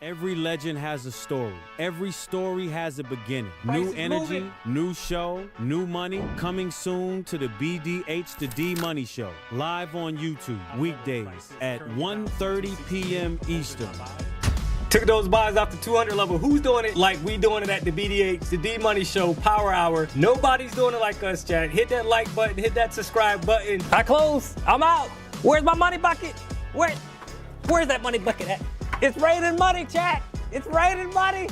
Every legend has a story. Every story has a beginning. New energy, new show, new money. Coming soon to the BDH the D-Money Show. Live on YouTube, weekdays at 1:30 p.m. Eastern. Took those buys off the 200 level. Who's doing it like we doing it at the BDH, the D-Money Show, Power Hour? Nobody's doing it like us, chat. Hit that like button, hit that subscribe button. I close. I'm out. Where's my money bucket? Where's that money bucket at? It's raining money, chat. It's raining money.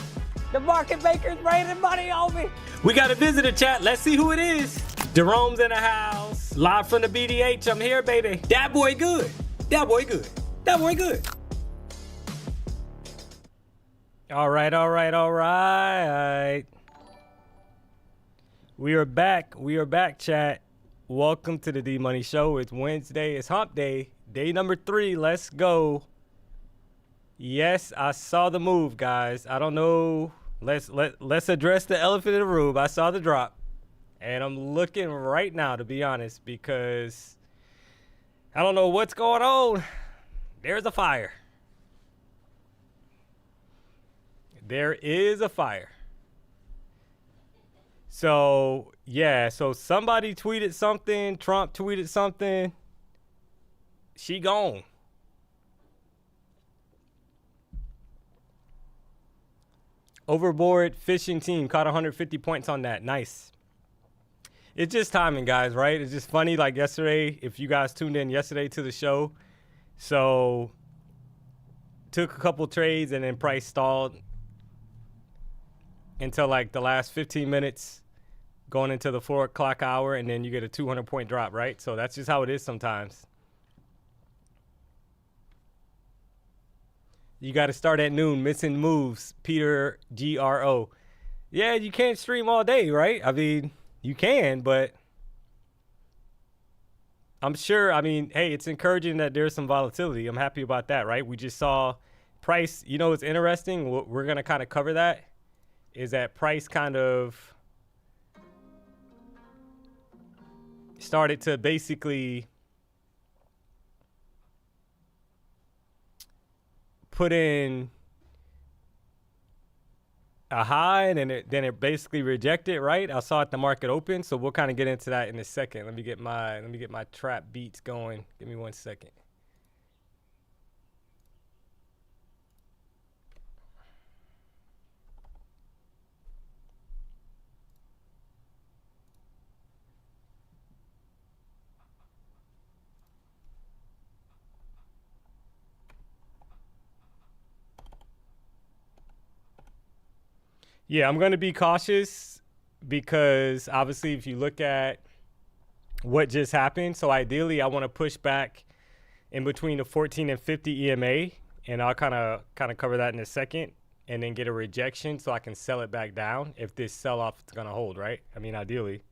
The market maker's raining money on me. We got a visitor, chat. Let's see who it is. Jerome's in the house. Live from the BDH. I'm here, baby. That boy good. That boy good. That boy good. All right. We are back, chat. Welcome to the D-Money Show. It's Wednesday. It's hump day. Day number 3. Let's go. Yes, I saw the move, guys. I don't know. Let's address the elephant in the room. I saw the drop. And I'm looking right now, to be honest, because I don't know what's going on. There's a fire. There is a fire. So, yeah. So somebody tweeted something. Trump tweeted something. She gone. Overboard fishing team caught 150 points on that. Nice. It's just timing, guys, right? It's just funny. Like yesterday, if you guys tuned in yesterday to the show, so took a couple trades and then price stalled until like the last 15 minutes going into the 4 o'clock hour, and then you get a 200-point drop, right? So that's just how it is sometimes. You got to start at noon. Missing moves. Peter GRO. Yeah, you can't stream all day, right? I mean, you can, but I'm sure. I mean, hey, it's encouraging that there's some volatility. I'm happy about that, right? We just saw price. You know, it's interesting. We're going to kind of cover that. Is that price kind of started to basically put in a high, and then it basically rejected, right? I saw it the market open, so we'll kind of get into that in a second. Let me get my trap beats going. Give me 1 second. Yeah, I'm going to be cautious because obviously if you look at what just happened, so ideally I want to push back in between the 14 and 50 EMA, and I'll kind of cover that in a second, and then get a rejection so I can sell it back down if this sell-off is going to hold, right? I mean, ideally.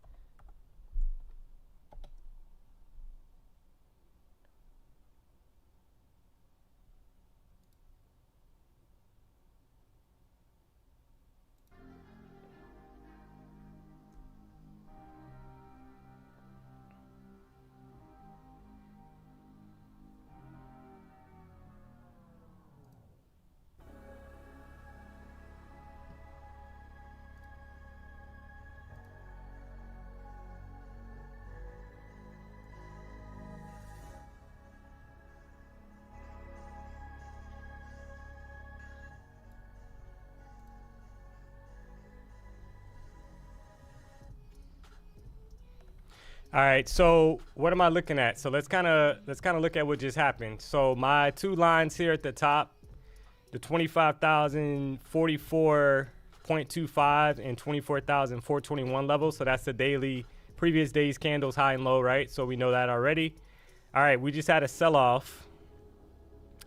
All right, so what am I looking at? So let's kind of look at what just happened. So my two lines here at the top, the 25,044.25 and 24,421 levels. So that's the daily previous day's candles high and low, right? So we know that already. All right, we just had a sell-off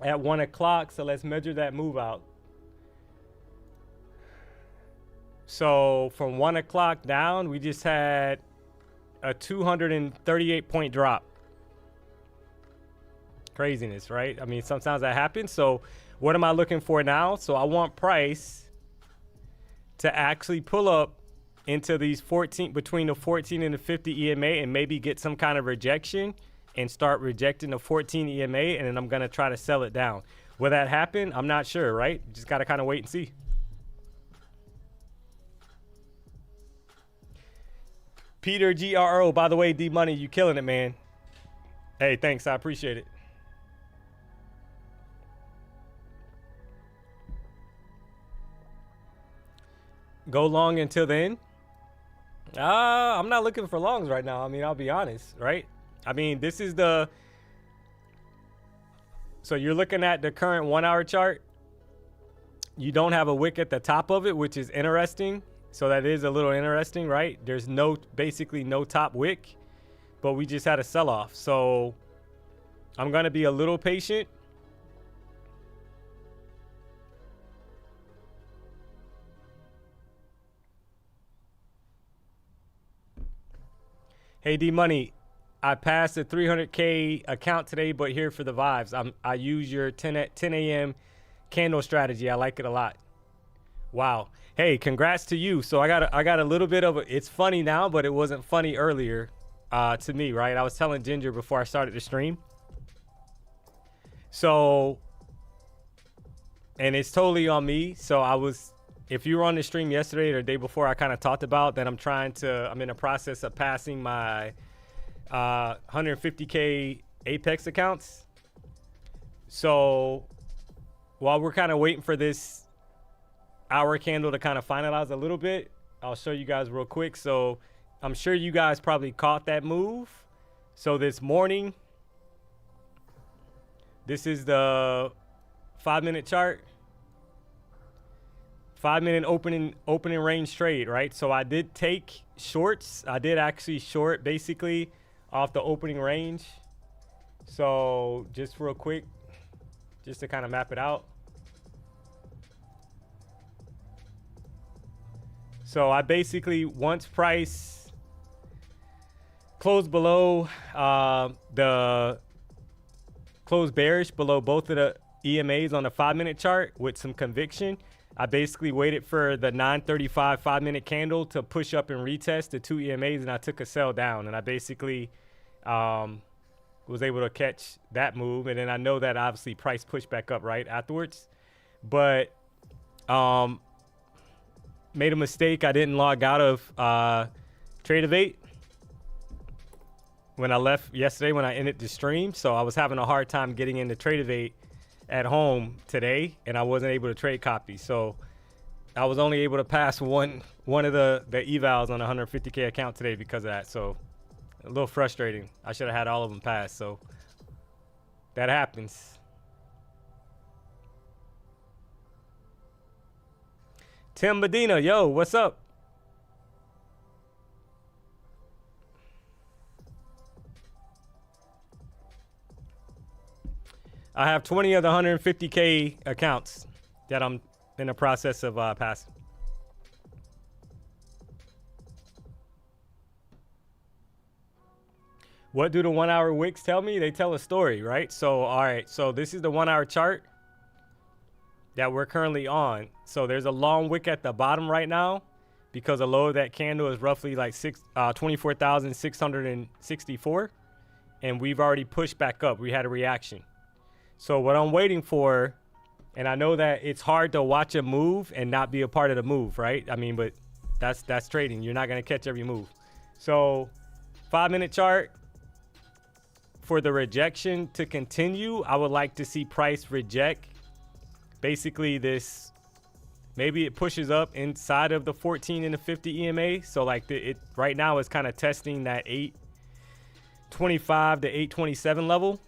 at 1 o'clock. So let's measure that move out. So from 1 o'clock down, we just had a 238-point drop. Craziness, right? I mean, sometimes that happens. So what am I looking for now? So I want price to actually pull up into these 14, between the 14 and the 50 EMA, and maybe get some kind of rejection and start rejecting the 14 EMA, and then I'm going to try to sell it down. Will that happen? I'm not sure, right? Just got to kind of wait and see. Peter GRO, by the way, D-Money, you killing it, man. Hey, thanks. I appreciate it. Go long until then? I'm not looking for longs right now. I mean, I'll be honest, right? I mean, this is the... So you're looking at the current 1 hour chart. You don't have a wick at the top of it, which is interesting. So that is a little interesting, right? There's basically no top wick, but we just had a sell-off. So I'm going to be a little patient. Hey, D-Money, I passed the 300K account today, but here for the vibes. I use your 10 a.m. candle strategy. I like it a lot. Wow. Hey, congrats to you. So I got a little bit of it's funny now, but it wasn't funny earlier to me, right? I was telling Ginger before I started the stream. So, and it's totally on me. So if you were on the stream yesterday or the day before, I kind of talked about that I'm in the process of passing my 150K Apex accounts. So while we're kind of waiting for this hour candle to kind of finalize a little bit, I'll show you guys real quick. So I'm sure you guys probably caught that move. So this morning, this is the 5-minute chart. 5-minute opening range trade, right? So I did take shorts. I did actually short basically off the opening range. So just real quick, just to kind of map it out. So I basically, once price closed below closed bearish below both of the EMAs on the 5-minute chart with some conviction, I basically waited for the 9:35 5-minute candle to push up and retest the 2 EMAs, and I took a sell down, and I basically was able to catch that move. And then I know that obviously price pushed back up right afterwards, but made a mistake. I didn't log out of Tradeovate when I left yesterday when I ended the stream, so I was having a hard time getting into Tradeovate at home today, and I wasn't able to trade copy. So I was only able to pass one of the evals on a 150K account today because of that. So a little frustrating. I should have had all of them pass. So that happens. Tim Medina, yo, what's up? I have 20 of the 150K accounts that I'm in the process of passing. What do the 1 hour wicks tell me? They tell a story, right? So, all right. So this is the 1 hour chart that we're currently on. So there's a long wick at the bottom right now because the low of that candle is roughly like 24,664. And we've already pushed back up. We had a reaction. So what I'm waiting for, and I know that it's hard to watch a move and not be a part of the move, right? I mean, but that's trading. You're not going to catch every move. So 5-minute chart, for the rejection to continue, I would like to see price reject basically this. Maybe it pushes up inside of the 14 and the 50 EMA. So like it right now is kind of testing that 825 to 827 level.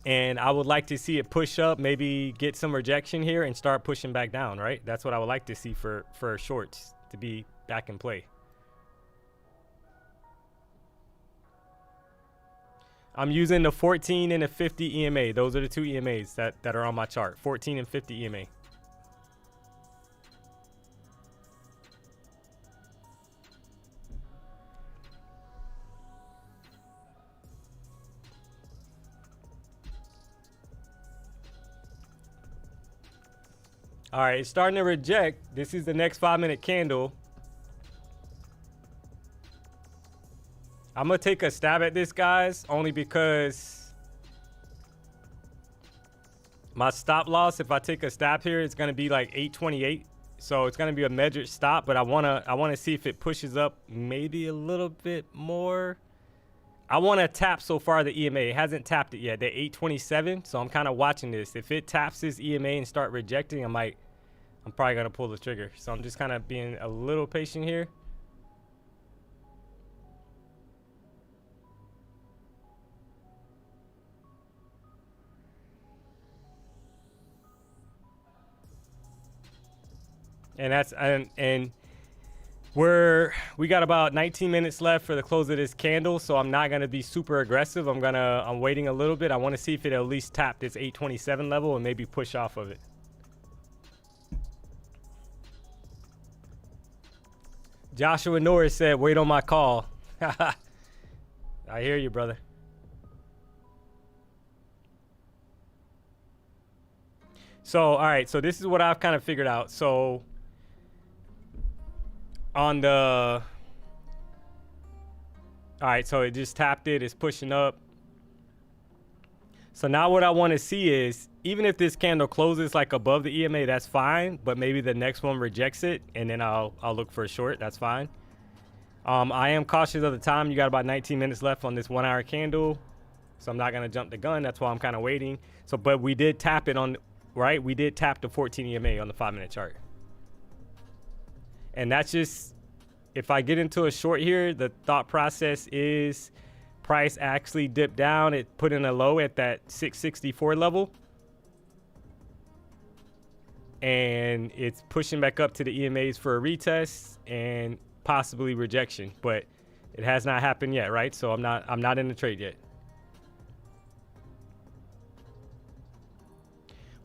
And I would like to see it push up, maybe get some rejection here and start pushing back down, right? That's what I would like to see for shorts to be back in play. I'm using the 14 and the 50 EMA. Those are the 2 EMAs that are on my chart, 14 and 50 EMA. All right, it's starting to reject. This is the next 5-minute candle. I'm going to take a stab at this, guys, only because My stop loss, if I take a stop here, it's going to be like 828. So it's going to be a measured stop, but I want to see if it pushes up maybe a little bit more. I want to tap so far the EMA. It hasn't tapped it yet. The 827. So I'm kind of watching this. If it taps this EMA and start rejecting, I'm probably going to pull the trigger. So I'm just kind of being a little patient here. And that's and we got about 19 minutes left for the close of this candle, so I'm not gonna be super aggressive. I'm waiting a little bit. I want to see if it at least tap this 827 level and maybe push off of it. Joshua Norris said, "Wait on my call." I hear you, brother. So all right, so this is what I've kind of figured out. So on the, all right, so it just tapped it, it's pushing up. So now what I want to see is, even if this candle closes like above the EMA, that's fine, but maybe the next one rejects it, and then I'll look for a short. That's fine. I am cautious of the time. You got about 19 minutes left on this 1 hour candle, so I'm not going to jump the gun. That's why I'm kind of waiting. So, but we did tap it on, right? We did tap the 14 EMA on the 5-minute chart. And that's just, if I get into a short here, the thought process is price actually dipped down. It put in a low at that 664 level. And it's pushing back up to the EMAs for a retest and possibly rejection. But it has not happened yet, right? So I'm not in the trade yet.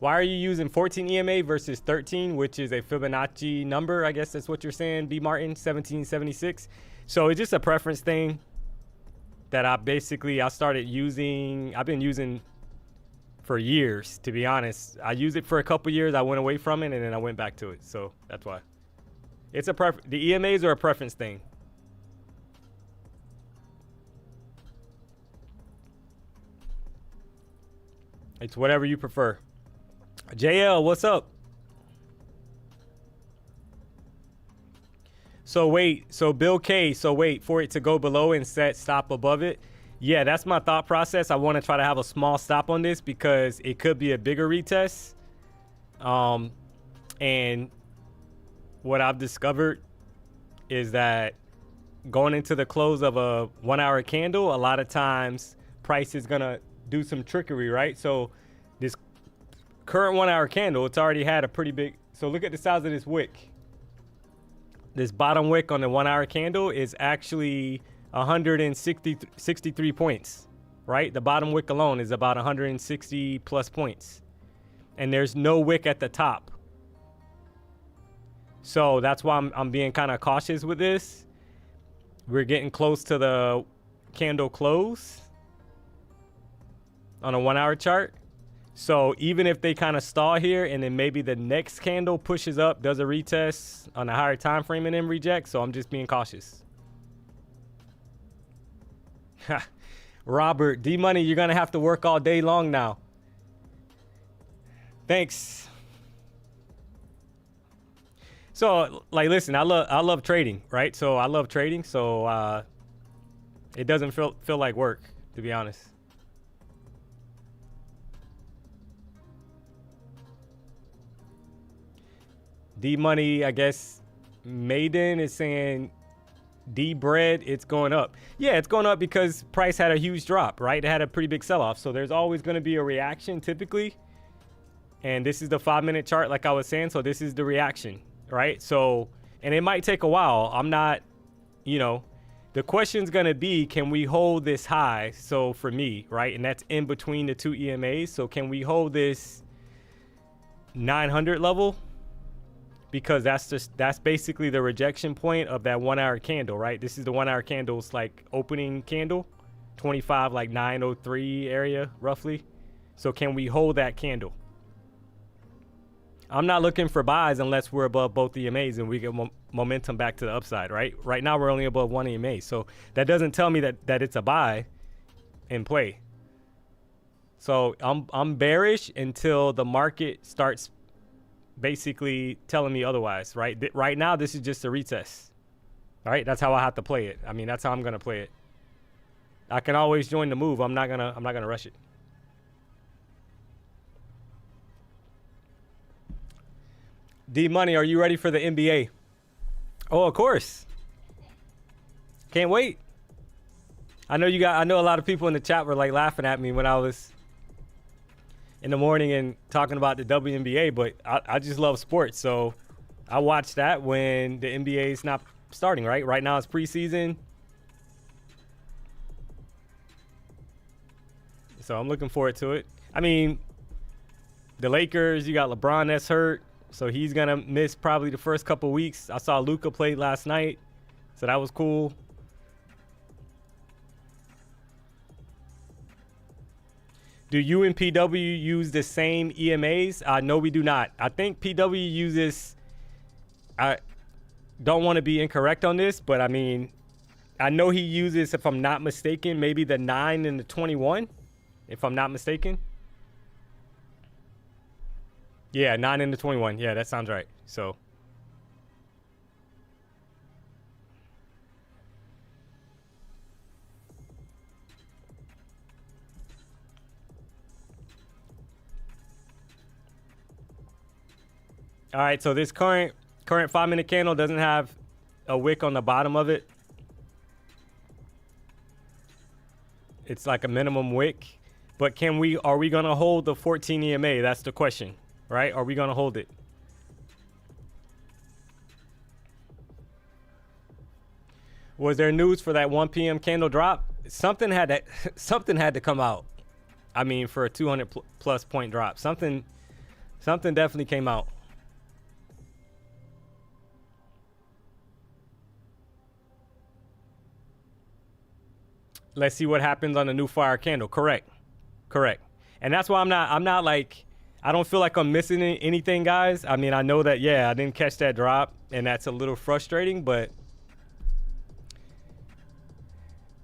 Why are you using 14 EMA versus 13, which is a Fibonacci number? I guess that's what you're saying, B. Martin, 1776. So it's just a preference thing that I started using. I've been using for years, to be honest. I used it for a couple years. I went away from it, and then I went back to it. So that's why. It's a the EMAs are a preference thing. It's whatever you prefer. JL, what's up? So wait, so Bill K, so wait for it to go below and set stop above it. Yeah, that's my thought process. I want to try to have a small stop on this because it could be a bigger retest. And what I've discovered is that going into the close of a 1 hour candle, a lot of times price is gonna do some trickery, right? So this current 1 hour candle, it's already had a pretty big, so look at the size of this wick. This bottom wick on the 1 hour candle is actually 163 points, right? The bottom wick alone is about 160 plus points. And there's no wick at the top. So that's why I'm being kind of cautious with this. We're getting close to the candle close on a 1 hour chart. So even if they kind of stall here and then maybe the next candle pushes up, does a retest on a higher time frame and then rejects. So I'm just being cautious. Robert, D-Money, you're going to have to work all day long now. Thanks. So, like, listen, I love trading, right? So I love trading. So it doesn't feel like work, to be honest. D-Money, I guess, Maiden is saying D-Bread, it's going up. Yeah, it's going up because price had a huge drop, right? It had a pretty big sell-off. So there's always going to be a reaction typically. And this is the 5-minute chart, like I was saying. So this is the reaction, right? So, and it might take a while. I'm not, the question's going to be, can we hold this high? So for me, right? And that's in between the two EMAs. So can we hold this 900 level? Because that's basically the rejection point of that 1 hour candle, right? This is the 1 hour candle's like opening candle, 25, like 903 area roughly. So can we hold that candle? I'm not looking for buys unless we're above both EMAs and we get momentum back to the upside, right? Right now we're only above one EMA. So that doesn't tell me that it's a buy in play. So I'm bearish until the market starts basically telling me otherwise, right? Right now, this is just a retest. All right, that's how I have to play it. I mean, that's how I'm gonna play it. I can always join the move. I'm not gonna rush it. D Money, are you ready for the NBA? Oh, of course. Can't wait. I know a lot of people in the chat were like laughing at me when I was in the morning and talking about the WNBA, but I just love sports. So I watch that when the NBA is not starting, right? Right now it's preseason. So I'm looking forward to it. I mean, the Lakers, you got LeBron that's hurt, so he's going to miss probably the first couple weeks. I saw Luka play last night, so that was cool. Do you and PW use the same EMAs? No, we do not. I think PW uses, I don't want to be incorrect on this, but I mean, I know he uses, if I'm not mistaken, maybe the 9 and the 21, if I'm not mistaken. Yeah, 9 and the 21. Yeah, that sounds right. So. All right, so this current 5-minute candle doesn't have a wick on the bottom of it. It's like a minimum wick. But are we going to hold the 14 EMA? That's the question, right? Are we going to hold it? Was there news for that 1 p.m. candle drop? Something had to come out. I mean, for a 200 plus point drop. Something definitely came out. Let's see what happens on the new fire candle. Correct. And that's why I'm not like, I don't feel like I'm missing anything, guys. I mean, I know that, yeah, I didn't catch that drop, and that's a little frustrating, but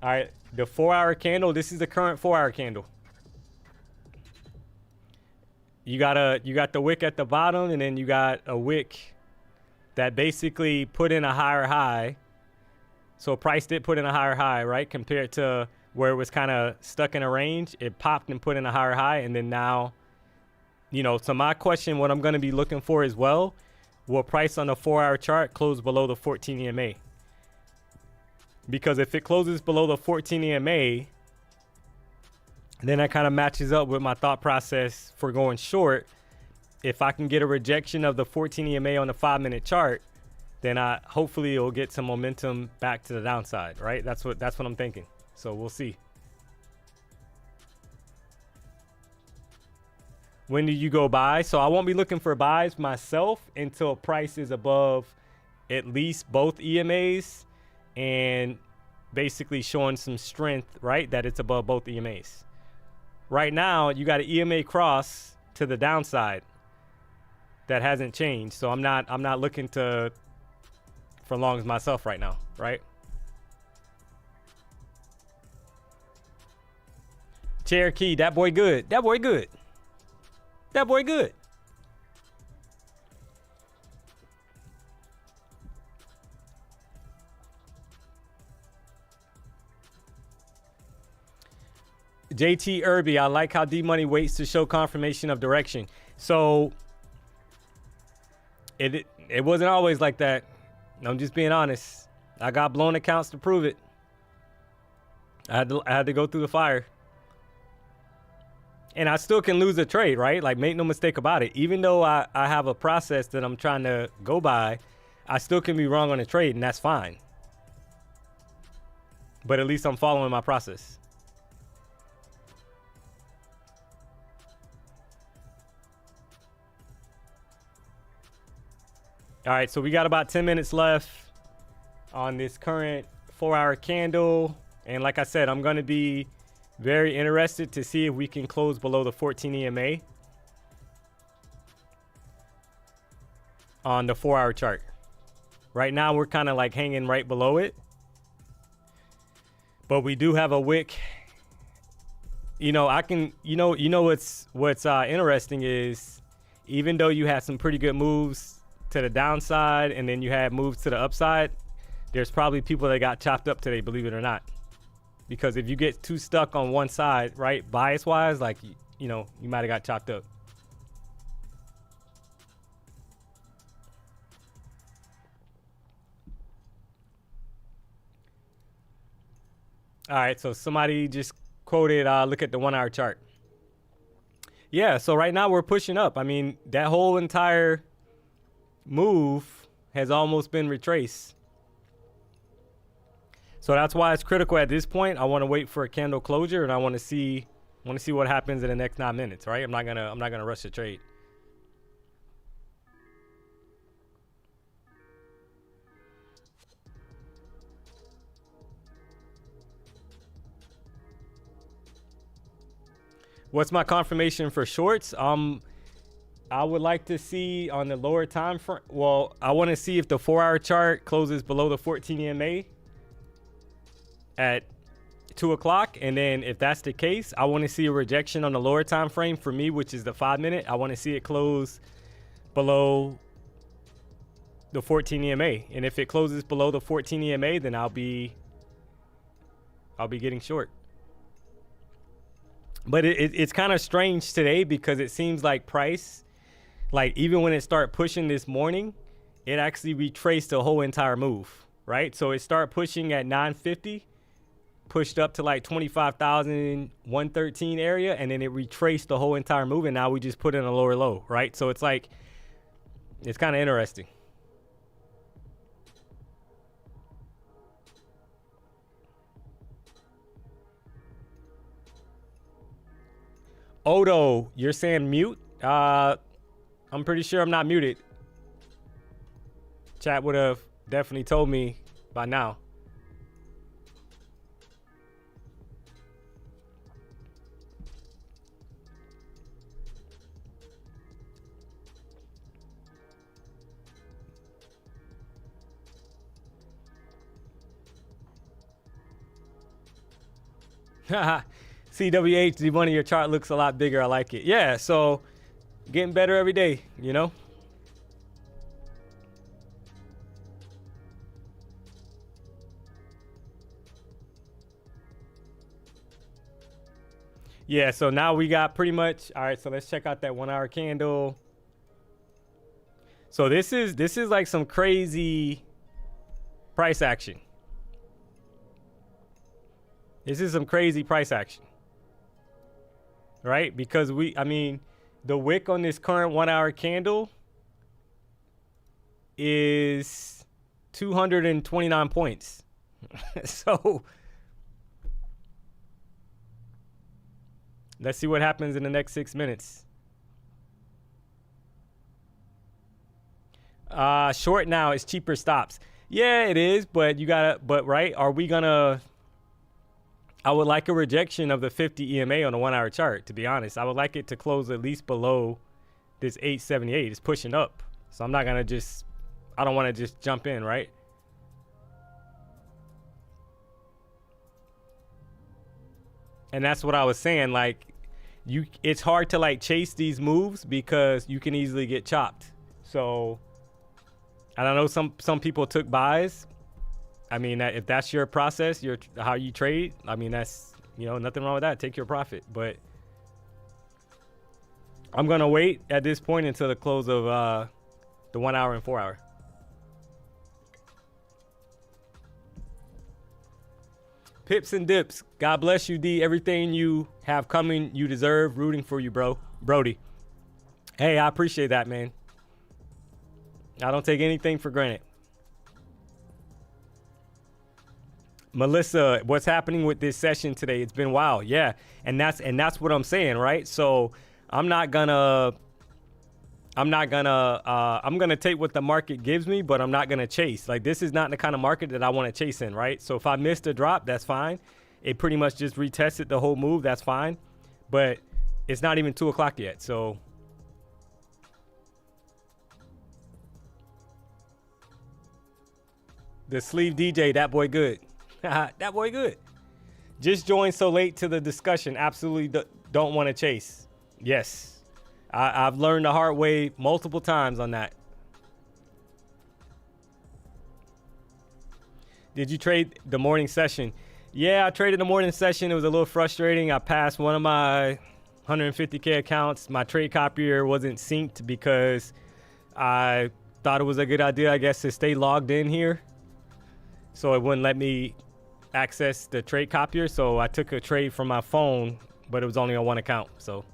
all right, the 4-hour candle, this is the current 4-hour candle. You got the wick at the bottom, and then you got a wick that basically put in a higher high. So price did put in a higher high, right? Compared to where it was kind of stuck in a range. It popped and put in a higher high. And then now, so my question, what I'm going to be looking for as well, will price on the 4-hour chart close below the 14 EMA? Because if it closes below the 14 EMA, then that kind of matches up with my thought process for going short. If I can get a rejection of the 14 EMA on the 5-minute chart, then hopefully it'll get some momentum back to the downside, right? That's what I'm thinking. So we'll see. When do you go buy? So I won't be looking for buys myself until price is above at least both EMAs and basically showing some strength, right? That it's above both EMAs. Right now, you got an EMA cross to the downside that hasn't changed. So I'm not looking to for longs myself right now, right? Cherokee, that boy good. That boy good. That boy good. JT Irby, I like how D-Money waits to show confirmation of direction. So it wasn't always like that. I'm just being honest. I got blown accounts to prove it. I had to go through the fire. And I still can lose a trade, right? Like, make no mistake about it. Even though I have a process that I'm trying to go by, I still can be wrong on a trade, and that's fine. But at least I'm following my process. All right, so we got about 10 minutes left on this current 4-hour candle. And like I said, I'm going to be very interested to see if we can close below the 14 EMA on the 4-hour chart. Right now, we're kind of like hanging right below it. But we do have a wick you know, I can, you know what's interesting is, even though you had some pretty good moves to the downside and then you had moves to the upside, there's probably people that got chopped up today, believe it or not. Because if you get too stuck on one side, right, bias wise, like, you know, you might have got chopped up. All right, so somebody just quoted, look at the 1 hour chart. Yeah, so right now we're pushing up. I mean, that whole entire move has almost been retraced. So that's why it's critical at this point. I want to wait for a candle closure, and I want to see what happens in the next 9 minutes, right? I'm not gonna rush the trade. What's my confirmation for shorts? I would like to see on the lower time frame. Well, I want to see if the 4 hour chart closes below the 14 EMA at 2 o'clock. And then if that's the case, I want to see a rejection on the lower time frame for me, which is the 5 minute. I want to see it close below the 14 EMA. And if it closes below the 14 EMA, then I'll be getting short. But it's kind of strange today because it seems like price, like even when it started pushing this morning, it actually retraced the whole entire move, right? So it started pushing at 950, pushed up to like 25,113 area, and then it retraced the whole entire move, and now we just put in a lower low, right? So it's like, it's kind of interesting. Odo, you're saying mute? I'm pretty sure I'm not muted. Chat would have definitely told me by now. CWH, DMONEY, your chart looks a lot bigger. I like it. Yeah, so getting better every day, you know? Yeah, so now we got pretty much, all right, so let's check out that 1 hour candle. So this is like some crazy price action. This is some crazy price action. Right? Because I mean, the wick on this current 1 hour candle is 229 points. So let's see what happens in the next 6 minutes. Short now is cheaper stops. Yeah, it is, but right? Are we gonna, I would like a rejection of the 50 EMA on a 1 hour chart, to be honest. I would like it to close at least below this 878. It's pushing up. So I'm not going to I don't want to just jump in, right? And that's what I was saying. Like, it's hard to like chase these moves because you can easily get chopped. So I don't know, some people took buys. I mean, if that's your process, how you trade, I mean, that's, you know, nothing wrong with that. Take your profit. But I'm going to wait at this point until the close of the 1 hour and 4 hour. Pips and dips. God bless you, D. Everything you have coming, you deserve. Rooting for you, bro. Brody. Hey, I appreciate that, man. I don't take anything for granted. Melissa, what's happening with this session today? It's been wild. Yeah. And that's what I'm saying, right? So I'm gonna take what the market gives me, but I'm not gonna chase. Like, this is not the kind of market that I want to chase in, right? So if I missed a drop, that's fine. It pretty much just retested the whole move, that's fine. But it's not even 2 o'clock yet, so. The sleeve DJ, that boy good. That boy good. Just joined so late to the discussion. Absolutely don't want to chase. Yes. I've learned the hard way multiple times on that. Did you trade the morning session? Yeah, I traded the morning session. It was a little frustrating. I passed one of my 150K accounts. My trade copier wasn't synced because I thought it was a good idea, I guess, to stay logged in here. So it wouldn't let me access the trade copier. So I took a trade from my phone, but it was only on one account. So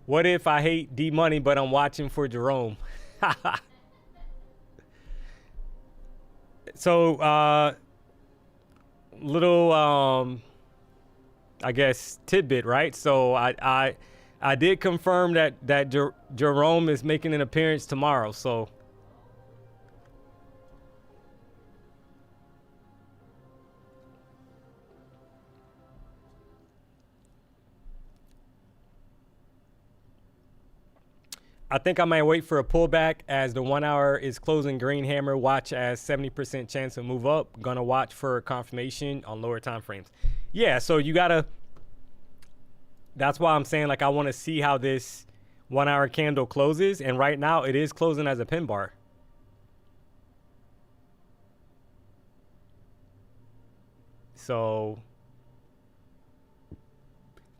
what if I hate D-Money, but I'm watching for Jerome? So, little, I guess, tidbit, right? So I did confirm that Jerome is making an appearance tomorrow. So I think I might wait for a pullback as the 1 hour is closing green hammer. Watch as 70% chance to move up. Gonna watch for confirmation on lower time frames. Yeah, so you gotta. That's why I'm saying, like, I want to see how this 1 hour candle closes, and right now it is closing as a pin bar. So,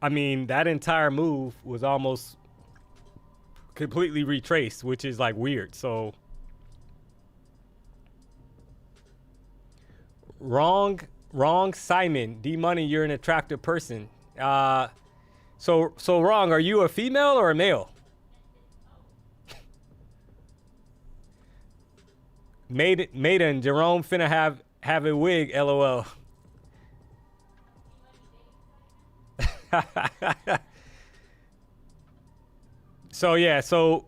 I mean, that entire move was almost completely retraced, which is like weird. So wrong Simon. D-Money, you're an attractive person. So wrong, are you a female or a male? Maiden, Jerome finna have a wig, LOL. So yeah, so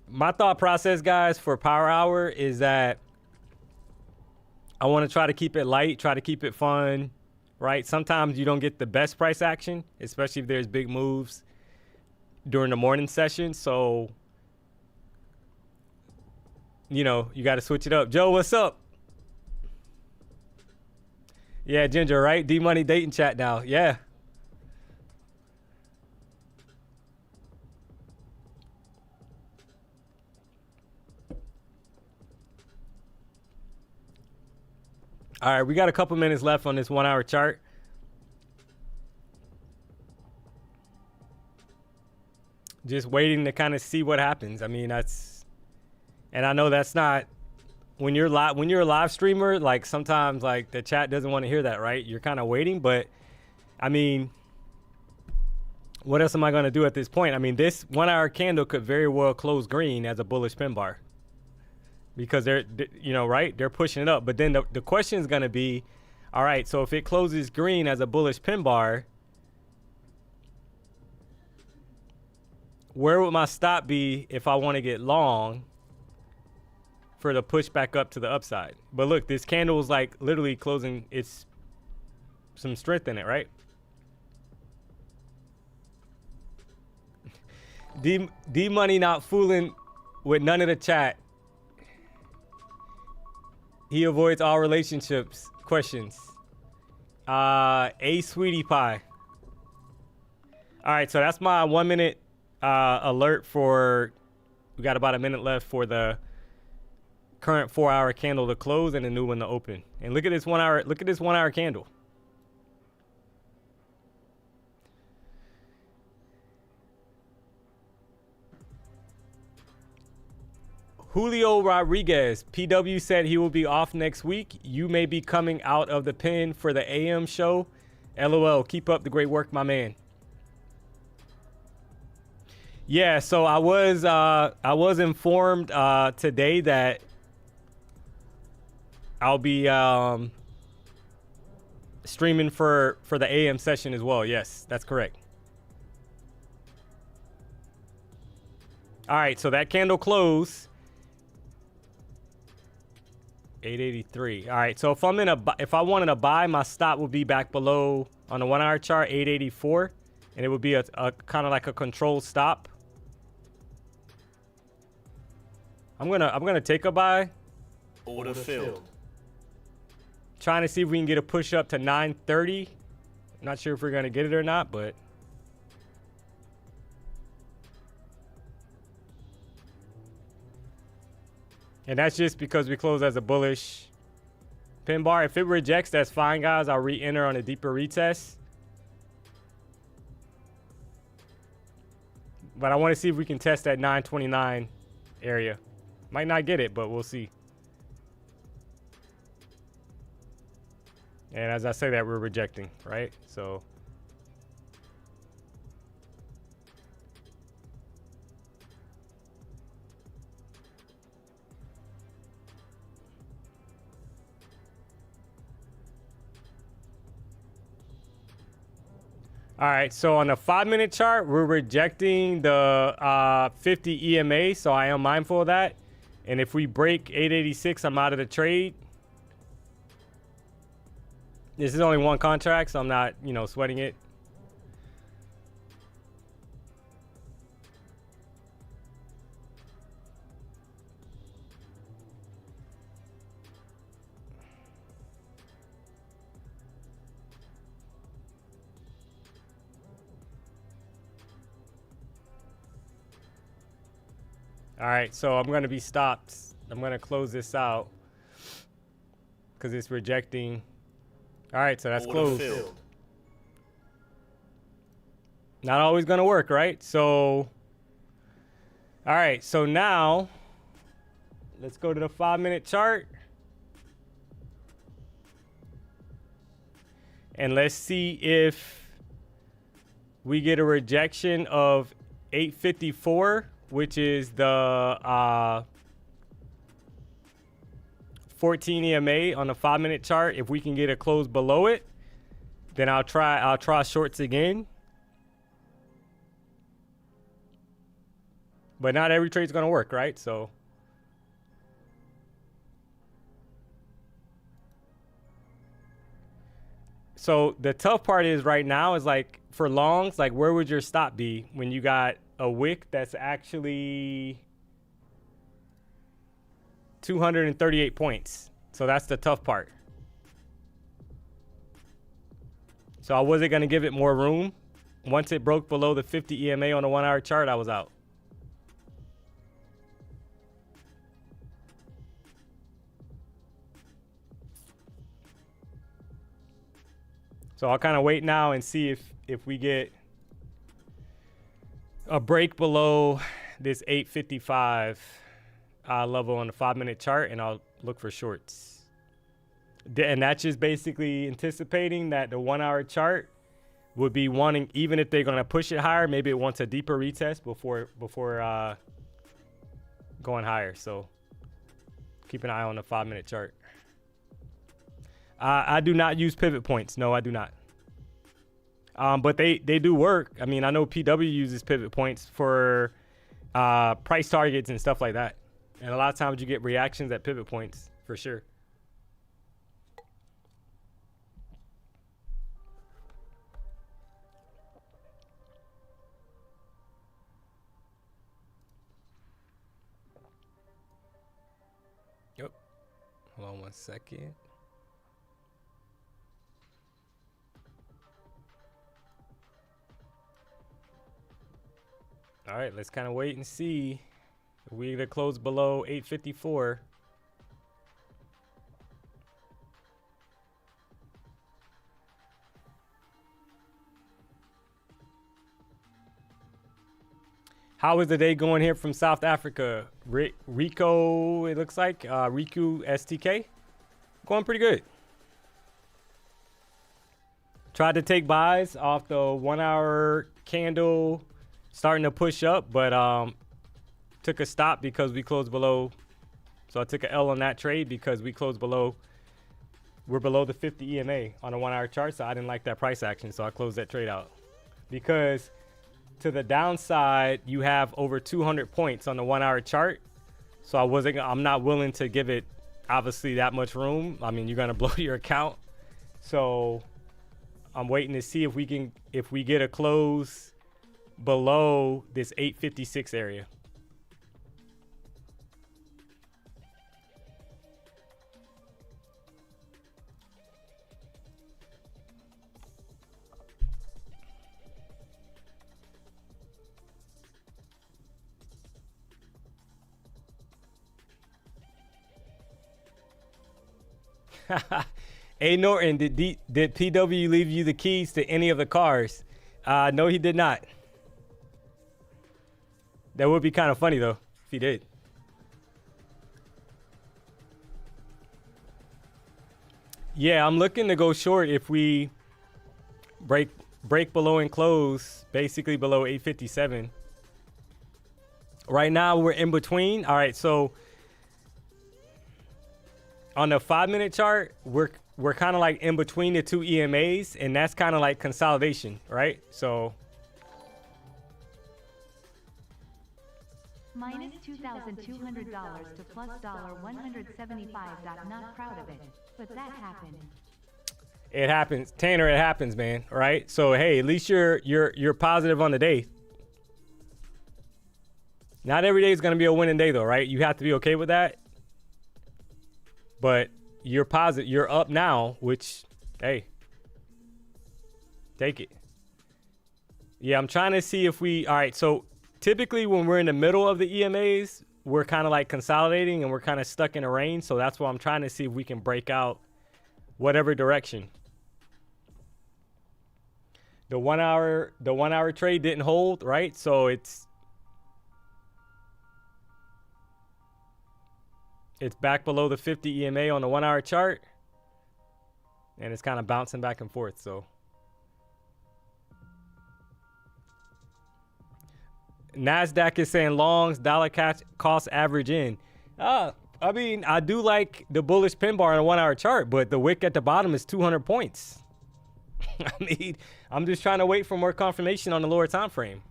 my thought process, guys, for Power Hour is that I want to try to keep it light, try to keep it fun, right? Sometimes you don't get the best price action, especially if there's big moves during the morning session. So, you know, you got to switch it up. Joe, what's up? Yeah, Ginger, right? D-Money dating chat now. Yeah. All right, we got a couple minutes left on this 1 hour chart. Just waiting to kind of see what happens. I mean, that's, and I know that's not, when you're a live streamer, like sometimes like the chat doesn't want to hear that, right? You're kind of waiting, but I mean, what else am I going to do at this point? I mean, this 1 hour candle could very well close green as a bullish pin bar. Because they're, you know, right? They're pushing it up. But then the question is going to be, all right, so if it closes green as a bullish pin bar, where would my stop be if I want to get long for the push back up to the upside? But look, this candle is like literally closing. It's some strength in it, right? D-Money not fooling with none of the chat. He avoids all relationships questions. A sweetie pie. All right, so that's my 1 minute alert for. We got about a minute left for the current 4 hour candle to close and the new one to open. And look at this 1 hour. Look at this 1 hour candle. Julio Rodriguez, PW said he will be off next week. You may be coming out of the pen for the AM show. LOL, keep up the great work, my man. Yeah, so I was informed today that I'll be streaming for the AM session as well. Yes, that's correct. All right, so that candle closed 883. All right, so if I wanted to buy, my stop would be back below on the 1 hour chart 884, and it would be a kind of like a controlled stop. I'm gonna take a buy. Order filled. Trying to see if we can get a push up to 930. Not sure if we're gonna get it or not, but and that's just because we close as a bullish pin bar. If it rejects, that's fine, guys. I'll re-enter on a deeper retest. But I want to see if we can test that 929 area. Might not get it, but we'll see. And as I say that, we're rejecting, right? So all right, so on the 5-minute chart, we're rejecting the 50 EMA, so I am mindful of that. And if we break 886, I'm out of the trade. This is only one contract, so I'm not, you know, sweating it. All right, so I'm going to be stopped. I'm going to close this out because it's rejecting. All right, so that's closed. Not always going to work, right? So, all right, so now let's go to the 5-minute chart. And let's see if we get a rejection of 854, which is the 14 EMA on the 5-minute chart. If we can get a close below it, then I'll try shorts again. But not every trade's gonna work, right? So the tough part is right now is like for longs, like where would your stop be when you got a wick that's actually 238 points. So that's the tough part. So I wasn't going to give it more room. Once it broke below the 50 EMA on the 1-hour chart, I was out. So I'll kind of wait now and see if we get a break below this 855 level on the 5-minute chart, and I'll look for shorts. And that's just basically anticipating that the 1-hour chart would be wanting, even if they're going to push it higher, maybe it wants a deeper retest before going higher. So keep an eye on the 5-minute chart. I do not use pivot points. No, I do not. But they do work. I mean, I know PW uses pivot points for price targets and stuff like that. And a lot of times you get reactions at pivot points for sure. Yep. Hold on 1 second. All right, let's kind of wait and see. We either close below 854. How is the day going here from South Africa? Rico, it looks like. Riku STK. Going pretty good. Tried to take buys off the 1-hour candle starting to push up, but took a stop because we closed below. So I took an L on that trade because we closed below. We're below the 50 EMA on a 1-hour chart, so I didn't like that price action, so I closed that trade out. Because to the downside, you have over 200 points on the 1-hour chart, so I'm not willing to give it obviously that much room. I mean, you're gonna blow your account, so I'm waiting to see if we get a close below this 856 area. Hey Norton, did PW leave you the keys to any of the cars? No, he did not. That would be kind of funny though if he did. Yeah, I'm looking to go short if we break below and close basically below 857. Right now we're in between. All right, so on the 5-minute chart, we're kind of like in between the two EMAs, and that's kind of like consolidation, right? So minus $2,200 to plus $175. Not proud of it, but that happened. it happens, Tanner. It happens, man. Right? So hey, at least you're positive on the day. Not every day is gonna be a winning day, though, right? You have to be okay with that. But you're positive. You're up now, which, hey, take it. Yeah, I'm trying to see if we. All right, so typically when we're in the middle of the EMAs, we're kind of like consolidating and we're kind of stuck in a range. So that's why I'm trying to see if we can break out whatever direction. The 1 hour trade didn't hold, right? So it's back below the 50 EMA on the 1 hour chart, and it's kind of bouncing back and forth. So NASDAQ is saying longs, dollar cost average in. I mean, I do like the bullish pin bar on a 1 hour chart, but the wick at the bottom is 200 points. I mean, I'm just trying to wait for more confirmation on the lower time frame.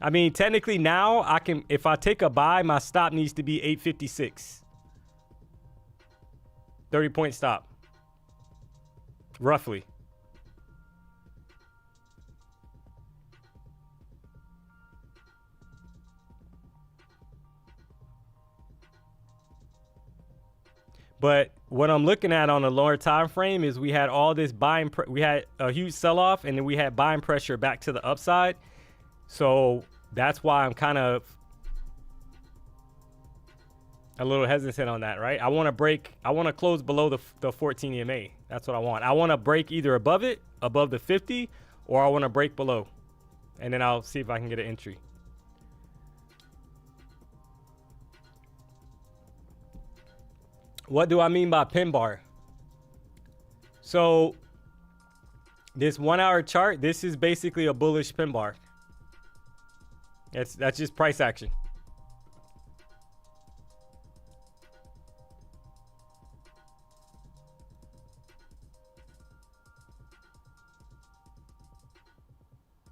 I mean, technically now I can, if I take a buy, my stop needs to be 856. 30-point stop. Roughly. But what I'm looking at on the lower time frame is we had all this buying, we had a huge sell-off, and then we had buying pressure back to the upside. So that's why I'm kind of a little hesitant on that, right? I want to close below the 14 EMA. That's what I want. I want to break either above it, above the 50, or I want to break below. And then I'll see if I can get an entry. What do I mean by pin bar? So this 1 hour chart, this is basically a bullish pin bar. That's just price action.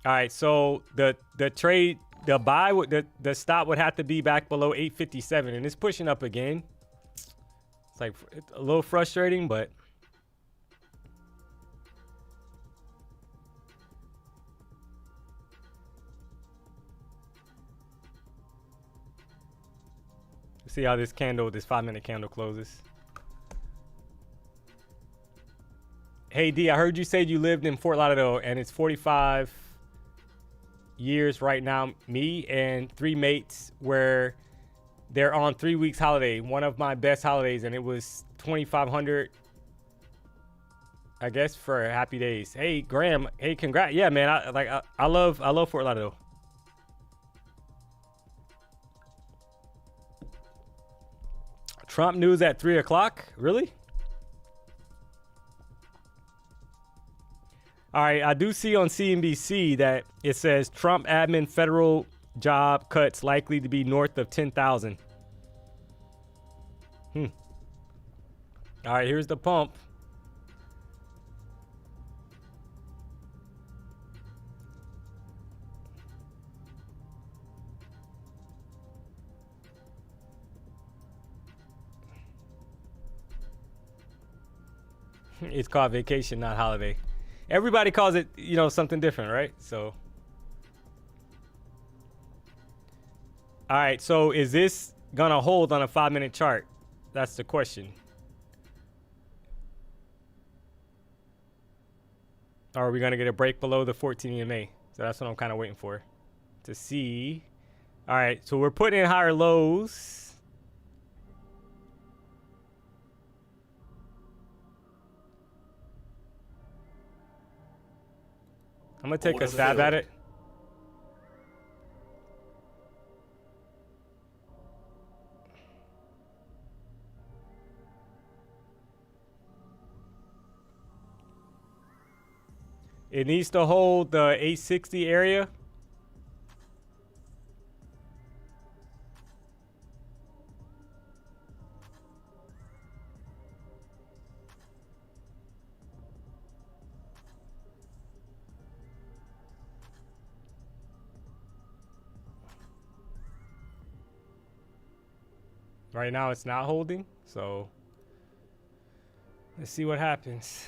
All right, so the trade, the buy, the stop would have to be back below 857, and it's pushing up again. It's like a little frustrating, but see how this 5-minute candle closes. Hey D, I heard you say you lived in Fort Lauderdale and it's 45 years right now. Me and 3 mates where they're on 3 weeks holiday, one of my best holidays, and it was $2,500, I guess, for Happy Days. Hey Graham, hey, congrats. Yeah, man, I love Fort Lauderdale. Trump news at 3 o'clock? Really? All right, I do see on CNBC that it says Trump admin federal job cuts likely to be north of 10,000. All right, here's the pump. It's called vacation, not holiday. Everybody calls it, you know, something different, right? So, all right, so is this gonna hold on a 5-minute chart? That's the question. Or are we gonna get a break below the 14 EMA? So that's what I'm kind of waiting for to see. All right, so we're putting in higher lows. I'm gonna take a Order stab filled. at it. It needs to hold the 860 area. Right now it's not holding, so let's see what happens.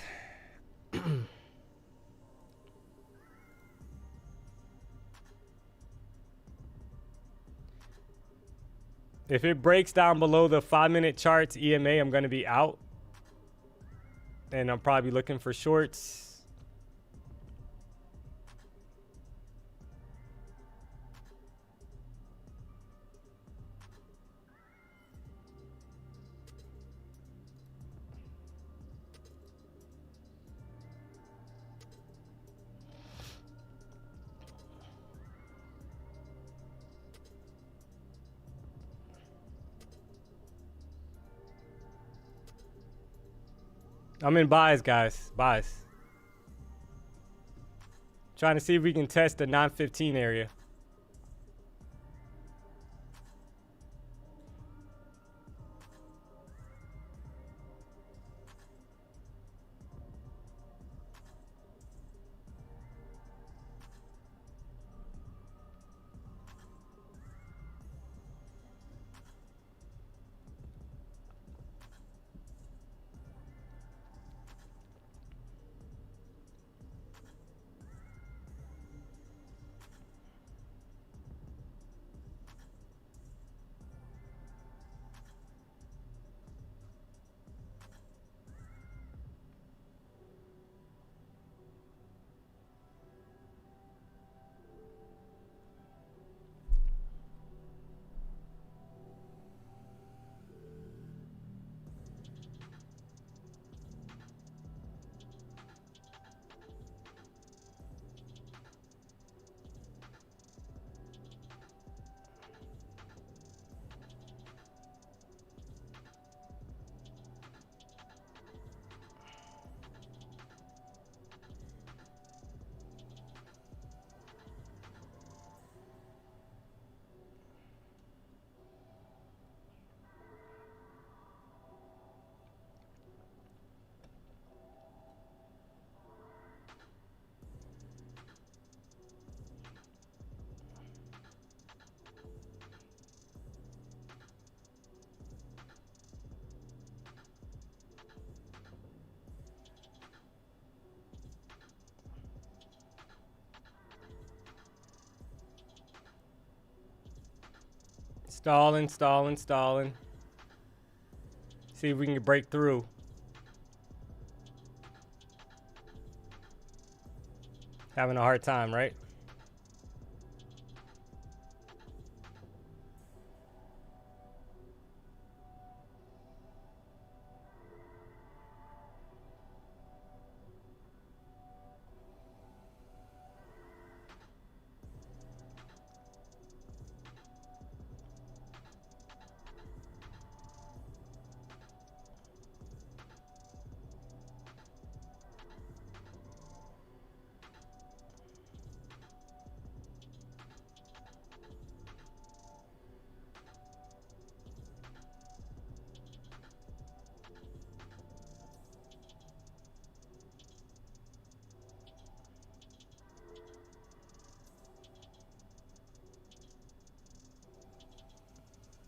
If it breaks down below the 5-minute charts EMA, I'm going to be out. And I'm probably looking for shorts. I'm in buys, guys. Buys. Trying to see if we can test the 915 area. Stalling, stalling, stalling. See if we can break through. Having a hard time, right?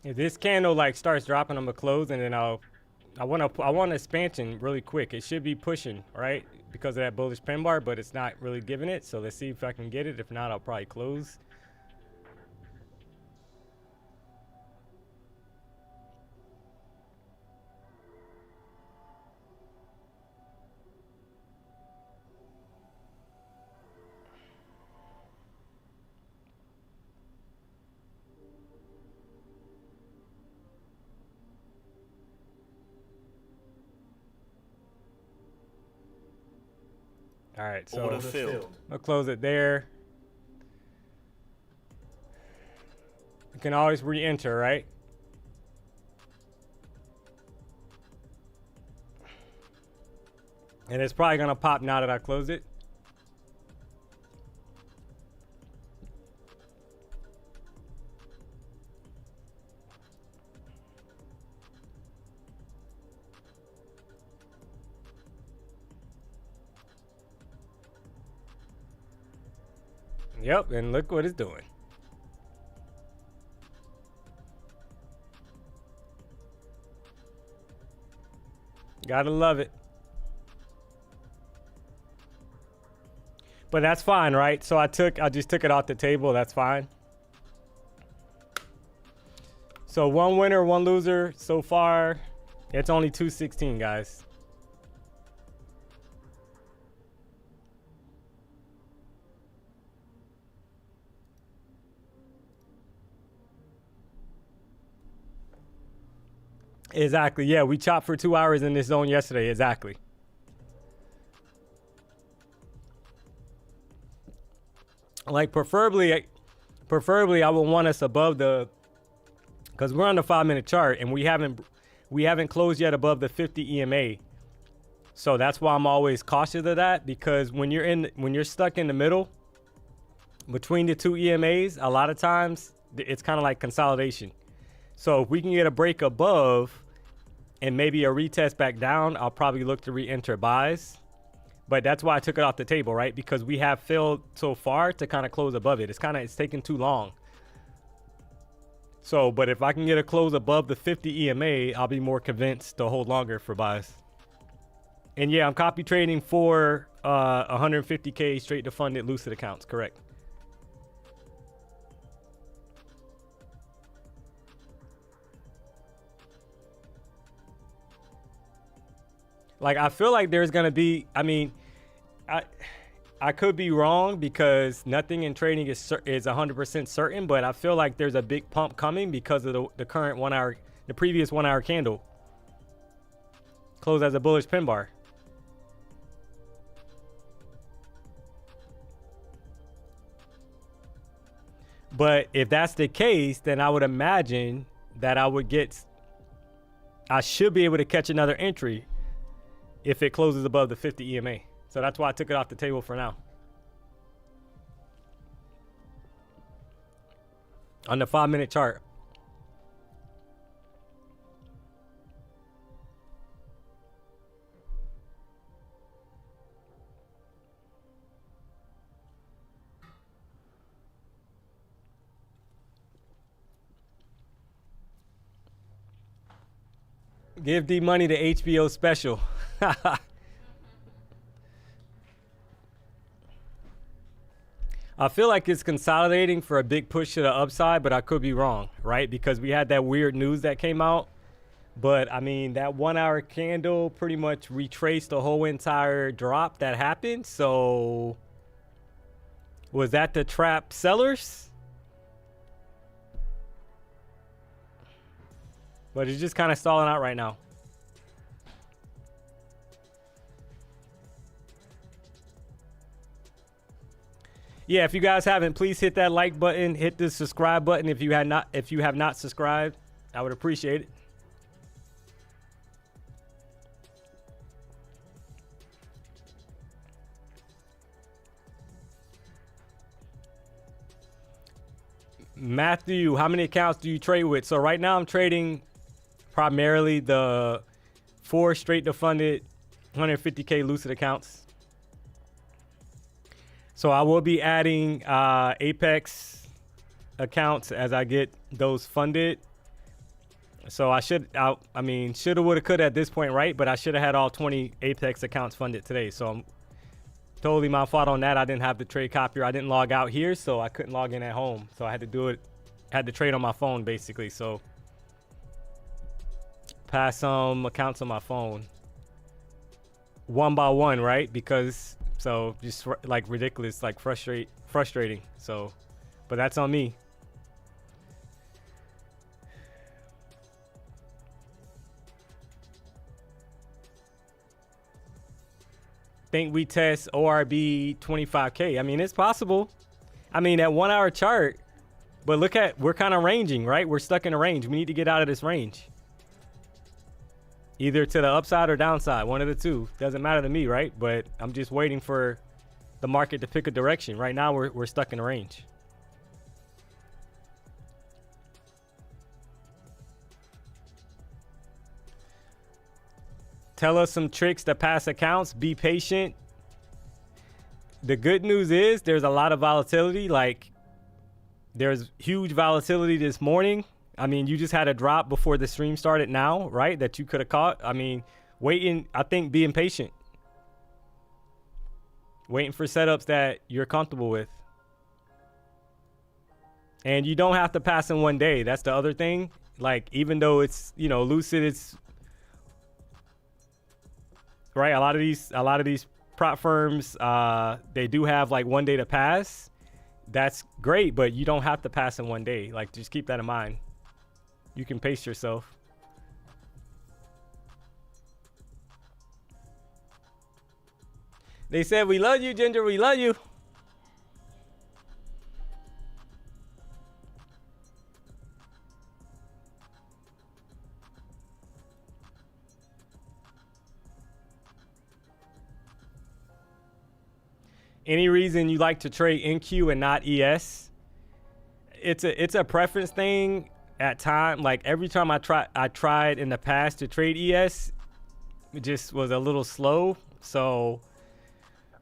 If this candle like starts dropping, I'm gonna close, and then I want expansion really quick. It should be pushing, right? Because of that bullish pin bar, but it's not really giving it. So let's see if I can get it. If not, I'll probably close. All right, so Order filled. I'll close it there. You can always re-enter, right? And it's probably gonna pop now that I closed it. Yep, and look what it's doing. Gotta love it. But that's fine, right? So I just took it off the table. That's fine. So one winner, one loser so far. It's only 216, guys. Exactly. Yeah, we chopped for 2 hours in this zone yesterday. Exactly. Like preferably I would want us above the, because we're on the 5-minute chart and we haven't closed yet above the 50 EMA. So that's why I'm always cautious of that, because when you're stuck in the middle between the two EMAs, a lot of times it's kind of like consolidation. So if we can get a break above and maybe a retest back down, I'll probably look to re-enter buys. But that's why I took it off the table, right? Because we have failed so far to kind of close above it. It's taking too long. So, but if I can get a close above the 50 EMA, I'll be more convinced to hold longer for buys. And yeah, I'm copy trading for 150K straight to funded Lucid accounts, correct? Like, I feel like there's going to be, I mean, I could be wrong because nothing in trading is 100% certain, but I feel like there's a big pump coming because of the current 1 hour, the previous 1 hour candle. Closed as a bullish pin bar. But if that's the case, then I would imagine that I should be able to catch another entry if it closes above the 50 EMA. So that's why I took it off the table for now. On the 5-minute chart. Give D Money the HBO special. I feel like it's consolidating for a big push to the upside, but I could be wrong, right? Because we had that weird news that came out. But I mean, that 1 hour candle pretty much retraced the whole entire drop that happened. So was that the trap sellers? But it's just kind of stalling out right now. Yeah, if you guys haven't, please hit that like button, hit the subscribe button if you have not subscribed. I would appreciate it. Matthew, how many accounts do you trade with? So right now I'm trading primarily the 4 straight to funded 150K Lucid accounts. So I will be adding Apex accounts as I get those funded. So I mean, shoulda, woulda, coulda at this point, right? But I should have had all 20 Apex accounts funded today. So I'm totally my fault on that. I didn't have the trade copier. I didn't log out here, so I couldn't log in at home. So I had to do it, had to trade on my phone basically. So pass some accounts on my phone. One by one, right? Because so just like ridiculous, like frustrating. So, but that's on me. think we test ORB 25K. I mean, it's possible. I mean, at 1 hour chart, but look at, we're kind of ranging, right? We're stuck in a range. We need to get out of this range. Either to the upside or downside, one of the two. Doesn't matter to me, right? But I'm just waiting for the market to pick a direction. Right now, we're stuck in a range. Tell us some tricks to pass accounts. Be patient. The good news is there's a lot of volatility. Like, there's huge volatility this morning. I mean, you just had a drop before the stream started now, right? That you could have caught. I mean, waiting, I think being patient. Waiting for setups that you're comfortable with. And you don't have to pass in one day. That's the other thing. Like, even though it's, you know, Lucid, it's right. A lot of these prop firms, they do have like 1 day to pass. That's great, but you don't have to pass in 1 day. Like, just keep that in mind. You can pace yourself. They said, we love you, Ginger. We love you. Any reason you like to trade NQ and not ES? It's a preference thing at time. Like, every time I tried in the past to trade ES, it just was a little slow. So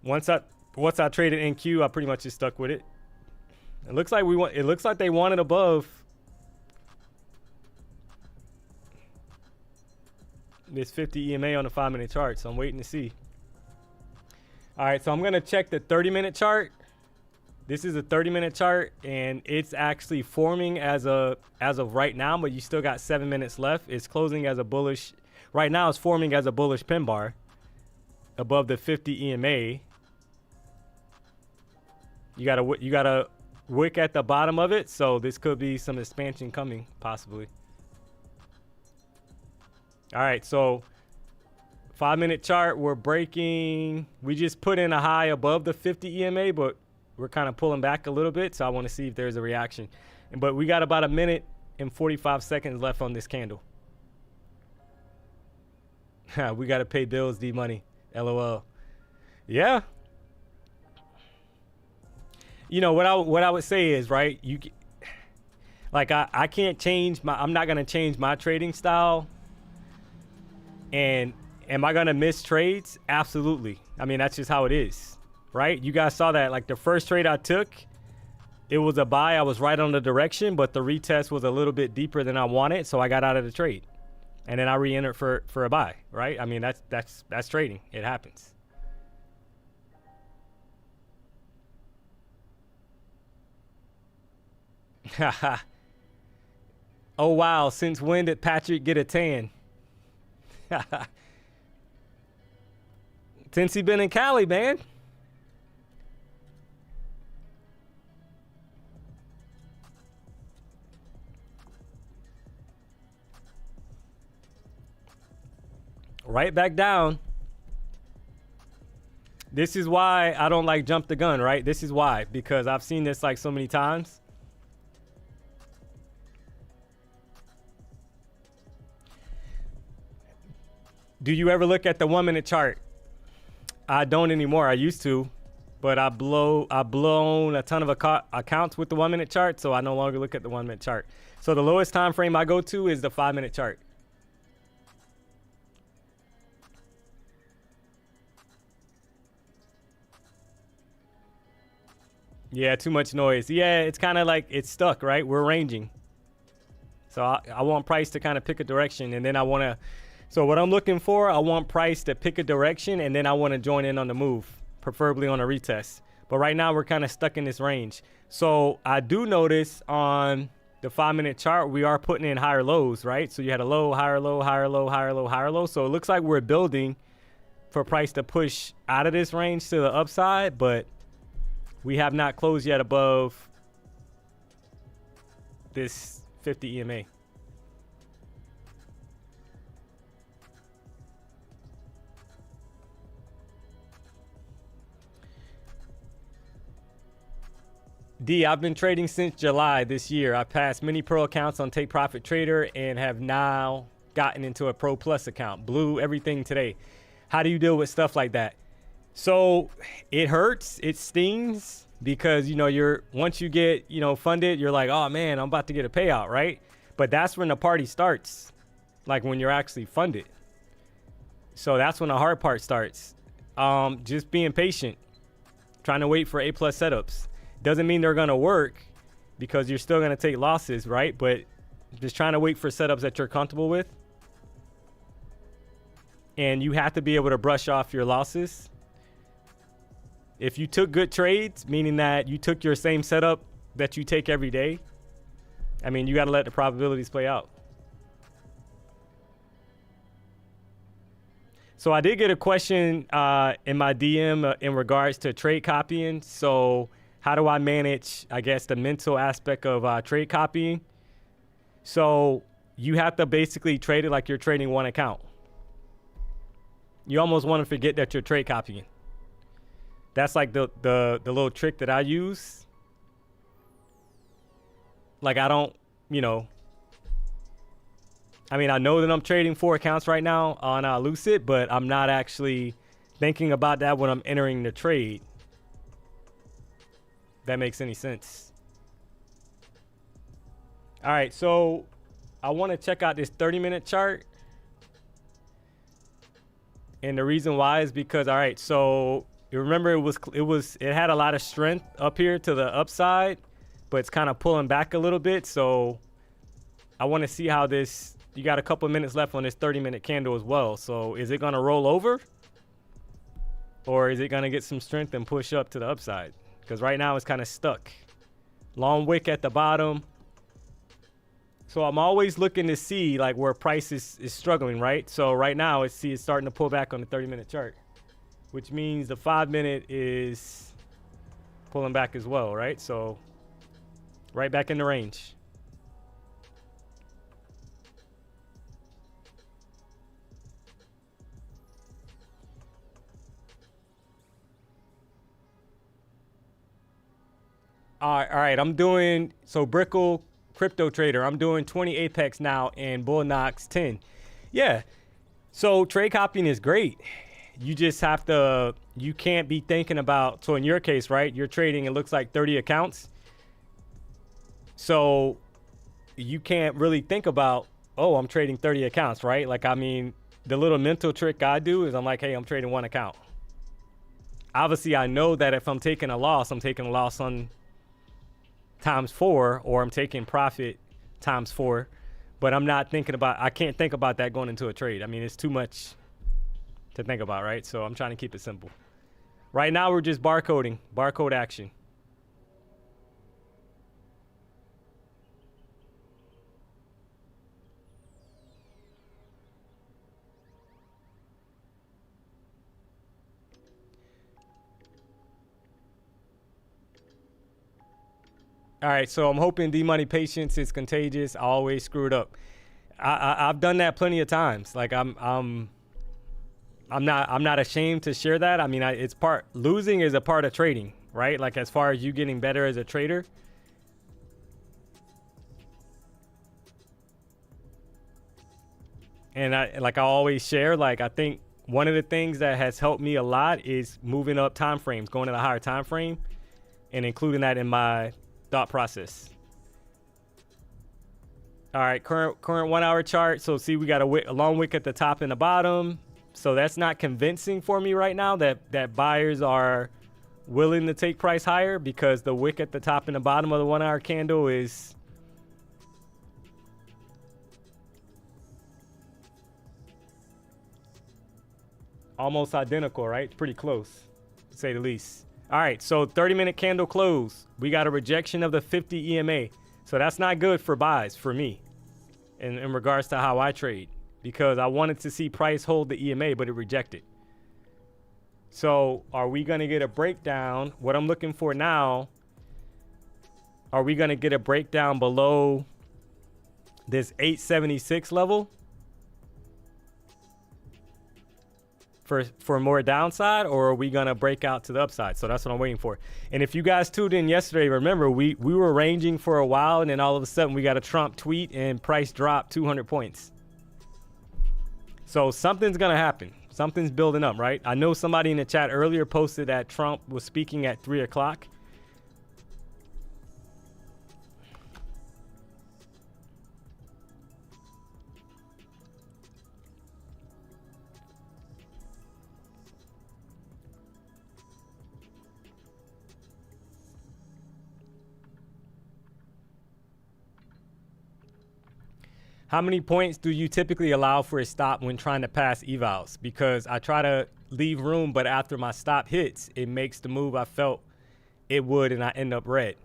once I traded NQ, I pretty much just stuck with it. It looks like they want it above this 50 EMA on the 5-minute chart. So I'm waiting to see. All right, so I'm gonna check the 30-minute chart. This is a 30-minute chart, and it's actually forming as of right now, but you still got 7 minutes left. It's closing as a bullish. Right now, it's forming as a bullish pin bar above the 50 EMA. You got a wick at the bottom of it, so this could be some expansion coming, possibly. All right, so 5-minute chart, we're breaking. We just put in a high above the 50 EMA, but we're kind of pulling back a little bit, so I want to see if there's a reaction. But we got about 1 minute and 45 seconds left on this candle. We got to pay bills, D-Money. LOL. Yeah. You know, what I would say is, right, I can't change I'm not going to change my trading style. And am I going to miss trades? Absolutely. I mean, that's just how it is, right? You guys saw that, like, the first trade I took, it was a buy. I was right on the direction, but the retest was a little bit deeper than I wanted, so I got out of the trade. And then I re-entered for a buy, right? I mean, that's trading. It happens. Oh, wow. Since when did Patrick get a tan? Since he been in Cali, man. Right back down. This is why I don't like jump the gun, right? This is why, because I've seen this like so many times. Do you ever look at the 1-minute chart? I don't anymore. I used to, but I've blown a ton of accounts with the 1-minute chart, so I no longer look at the 1-minute chart. So the lowest time frame I go to is the 5-minute chart. Yeah, too much noise. Yeah, it's kind of like it's stuck, right? We're ranging. So I want price to kind of pick a direction, and then I want to. So what I'm looking for, I want price to pick a direction, and then I want to join in on the move, preferably on a retest. But right now, we're kind of stuck in this range. So I do notice on the 5-minute chart, we are putting in higher lows, right? So you had a low, higher low, higher low, higher low, higher low. So it looks like we're building for price to push out of this range to the upside, but we have not closed yet above this 50 EMA. D, I've been trading since July this year. I passed many pro accounts on Take Profit Trader and have now gotten into a Pro Plus account. Blew everything today. How do you deal with stuff like that? So it hurts, it stings, because, you know, once you get, you know, funded, you're like, oh man, I'm about to get a payout, right? But that's when the party starts, like when you're actually funded. So that's when the hard part starts. Just being patient, trying to wait for A+ setups. Doesn't mean they're going to work, because you're still going to take losses, right? But just trying to wait for setups that you're comfortable with. And you have to be able to brush off your losses. If you took good trades, meaning that you took your same setup that you take every day, I mean, you got to let the probabilities play out. So I did get a question in my DM in regards to trade copying. So how do I manage, I guess, the mental aspect of trade copying? So you have to basically trade it like you're trading one account. You almost want to forget that you're trade copying. That's like the little trick that I use. Like I don't, you know, I mean, I know that I'm trading 4 accounts right now on Lucid, but I'm not actually thinking about that when I'm entering the trade. If that makes any sense. All right, so I want to check out this 30-minute chart. And the reason why is because, all right, so you remember it had a lot of strength up here to the upside, but it's kind of pulling back a little bit. So I want to see how this, you got a couple of minutes left on this 30-minute candle as well. So is it going to roll over, or is it going to get some strength and push up to the upside? Because right now it's kind of stuck. Long wick at the bottom. So I'm always looking to see like where price is struggling, right? So right now it's starting to pull back on the 30-minute chart, which means the 5-minute is pulling back as well, right? So right back in the range. All right, I'm doing, so Brickle Crypto Trader, I'm doing 20 Apex now and Bull Knox 10. Yeah, so trade copying is great. You just have to, you can't be thinking about, so in your case, right, you're trading, it looks like 30 accounts. So you can't really think about, oh, I'm trading 30 accounts, right? Like, I mean, the little mental trick I do is I'm like, hey, I'm trading 1 account. Obviously, I know that if I'm taking a loss, I'm taking a loss on ×4, or I'm taking profit ×4, but I'm not thinking about, I can't think about that going into a trade. I mean, it's too much to think about, right? So I'm trying to keep it simple. Right now, we're just barcoding, barcode action. All right, so I'm hoping D-Money patience is contagious. I always screw it up. I've done that plenty of times. Like I'm not ashamed to share that. I mean, losing is a part of trading, right? Like as far as you getting better as a trader. And I always share, like I think one of the things that has helped me a lot is moving up time frames, going to the higher time frame, and including that in my thought process. All right, current 1 hour chart. So see, we got a long wick at the top and the bottom. So that's not convincing for me right now that buyers are willing to take price higher, because the wick at the top and the bottom of the 1 hour candle is almost identical, right? It's pretty close, to say the least. All right, so 30-minute candle close. We got a rejection of the 50 EMA. So that's not good for buys for me in regards to how I trade, because I wanted to see price hold the EMA, but it rejected. So are we going to get a breakdown? What I'm looking for now, are we going to get a breakdown below this 876 level? for more downside, or are we gonna break out to the upside? So that's what I'm waiting for. And if you guys tuned in yesterday, remember we were ranging for a while, and then all of a sudden we got a Trump tweet and price dropped 200 points. So something's gonna happen. Something's building up, right? I know somebody in the chat earlier posted that Trump was speaking at 3 o'clock. How many points do you typically allow for a stop when trying to pass evals? Because I try to leave room, but after my stop hits, it makes the move I felt it would, and I end up red.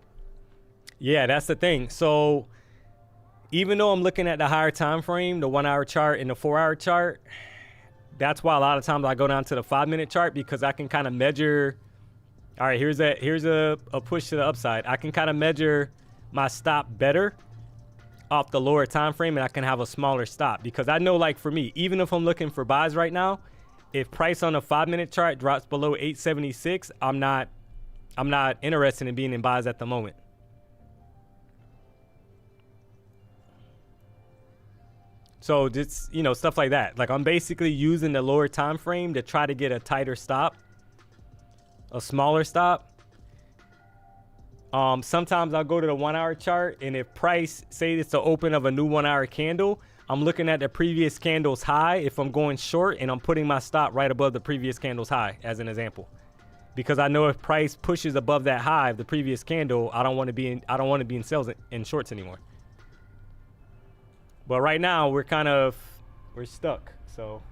Yeah, that's the thing. So even though I'm looking at the higher time frame, the 1 hour chart and the 4 hour chart, that's why a lot of times I go down to the 5 minute chart, because I can kind of measure. All right, here's a push to the upside. I can kind of measure my stop better off the lower time frame, and I can have a smaller stop, because I know, like for me, even if I'm looking for buys right now, if price on a 5 minute chart drops below 876, I'm not interested in being in buys at the moment. So just, stuff like that. Like I'm basically using the lower time frame to try to get a tighter stop, a smaller stop. Sometimes I'll go to the 1 hour chart, and if price, say it's the open of a new 1 hour candle, I'm looking at the previous candle's high if I'm going short, and I'm putting my stop right above the previous candle's high as an example. Because I know if price pushes above that high of the previous candle, I don't want to be in sales and shorts anymore. But right now we're stuck. So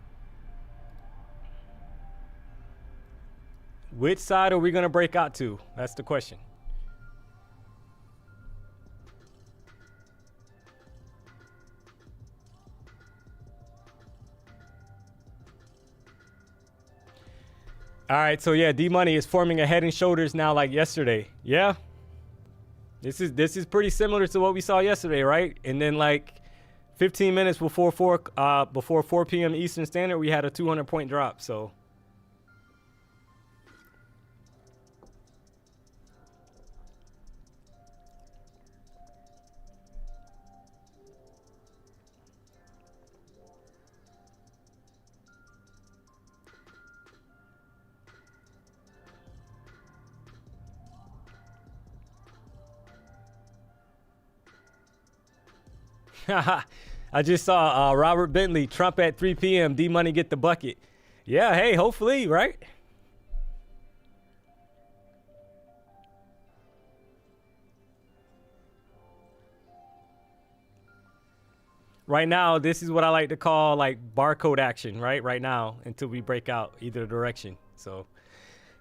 which side are we going to break out to? That's the question. All right, so yeah, D-Money is forming a head and shoulders now like yesterday. Yeah. This is pretty similar to what we saw yesterday, right? And then like 15 minutes before 4 p.m. Eastern Standard, we had a 200 point drop, so I just saw Robert Bentley, Trump at 3 p.m., D-Money get the bucket. Yeah, hey, hopefully, right? Right now, this is what I like to call like barcode action, right? Right now, until we break out either direction. So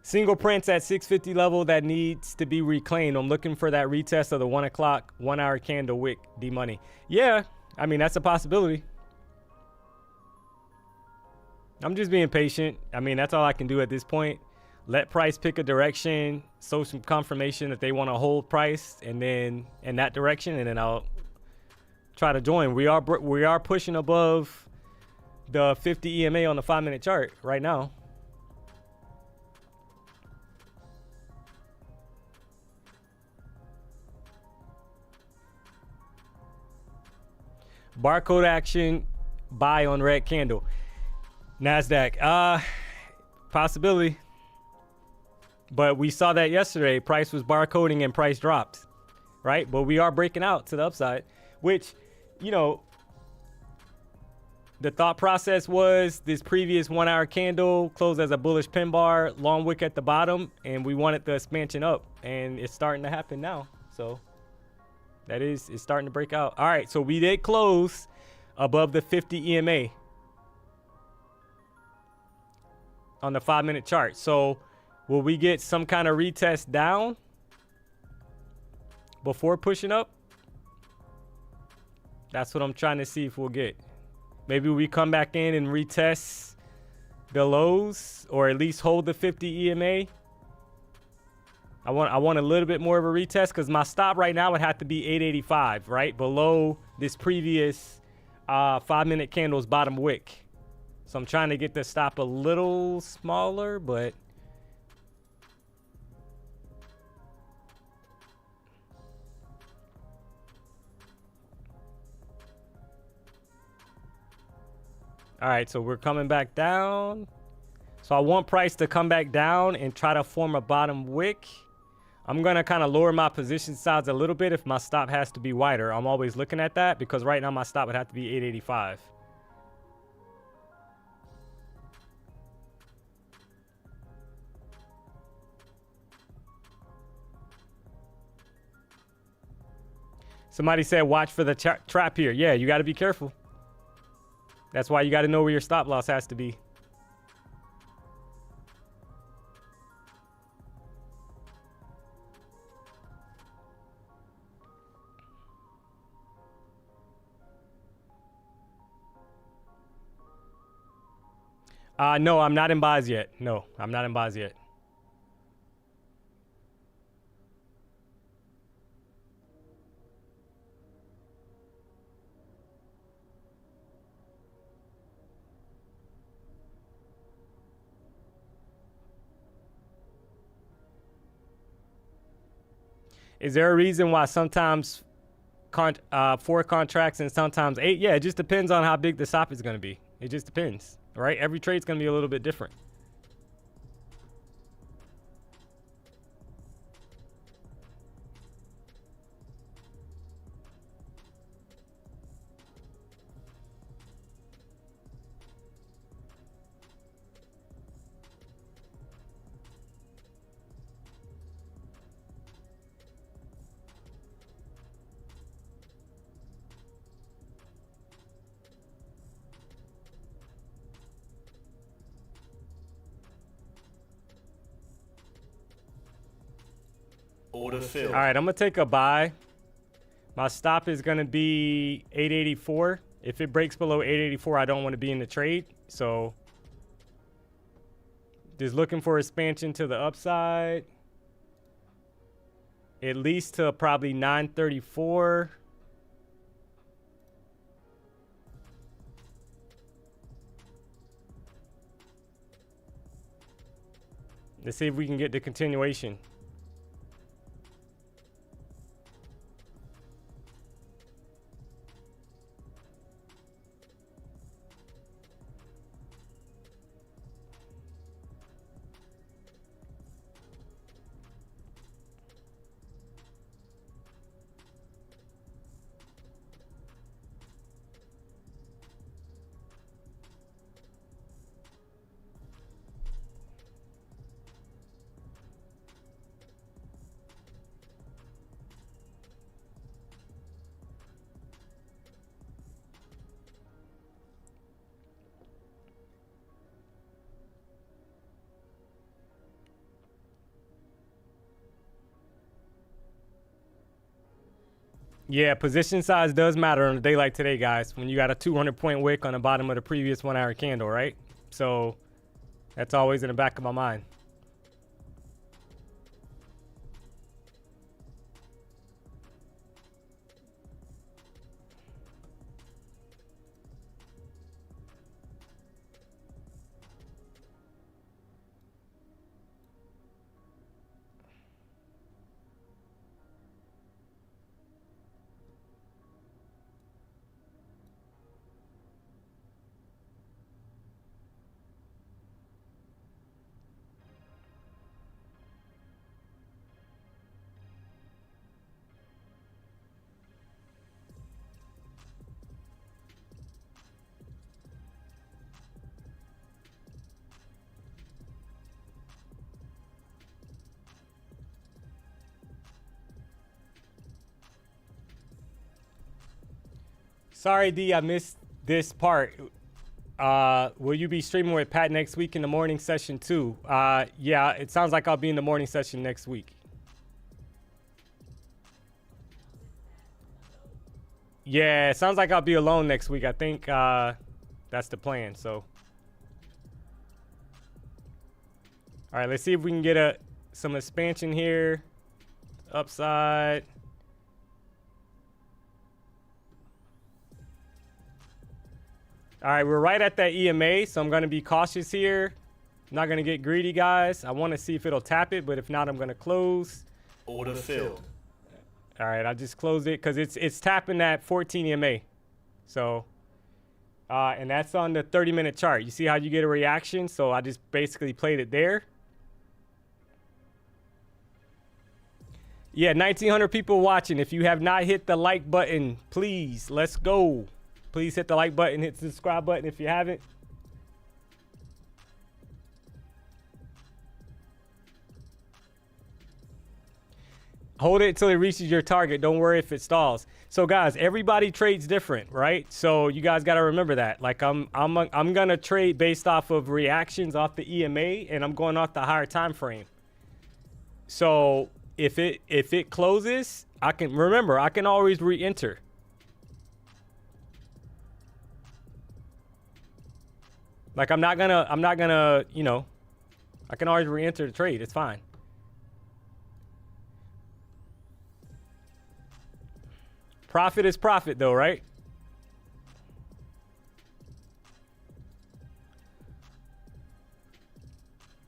single prints at 650 level that needs to be reclaimed. I'm looking for that retest of the 1 o'clock, 1 hour candle wick, D-Money. Yeah, I mean, that's a possibility. I'm just being patient. I mean, that's all I can do at this point. Let price pick a direction, show some confirmation that they want to hold price, and then in that direction, and then I'll try to join. We are pushing above the 50 EMA on the 5 minute chart right now. Barcode action, buy on red candle. NASDAQ, possibility. But we saw that yesterday. Price was barcoding and price dropped, right? But we are breaking out to the upside, which, the thought process was this previous 1 hour candle closed as a bullish pin bar, long wick at the bottom, and we wanted the expansion up, and it's starting to happen now. So it's starting to break out. All right, so we did close above the 50 EMA on the 5 minute chart. So will we get some kind of retest down before pushing up? That's what I'm trying to see if we'll get. Maybe we come back in and retest the lows, or at least hold the 50 EMA. I want a little bit more of a retest, because my stop right now would have to be 885, right? Below this previous 5 minute candle's bottom wick. So I'm trying to get the stop a little smaller, but all right, so we're coming back down. So I want price to come back down and try to form a bottom wick. I'm gonna kind of lower my position size a little bit if my stop has to be wider. I'm always looking at that because right now my stop would have to be 885. Somebody said watch for the trap here. Yeah, you got to be careful. That's why you got to know where your stop loss has to be. No, I'm not in buys yet. No, I'm not in buys yet. Is there a reason why sometimes 4 contracts and sometimes 8? Yeah, it just depends on how big the stop is going to be. It just depends, right? Every trade's going to be a little bit different. Order filled. All right, I'm going to take a buy. My stop is going to be 884. If it breaks below 884, I don't want to be in the trade. So just looking for expansion to the upside. At least to probably 934. Let's see if we can get the continuation. Yeah, position size does matter on a day like today, guys. When you got a 200-point wick on the bottom of the previous 1-hour candle, right? So that's always in the back of my mind. Sorry, D, I missed this part. Will you be streaming with Pat next week in the morning session too? Yeah, it sounds like I'll be in the morning session next week. Yeah, it sounds like I'll be alone next week. I think that's the plan. So, all right, let's see if we can get some expansion here. Upside. All right, we're right at that EMA, so I'm going to be cautious here. I'm not going to get greedy, guys. I want to see if it'll tap it, but if not, I'm going to close. Order filled. All right, I just closed it because it's tapping that 14 EMA. So, and that's on the 30-minute chart. You see how you get a reaction? So I just basically played it there. Yeah, 1,900 people watching. If you have not hit the like button, please, let's go. Please hit the like button, hit the subscribe button if you haven't. Hold it until it reaches your target. Don't worry if it stalls. So guys, everybody trades different, right? So you guys got to remember that. Like I'm gonna trade based off of reactions off the EMA, and I'm going off the higher time frame. So if it closes, I can always re-enter. Like I'm not gonna, you know, I can always re-enter the trade. It's fine. Profit is profit though, right?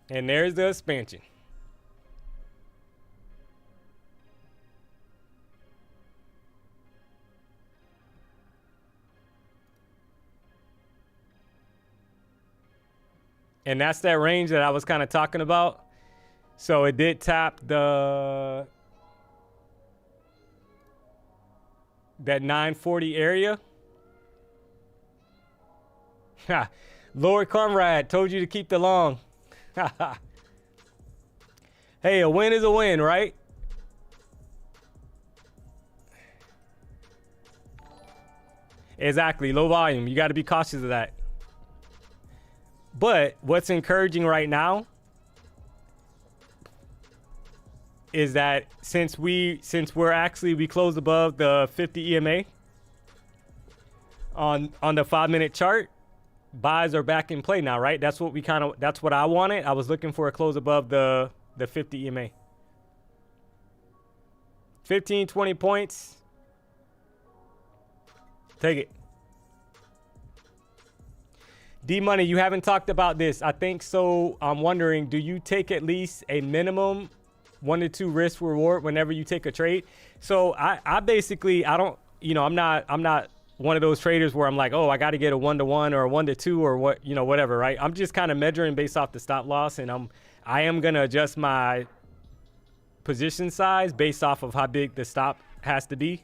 And there's the expansion. And that's that range that I was kind of talking about. So it did tap that 940 area. Lord Conrad told you to keep the long. Hey, a win is a win, right? Exactly, low volume. You got to be cautious of that. But what's encouraging right now is that since we closed above the 50 EMA on the 5-minute chart, buys are back in play now, right? That's what I wanted. I was looking for a close above the 50 EMA. 15, 20 points. Take it. D-Money, you haven't talked about this. I think so. I'm wondering, do you take at least a minimum 1 to 2 risk reward whenever you take a trade? So I basically, I don't, you know, I'm not one of those traders where I'm like, oh, I got to get a 1-to-1 or a 1-to-2 or what, you know, whatever, right? I'm just kind of measuring based off the stop loss, and I am going to adjust my position size based off of how big the stop has to be.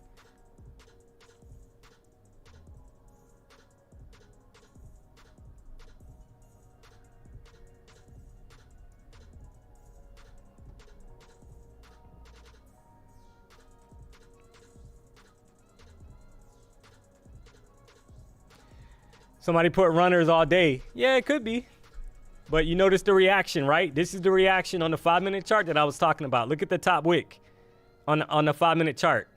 Somebody put runners all day. Yeah, it could be. But you notice the reaction, right? This is the reaction on the 5-minute chart that I was talking about. Look at the top wick on the 5-minute chart,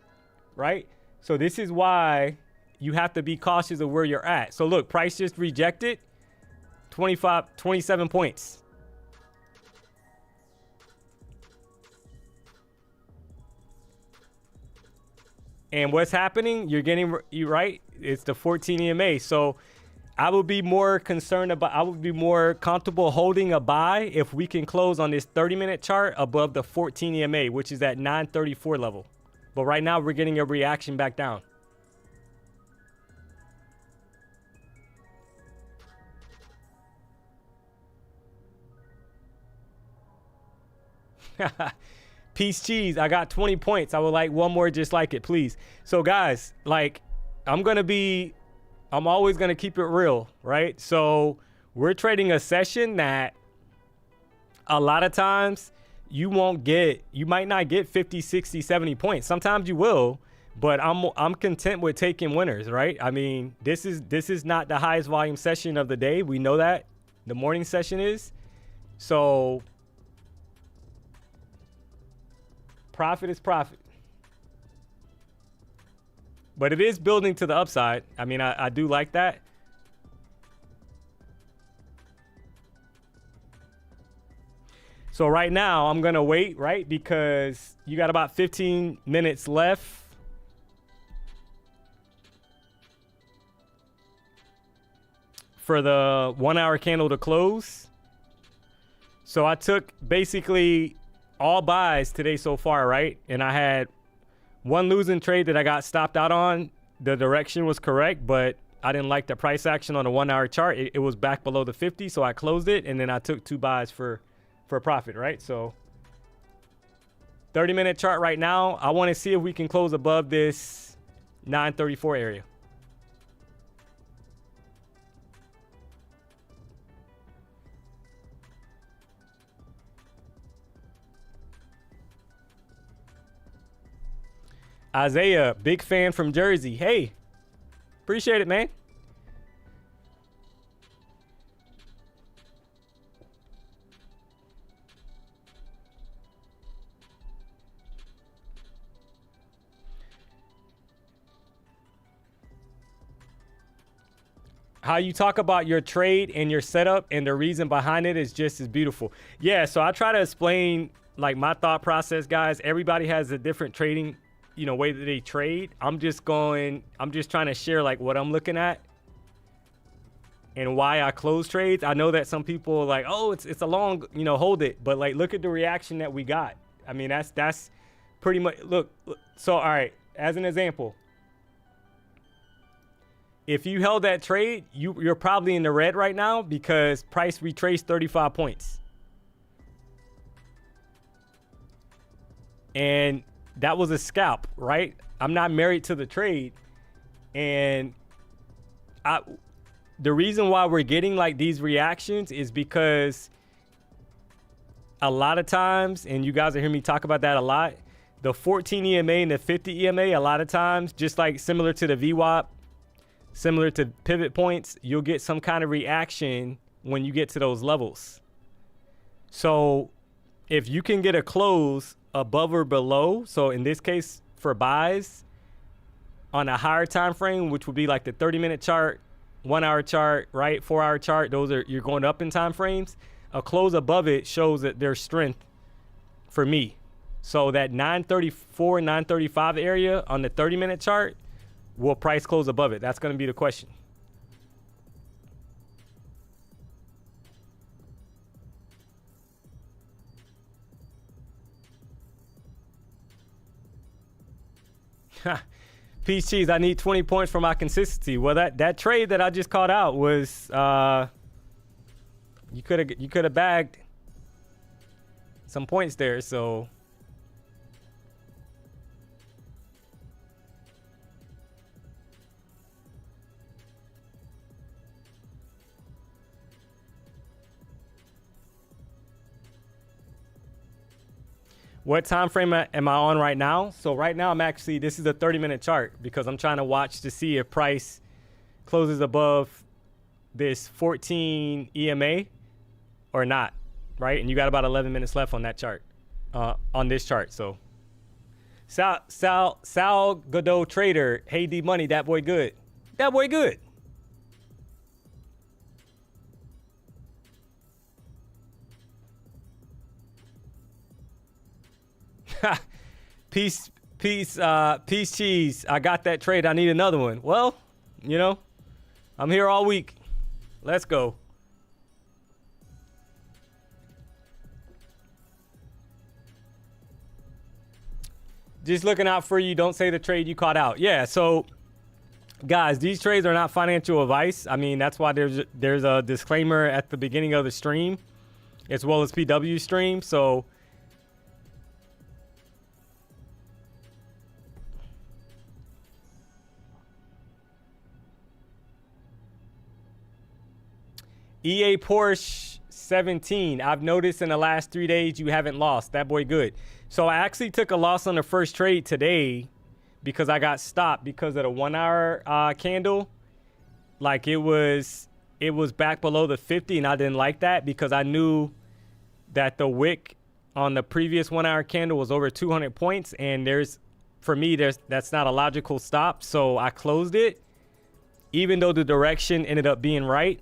right? So this is why you have to be cautious of where you're at. So look, price just rejected 27 points. And what's happening? You're getting, you right? It's the 14 EMA. So I would be more concerned about, I would be more comfortable holding a buy if we can close on this 30-minute chart above the 14 EMA, which is that 934 level. But right now we're getting a reaction back down. Peace cheese. I got 20 points. I would like one more just like it, please. So guys, like I'm always going to keep it real, right? So we're trading a session that a lot of times you might not get 50, 60, 70 points. Sometimes you will, but I'm content with taking winners, right? I mean, this is not the highest volume session of the day. We know that. The morning session is. So profit is profit. But it is building to the upside. I mean, I do like that. So right now, I'm going to wait, right? Because you got about 15 minutes left. for the 1 hour candle to close. So I took basically all buys today so far, right? And I had one losing trade that I got stopped out on. The direction was correct, but I didn't like the price action on the 1 hour chart. It was back below the 50, so I closed it, and then I took 2 buys for profit, right? So 30-minute chart right now, I want to see if we can close above this 934 area. Isaiah, big fan from Jersey. Hey, appreciate it, man. How you talk about your trade and your setup and the reason behind it is just as beautiful. Yeah, so I try to explain like my thought process, guys. Everybody has a different trading way that they trade. I'm just trying to share like what I'm looking at and why I close trades. I know that some people are like, oh, it's a long, hold it. But like, look at the reaction that we got. I mean, that's pretty much, look. So, all right, as an example, if you held that trade, you're probably in the red right now because price retraced 35 points. And that was a scalp, right? I'm not married to the trade. And the reason why we're getting like these reactions is because a lot of times, and you guys will hear me talk about that a lot, the 14 EMA and the 50 EMA, a lot of times, just like similar to the VWAP, similar to pivot points, you'll get some kind of reaction when you get to those levels. So if you can get a close above or below, so in this case for buys on a higher time frame, which would be like the 30-minute chart, 1 hour chart, right, 4 hour chart, you're going up in time frames. A close above it shows that there's strength for me. So that 934, 935 area on the 30-minute chart, will price close above it? That's going to be the question. Peace cheese, I need 20 points for my consistency. Well, that trade that I just called out was you could have bagged some points there, so what time frame am I on right now? So right now this is a 30-minute chart because I'm trying to watch to see if price closes above this 14 EMA or not, right? And you got about 11 minutes left on that chart, on this chart. So Sal Godot Trader, hey DMONEY, that boy good. That boy good. Peace cheese. I got that trade. I need another one. Well, I'm here all week. Let's go. Just looking out for you. Don't say the trade you caught out. Yeah. So, guys, these trades are not financial advice. I mean, that's why there's a disclaimer at the beginning of the stream, as well as PW stream. So. EA Porsche 17. I've noticed in the last 3 days you haven't lost. That boy good. So I actually took a loss on the first trade today because I got stopped because of the 1 hour candle. Like it was back below the 50 and I didn't like that because I knew that the wick on the previous 1 hour candle was over 200 points and that's not a logical stop. So I closed it even though the direction ended up being right.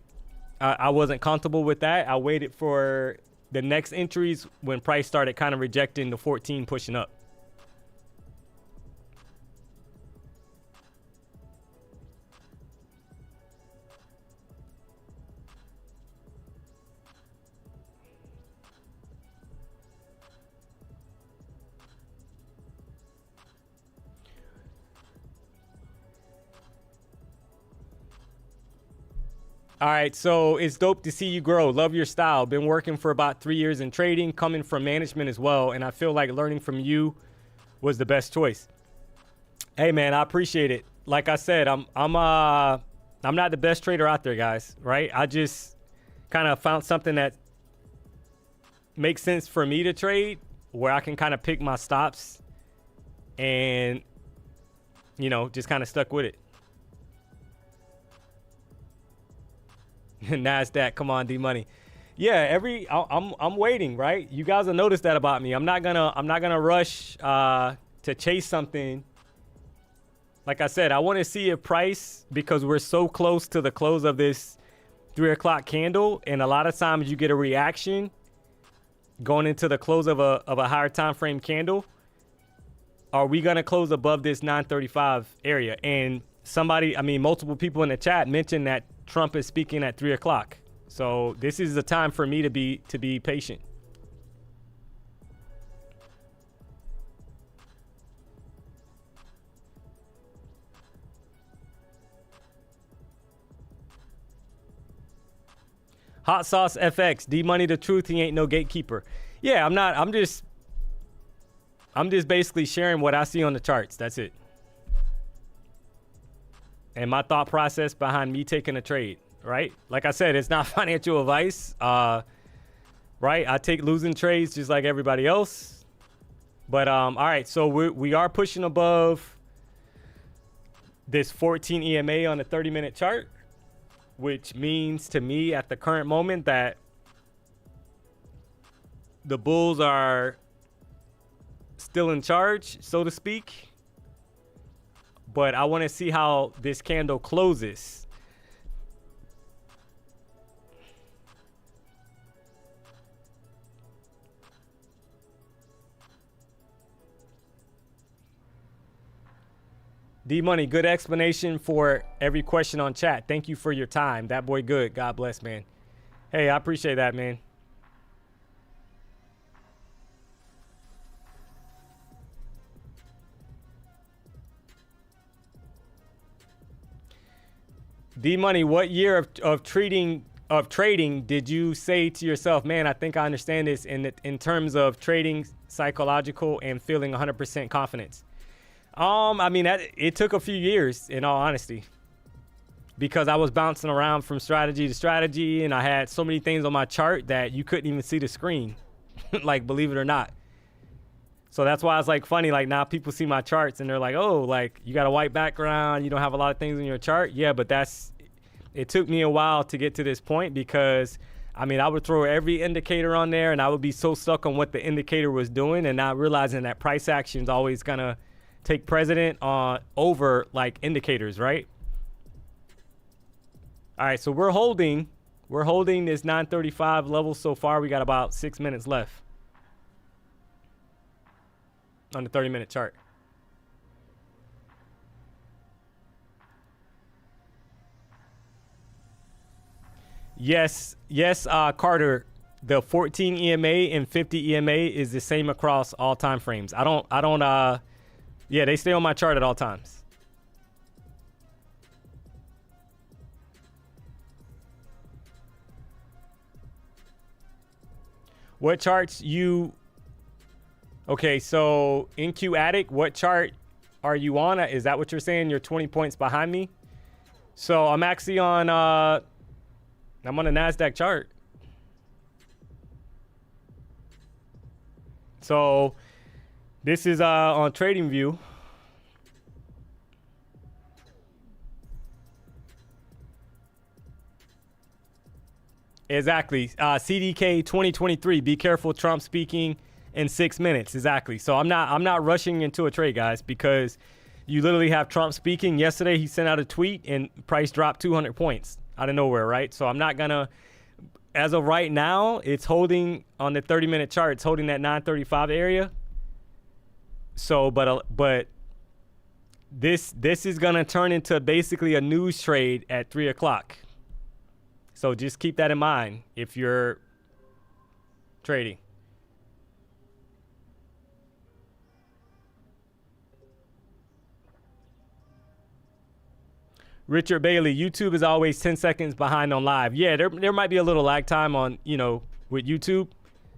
I wasn't comfortable with that. I waited for the next entries when price started kind of rejecting the 14 pushing up. All right, so it's dope to see you grow. Love your style. Been working for about 3 years in trading, coming from management as well, and I feel like learning from you was the best choice. Hey man, I appreciate it. Like I said, I'm not the best trader out there, guys, right? I just kind of found something that makes sense for me to trade, where I can kind of pick my stops and, you know, just kind of stuck with it. NASDAQ, come on, D-Money. Yeah, I'm waiting, right? You guys will notice that about me. I'm not gonna rush to chase something. Like I said, I want to see a price, because we're so close to the close of this 3 o'clock candle, and a lot of times you get a reaction going into the close of a higher time frame candle. Are we gonna close above this 935 area? And somebody, I mean, multiple people in the chat mentioned that Trump is speaking at 3 o'clock. So this is the time for me to be patient. Hot Sauce FX, D-Money the truth, he ain't no gatekeeper. Yeah, I'm just basically sharing what I see on the charts. That's it. And my thought process behind me taking a trade, right? Like I said, it's not financial advice, right? I take losing trades just like everybody else. But all right, so we are pushing above this 14 EMA on the 30-minute chart, which means to me at the current moment that the bulls are still in charge, so to speak. But I want to see how this candle closes. D-Money, good explanation for every question on chat. Thank you for your time. That boy good. God bless, man. Hey, I appreciate that, man. D-Money, what year of trading did you say to yourself, man, I think I understand this in terms of trading, psychological, and feeling 100% confidence? I mean, it took a few years, in all honesty, because I was bouncing around from strategy to strategy, and I had so many things on my chart that you couldn't even see the screen, like, believe it or not. So that's why it's like funny, like now people see my charts and they're like, oh, like you got a white background, you don't have a lot of things in your chart. Yeah, but it took me a while to get to this point, because I mean, I would throw every indicator on there and I would be so stuck on what the indicator was doing and not realizing that price action is always gonna take precedent over like indicators, right? All right, so we're holding this 935 level so far. We got about 6 minutes left on the 30-minute chart. Yes, Carter. The 14 EMA and 50 EMA is the same across all time frames. Yeah, they stay on my chart at all times. What charts you... Okay, so NQ Addict, what chart are you on? Is that what you're saying? You're 20 points behind me? So I'm actually on... I'm on a NASDAQ chart. So this is on TradingView. Exactly. CDK 2023. Be careful, Trump speaking in 6 minutes. Exactly. So I'm not rushing into a trade, guys, because you literally have Trump speaking. Yesterday he sent out a tweet and price dropped 200 points out of nowhere, right? So I'm not gonna, as of right now, it's holding on the 30-minute chart. It's holding that 935 area. So, but this is gonna turn into basically a news trade at 3 o'clock. So just keep that in mind if you're trading. Richard Bailey, YouTube is always 10 seconds behind on live. Yeah, there might be a little lag time on, with YouTube.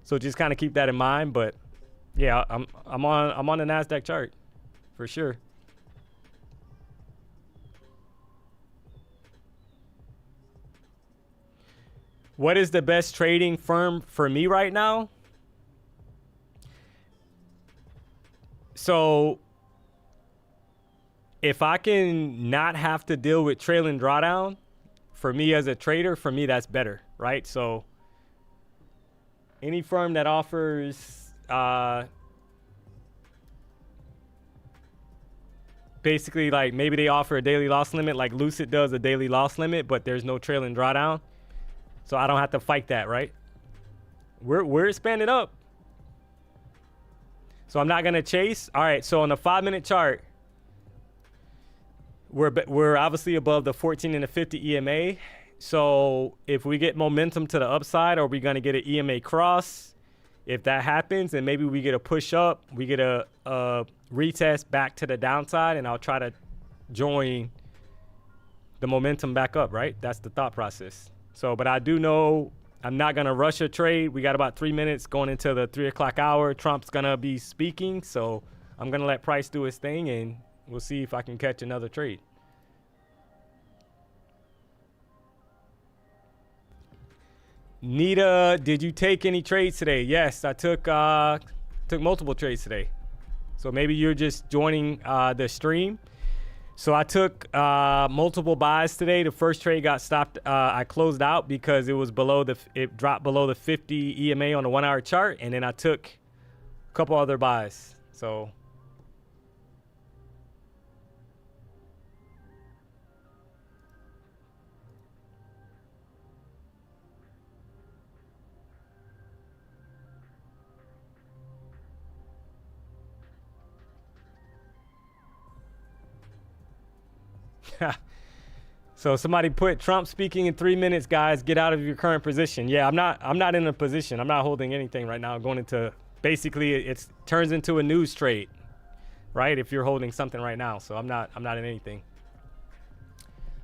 So just kind of keep that in mind. But yeah, I'm on the NASDAQ chart for sure. What is the best trading firm for me right now? So if I can not have to deal with trailing drawdown, for me as a trader, for me that's better, right? So any firm that offers basically like maybe they offer a daily loss limit, like Lucid does a daily loss limit, but there's no trailing drawdown. So I don't have to fight that, right? We're expanding up. So I'm not gonna chase. All right, so on the 5-minute chart, we're obviously above the 14 and the 50 EMA. So if we get momentum to the upside, are we gonna get an EMA cross? If that happens, then maybe we get a push up, we get a retest back to the downside, and I'll try to join the momentum back up, right? That's the thought process. So, but I do know I'm not going to rush a trade. We got about 3 minutes going into the 3 o'clock hour. Trump's going to be speaking. So I'm going to let Price do his thing, and we'll see if I can catch another trade. Nita, did you take any trades today? Yes, I took multiple trades today. So maybe you're just joining the stream. So I took multiple buys today. The first trade got stopped. I closed out because it dropped below the 50 EMA on the 1-hour chart, and then I took a couple other buys. So so somebody put Trump speaking in 3 minutes, guys, get out of your current position. Yeah, I'm not in a position. I'm not holding anything right now. I'm going into basically it turns into a news trade, right? If you're holding something right now. So I'm not in anything.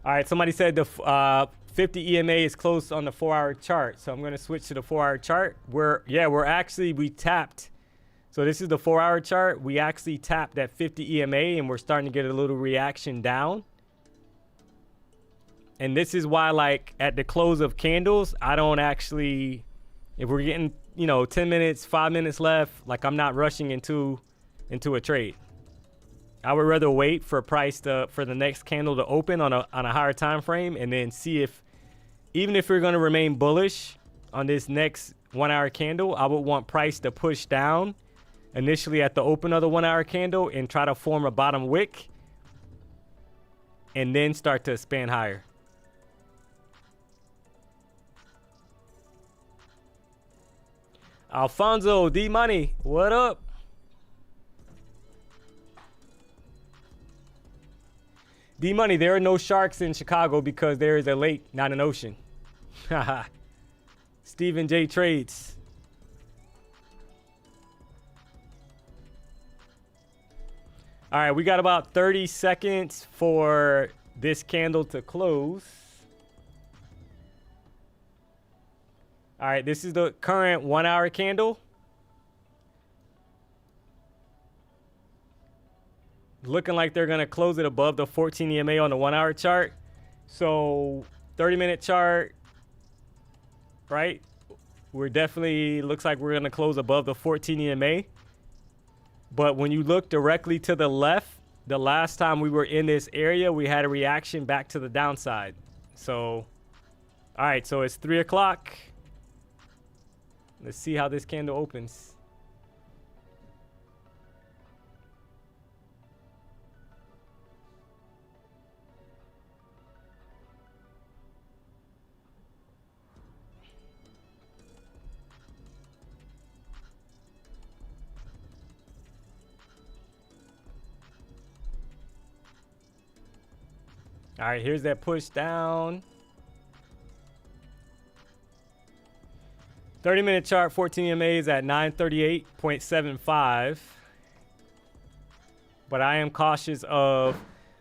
All right, somebody said the 50 EMA is close on the 4-hour chart. So I'm going to switch to the 4-hour chart. We tapped. So this is the 4-hour chart. We actually tapped that 50 EMA, and we're starting to get a little reaction down. And this is why, like, at the close of candles, I don't actually, if we're getting, 10 minutes, 5 minutes left, like, I'm not rushing into a trade. I would rather wait for for the next candle to open on a higher time frame, and then see if, even if we're going to remain bullish on this next 1-hour candle, I would want price to push down initially at the open of the 1-hour candle and try to form a bottom wick, and then start to expand higher. Alfonso, D-Money, what up? D-Money, there are no sharks in Chicago because there is a lake, not an ocean. Stephen J. Trades. All right, we got about 30 seconds for this candle to close. All right, this is the current 1-hour candle. Looking like they're going to close it above the 14 EMA on the 1-hour chart. So 30-minute chart, right? Looks like we're going to close above the 14 EMA. But when you look directly to the left, the last time we were in this area, we had a reaction back to the downside. So, all right, so it's 3 o'clock. Let's see how this candle opens. All right, here's that push down. 30-minute chart, 14 EMA is at 938.75. But I am cautious of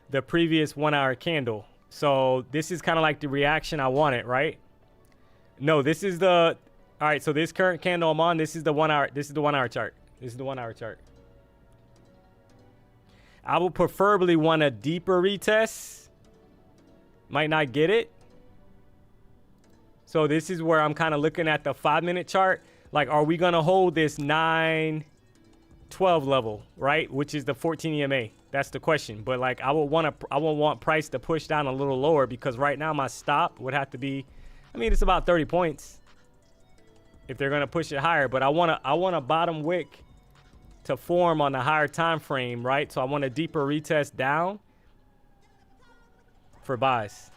the previous 1-hour candle. So this is kind of like the reaction I wanted, right? No, this is the, all right, so this current candle I'm on, this is the 1 hour, this is the 1 hour chart. This is the 1 hour chart. I would preferably want a deeper retest. Might not get it. So this is where I'm kind of looking at the 5-minute chart. Like, are we going to hold this 912 level, right? Which is the 14 EMA. That's the question. But like, I would want price to push down a little lower, because right now my stop would have to be, I mean, it's about 30 points if they're going to push it higher. But I want a bottom wick to form on the higher time frame, right? So I want a deeper retest down for buys.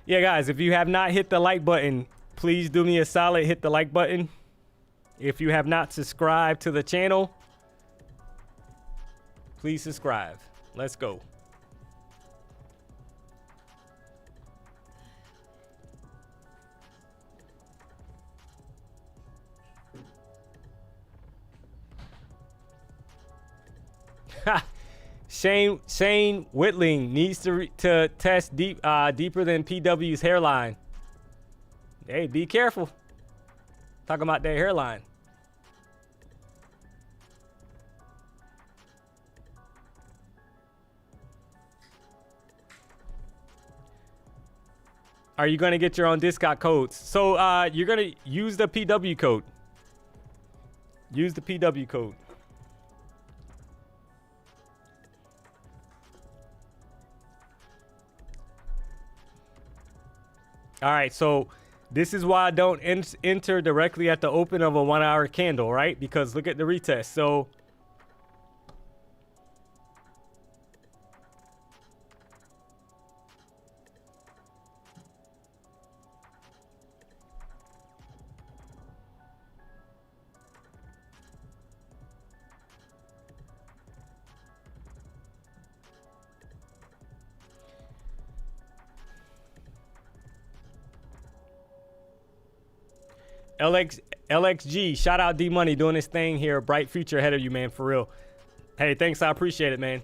Yeah, guys, if you have not hit the like button, please do me a solid, hit the like button. If you have not subscribed to the channel, please subscribe. Let's go. Shane Whitling needs to test deeper than PW's hairline. Hey, be careful. Talking about their hairline. Are you going to get your own discount codes? So you're going to use the PW code. Use the PW code. All right, so this is why I don't enter directly at the open of a 1 hour candle, right? Because look at the retest. So LXG, shout out DMONEY doing his thing here. Bright future ahead of you, man, for real. Hey, thanks. I appreciate it, man.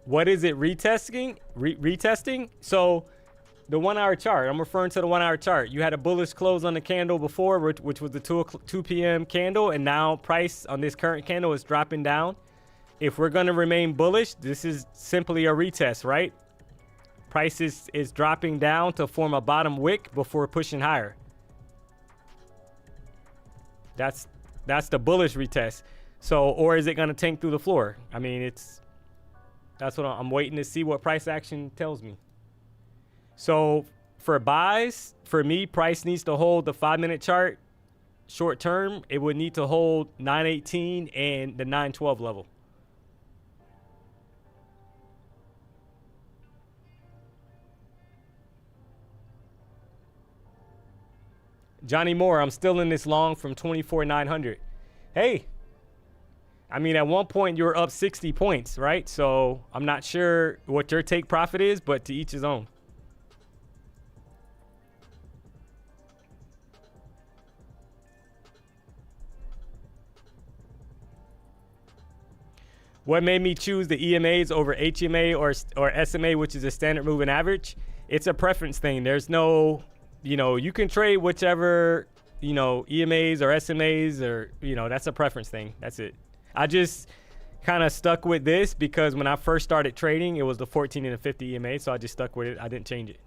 What is it retesting? Retesting? So the 1 hour chart, I'm referring to the 1 hour chart. You had a bullish close on the candle before, which was the 2 p.m. candle. And now price on this current candle is dropping down. If we're going to remain bullish, this is simply a retest, right? Price is dropping down to form a bottom wick before pushing higher. That's the bullish retest. So, or is it going to tank through the floor? I mean, that's what I'm waiting to see what price action tells me. So for buys, for me, price needs to hold the 5-minute chart. Short term, it would need to hold 918 and the 912 level. Johnny Moore, I'm still in this long from 24,900. Hey, I mean, at one point you were up 60 points, right? So I'm not sure what your take profit is, but to each his own. What made me choose the EMAs over HMA or SMA, which is a standard moving average? It's a preference thing. There's no, you can trade whichever, EMAs or SMAs or, that's a preference thing. That's it. I just kind of stuck with this because when I first started trading, it was the 14 and the 50 EMA. So I just stuck with it. I didn't change it.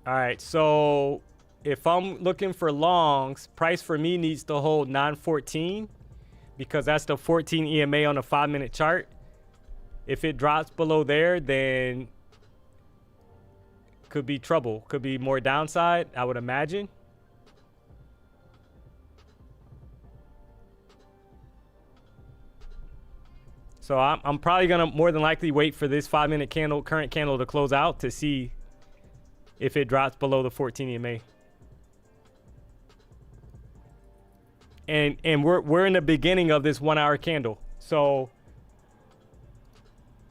All right, so if I'm looking for longs, price for me needs to hold 914 because that's the 14 EMA on the 5-minute chart. If it drops below there, then could be trouble. Could be more downside, I would imagine. So I'm probably going to more than likely wait for this 5-minute candle, current candle to close out to see if it drops below the 14 EMA. And we're in the beginning of this 1 hour candle. So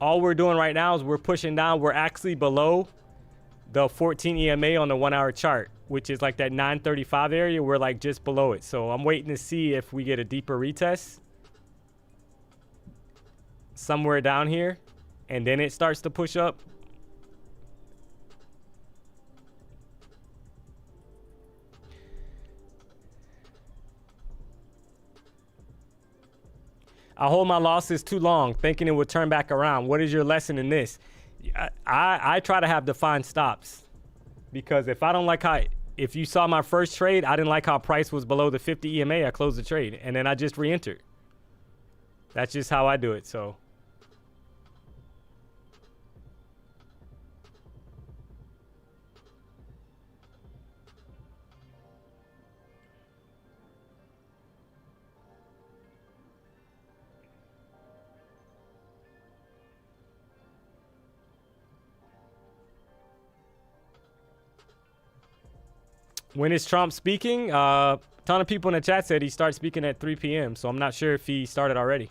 all we're doing right now is we're pushing down. We're actually below the 14 EMA on the 1 hour chart, which is like that 935 area. We're like just below it. So I'm waiting to see if we get a deeper retest somewhere down here, and then it starts to push up. I hold my losses too long, thinking it would turn back around. What is your lesson in this? I try to have defined stops, because if I don't like how, if you saw my first trade, I didn't like how price was below the 50 EMA, I closed the trade, and then I just re-entered. That's just how I do it, so. When is Trump speaking? A ton of people in the chat said he starts speaking at 3 p.m. So I'm not sure if he started already.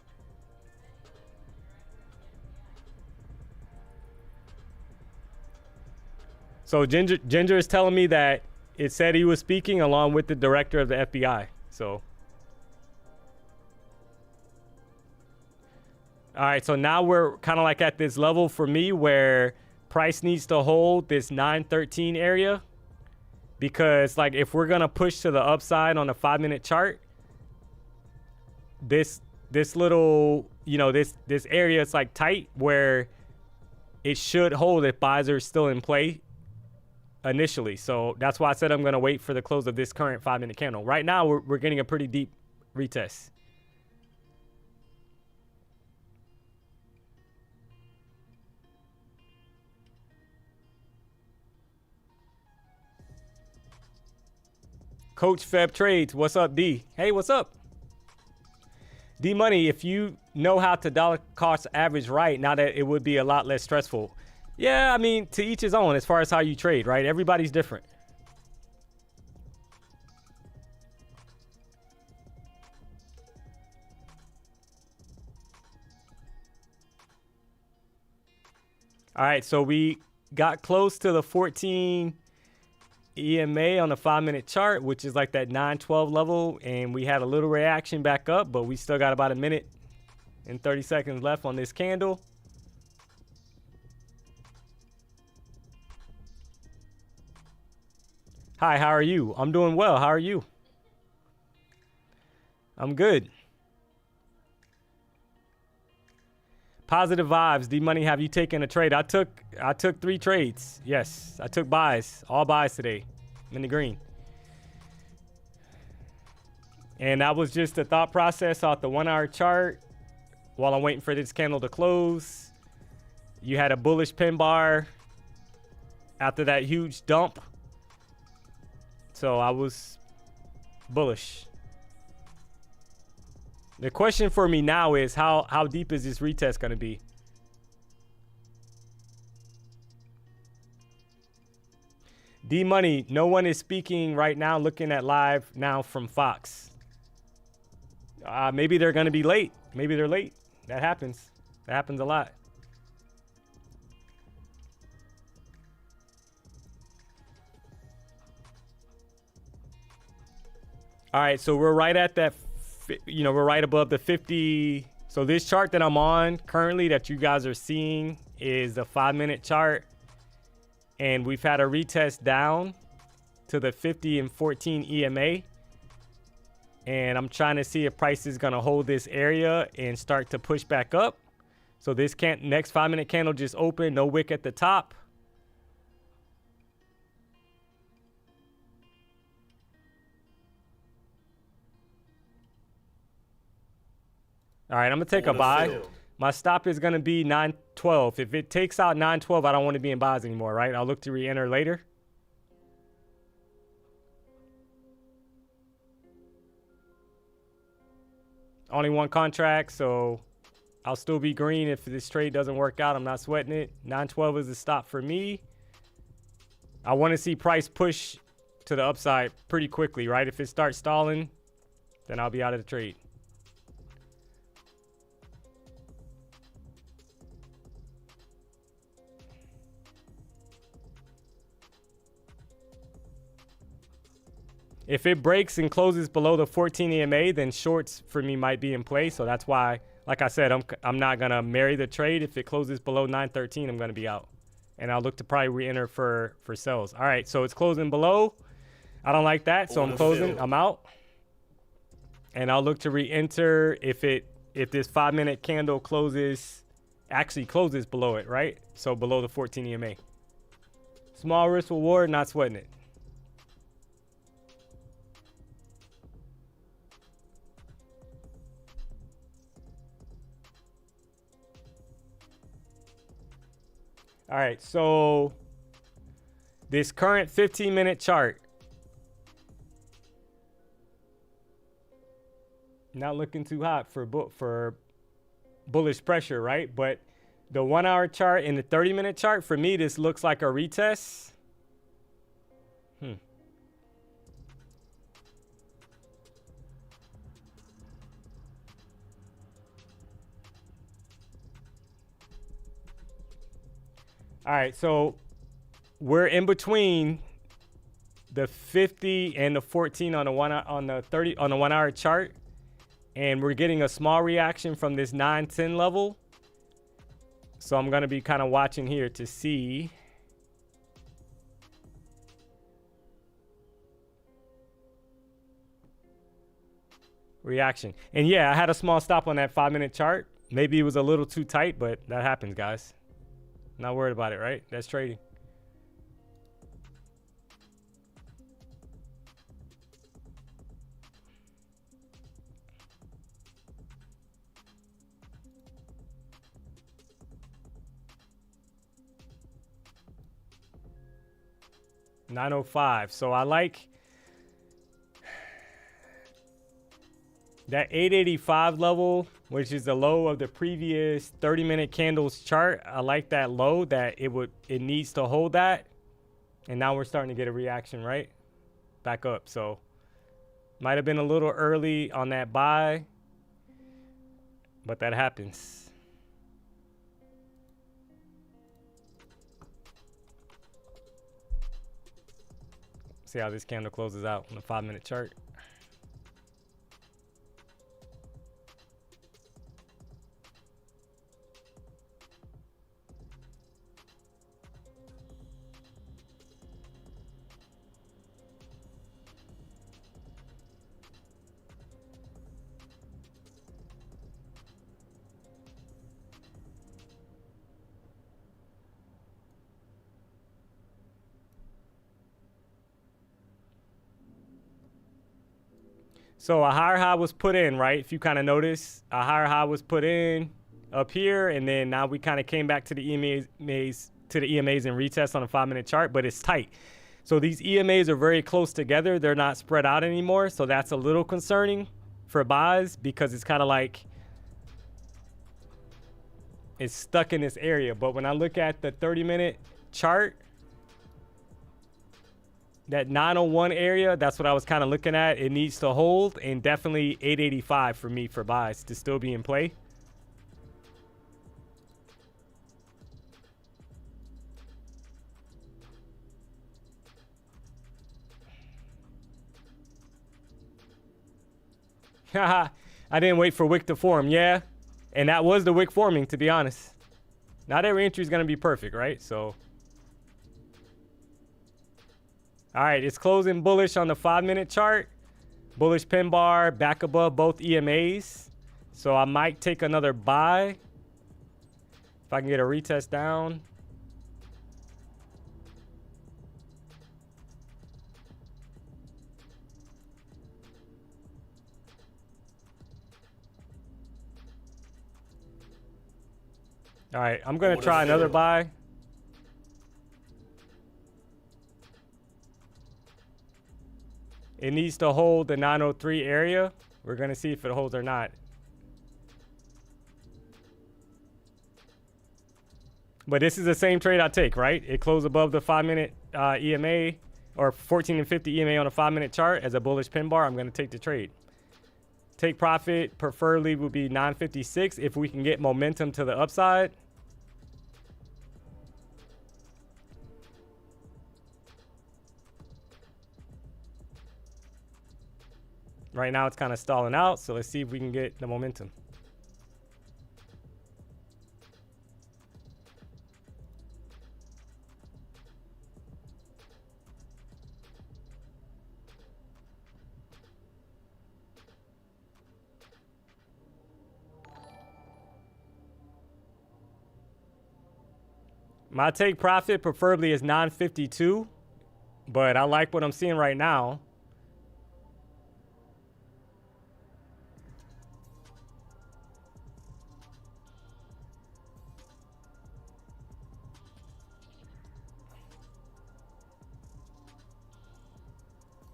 So Ginger is telling me that it said he was speaking along with the director of the FBI. So. All right, so now we're kind of like at this level for me where price needs to hold this 913 area. Because like if we're gonna push to the upside on a 5-minute chart, this little, you know, this area is like tight where it should hold if buys are still in play initially. So that's why I said I'm gonna wait for the close of this current 5-minute candle. Right now we're getting a pretty deep retest. Coach Feb Trades, what's up, D? Hey, what's up? D Money, if you know how to dollar cost average right, now that it would be a lot less stressful. Yeah, I mean, to each his own as far as how you trade, right? Everybody's different. All right, so we got close to the 14 EMA on the 5-minute chart, which is like that 912 level, and we had a little reaction back up, but we still got about a minute and 30 seconds left on this candle. Hi, how are you? I'm doing well. How are you? I'm good. Positive vibes. D Money, have you taken a trade? I took 3 trades. Yes, I took buys, all buys today. I'm in the green. And that was just a thought process off the 1 hour chart while I'm waiting for this candle to close. You had a bullish pin bar after that huge dump. So I was bullish. The question for me now is how deep is this retest going to be? D Money, no one is speaking right now, looking at live now from Fox. Maybe they're going to be late. Maybe they're late. That happens. That happens a lot. All right, so we're right at that, you know, we're right above the 50. So this chart that I'm on currently that you guys are seeing is the 5-minute chart. And we've had a retest down to the 50 and 14 EMA. And I'm trying to see if price is going to hold this area and start to push back up. So this next 5-minute candle just opened, no wick at the top. All right, I'm going to take a buy. My stop is going to be 912. If it takes out 912, I don't want to be in buys anymore, right? I'll look to re-enter later. Only one contract, so I'll still be green if this trade doesn't work out. I'm not sweating it. 912 is the stop for me. I want to see price push to the upside pretty quickly, right? If it starts stalling, then I'll be out of the trade. If it breaks and closes below the 14 EMA, then shorts for me might be in play. So that's why, like I said, I'm not going to marry the trade. If it closes below 913, I'm going to be out. And I'll look to probably re-enter for sells. All right, so it's closing below. I don't like that, so I'm closing. I'm out. And I'll look to re-enter if this 5-minute candle actually closes below it, right? So below the 14 EMA. Small risk reward, not sweating it. All right, so this current 15-minute chart, not looking too hot for bullish pressure, right? But the 1-hour chart and the 30-minute chart, for me, this looks like a retest. All right, so we're in between the 50 and the 14 on the 1-hour chart, and we're getting a small reaction from this 910 level. So I'm going to be kind of watching here to see reaction. And yeah, I had a small stop on that 5-minute chart. Maybe it was a little too tight, but that happens, guys. Not worried about it, right? That's trading. $905. So I like that 885 level, which is the low of the previous 30-minute candles chart. I like that low, that it needs to hold that. And now we're starting to get a reaction, right? Back up. So might have been a little early on that buy, but that happens. See how this candle closes out on the 5-minute chart. So a higher high was put in, right? If you kind of notice, a higher high was put in up here, and then now we kind of came back to the EMAs and retest on a 5-minute chart, but it's tight. So these EMAs are very close together. They're not spread out anymore. So that's a little concerning for buys, because it's kind of like it's stuck in this area. But when I look at the 30-minute chart, that 901 area, that's what I was kind of looking at. It needs to hold, and definitely 885 for me for buys to still be in play. Haha, I didn't wait for wick to form. Yeah, and that was the wick forming, to be honest. Not every entry is going to be perfect, right? So all right, it's closing bullish on the 5-minute chart. Bullish pin bar back above both EMAs. So I might take another buy if I can get a retest down. All right, I'm going to try another buy. It needs to hold the 903 area. We're going to see if it holds or not. But this is the same trade I take, right? It closed above the 5-minute EMA, or 14 and 50 EMA on a 5-minute chart as a bullish pin bar. I'm going to take the trade. take profit preferably would be 956 if we can get momentum to the upside. Right now it's kind of stalling out, so let's see if we can get the momentum. My take profit preferably is 952, but I like what I'm seeing right now.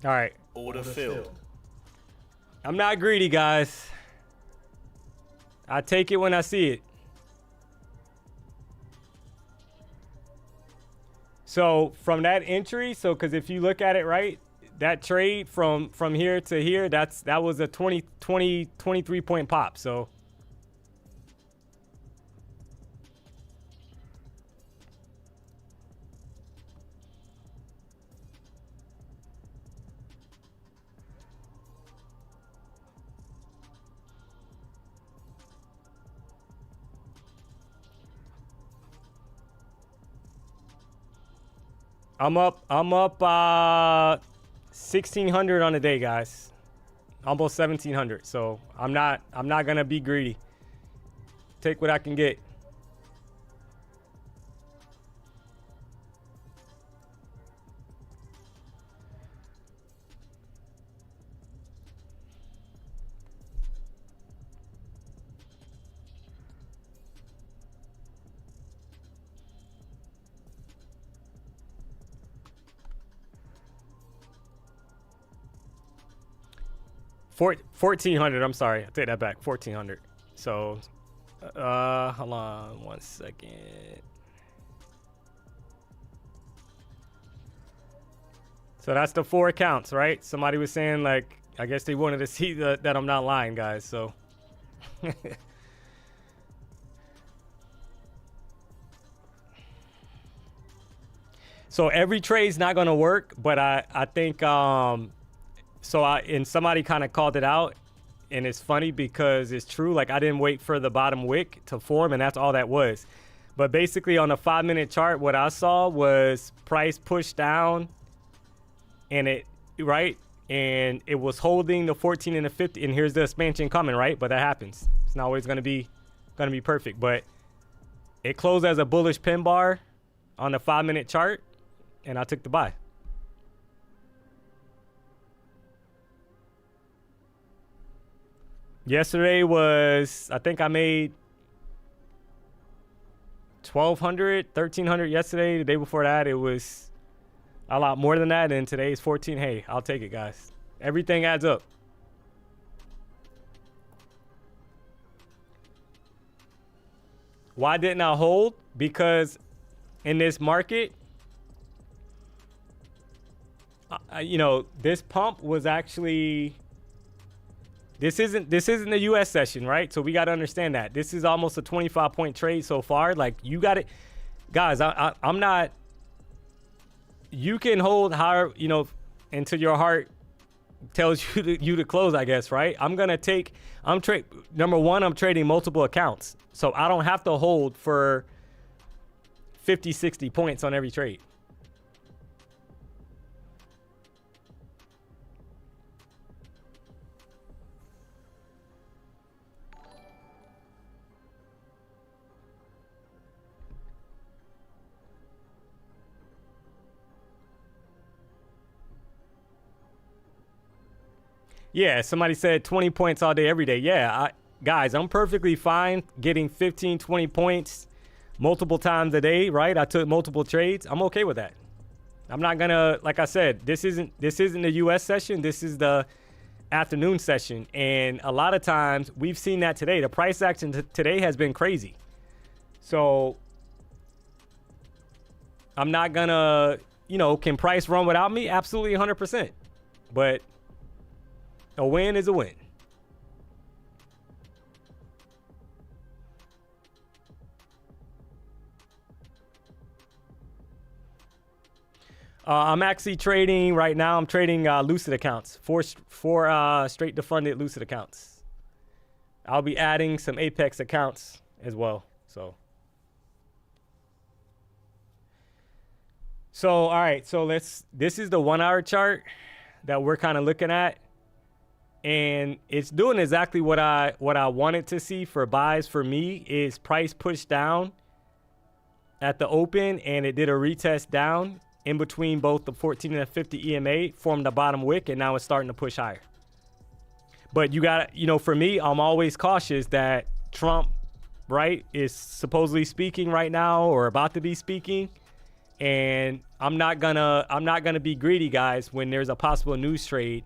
All right. Order filled. I'm not greedy, guys. I take it when I see it. So from that entry, because if you look at it, right, that trade from here to here, that was a 23 point pop. So I'm up 1,600 on the day, guys. Almost 1,700. So I'm not gonna be greedy. Take what I can get. $1,400. I'm sorry. I take that back. 1,400. So, hold on 1 second. So that's the 4 accounts, right? Somebody was saying, like, I guess they wanted to see that I'm not lying, guys. So, so every trade's not gonna work, but I think and somebody kind of called it out, and it's funny because it's true. Like, I didn't wait for the bottom wick to form, and that's all that was. But basically on the 5-minute chart, what I saw was price push down, and it was holding the 14 and the 50, and here's the expansion coming, right? But that happens. It's not always gonna be perfect, but it closed as a bullish pin bar on the 5-minute chart, and I took the buy. Yesterday was, I think I made 1,200, 1,300 yesterday. The day before that, it was a lot more than that. And today is 14. Hey, I'll take it, guys. Everything adds up. Why didn't I hold? Because in this market, this pump was actually... This isn't the U.S. session, right? So we got to understand that. This is almost a 25-point trade so far. Like, you got it. Guys, I'm not... You can hold higher, until your heart tells you to close, I guess, right? Number one, I'm trading multiple accounts. So I don't have to hold for 50, 60 points on every trade. Yeah, somebody said 20 points all day, every day. Yeah, guys, I'm perfectly fine getting 15, 20 points multiple times a day, right? I took multiple trades. I'm okay with that. I'm not gonna, like I said, this isn't the U.S. session. This is the afternoon session, and a lot of times we've seen that today. The price action today has been crazy. So I'm not gonna, can price run without me? Absolutely 100%. But a win is a win. I'm actually trading right now. I'm trading Lucid accounts, four straight defunded Lucid accounts. I'll be adding some Apex accounts as well. So all right. So this is the 1 hour chart that we're kind of looking at, and it's doing exactly what I wanted to see for buys. For me, is price pushed down at the open, and it did a retest down in between both the 14 and the 50 EMA, formed the bottom wick, and now it's starting to push higher. But you got, for me, I'm always cautious that Trump, right, is supposedly speaking right now or about to be speaking, and I'm not gonna be greedy, guys, when there's a possible news trade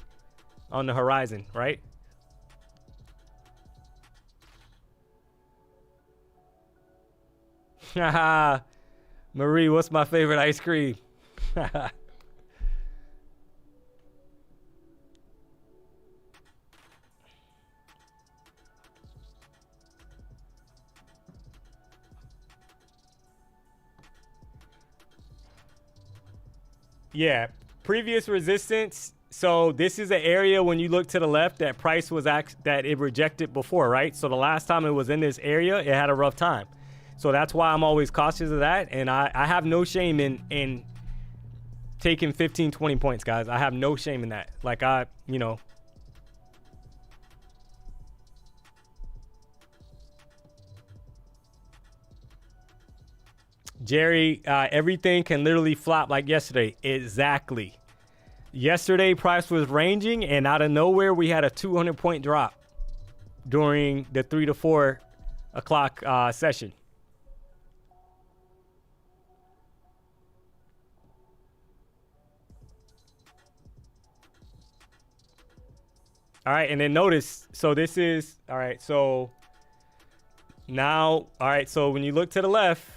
on the horizon, right? Haha, Marie, what's my favorite ice cream? Yeah, previous resistance. So this is an area when you look to the left that price was that it rejected before, right? So the last time it was in this area, it had a rough time. So that's why I'm always cautious of that. And I have no shame in taking 15, 20 points, guys. I have no shame in that. Like Jerry, everything can literally flop like yesterday. Exactly. Yesterday, price was ranging, and out of nowhere, we had a 200-point drop during the 3 to 4 o'clock session. All right, and then notice, so this is, all right, so now, all right, so when you look to the left,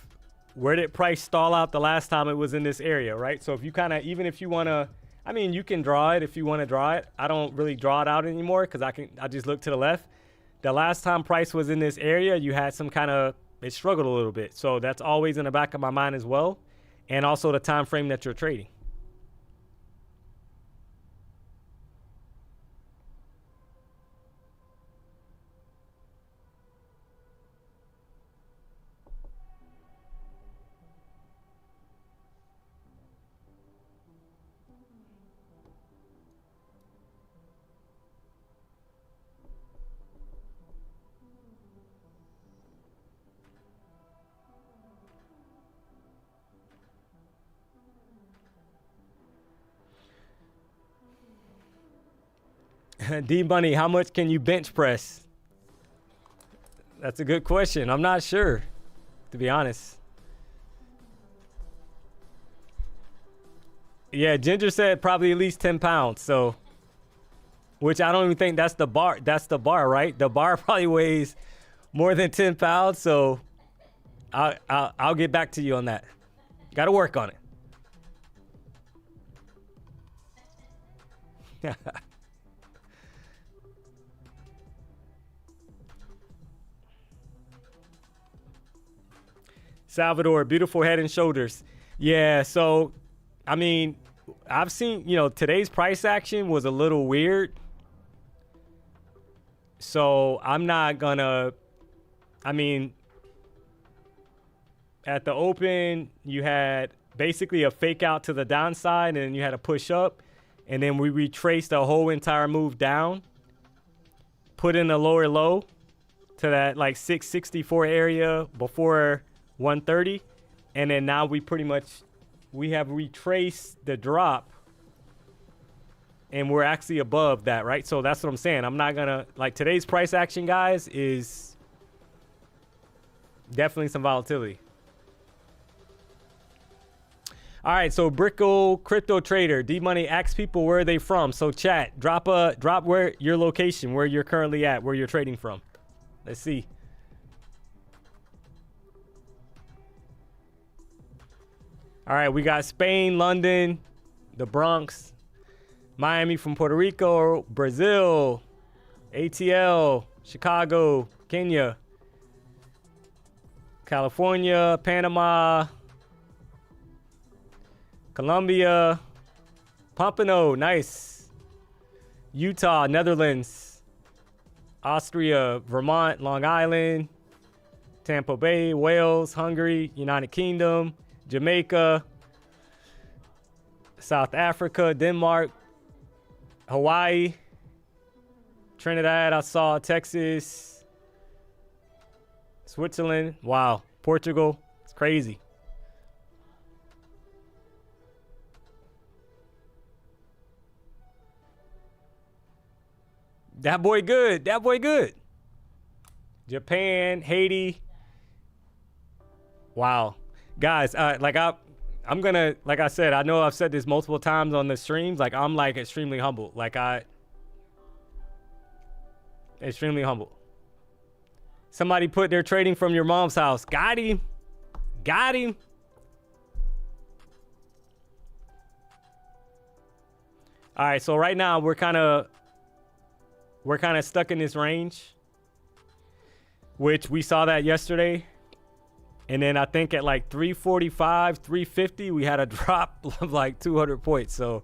where did price stall out the last time it was in this area, right? So if you kind of, even if you want to, I mean, you can draw it if you want to draw it. I don't really draw it out anymore because I just look to the left. The last time price was in this area, you had some kind of, it struggled a little bit. So that's always in the back of my mind as well. And also the time frame that you're trading. D-Money, how much can you bench press? That's a good question. I'm not sure, to be honest. Yeah, Ginger said probably at least 10 pounds. So, which I don't even think that's the bar. That's the bar, right? The bar probably weighs more than 10 pounds. So I'll get back to you on that. Got to work on it. Salvador, beautiful head and shoulders. Yeah, so, I mean, I've seen, today's price action was a little weird. So I'm not gonna, at the open, you had basically a fake out to the downside, and then you had a push up. And then we retraced the whole entire move down, put in a lower low to that like 664 area before 130, and then now we have retraced the drop, and we're actually above that, right? So that's what I'm saying. I'm not gonna, like, today's price action, guys, is definitely some volatility. All right, so Brickle Crypto Trader, D-Money asks people where are they from. So chat, drop where your location, where you're currently at, where you're trading from. Let's see. All right, we got Spain, London, the Bronx, Miami from Puerto Rico, Brazil, ATL, Chicago, Kenya, California, Panama, Colombia, Pompano, nice. Utah, Netherlands, Austria, Vermont, Long Island, Tampa Bay, Wales, Hungary, United Kingdom, Jamaica, South Africa, Denmark, Hawaii, Trinidad, I saw Texas, Switzerland, wow, Portugal, it's crazy. That boy good, that boy good. Japan, Haiti. Wow. Guys, I'm gonna, like I said, I know I've said this multiple times on the streams, like I'm like extremely humble. Extremely humble. Somebody put their trading from your mom's house. Got him. Got him. All right, so right now we're kind of stuck in this range, which we saw that yesterday. And then I think at like 345, 350, we had a drop of like 200 points. So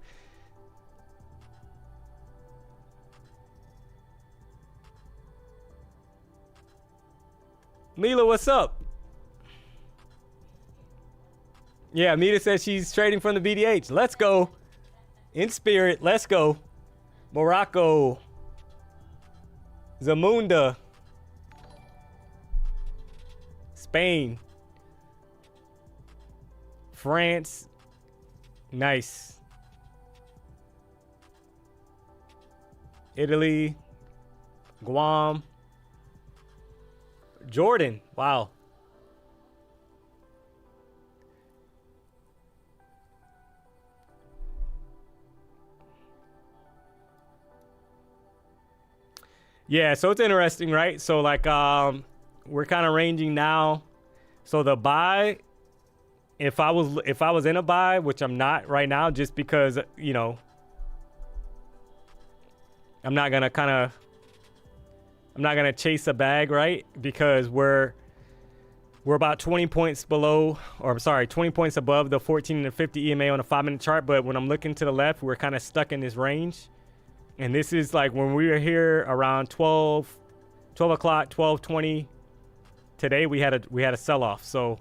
Mila, what's up? Yeah, Mila says she's trading from the BDH. Let's go. In spirit, let's go. Morocco. Zamunda. Spain. France. Nice. Italy. Guam. Jordan. Wow. Yeah, so it's interesting, right? So like we're kind of ranging now. So the buy, if I was in a buy, which I'm not right now, just because, you know, I'm not gonna chase a bag, right? Because we're about 20 points below, or I'm sorry, 20 points above the 14 and 50 EMA on a 5-minute chart. But when I'm looking to the left, we're kind of stuck in this range. And this is like when we were here around 12 o'clock, 12:20 today, we had a sell-off. So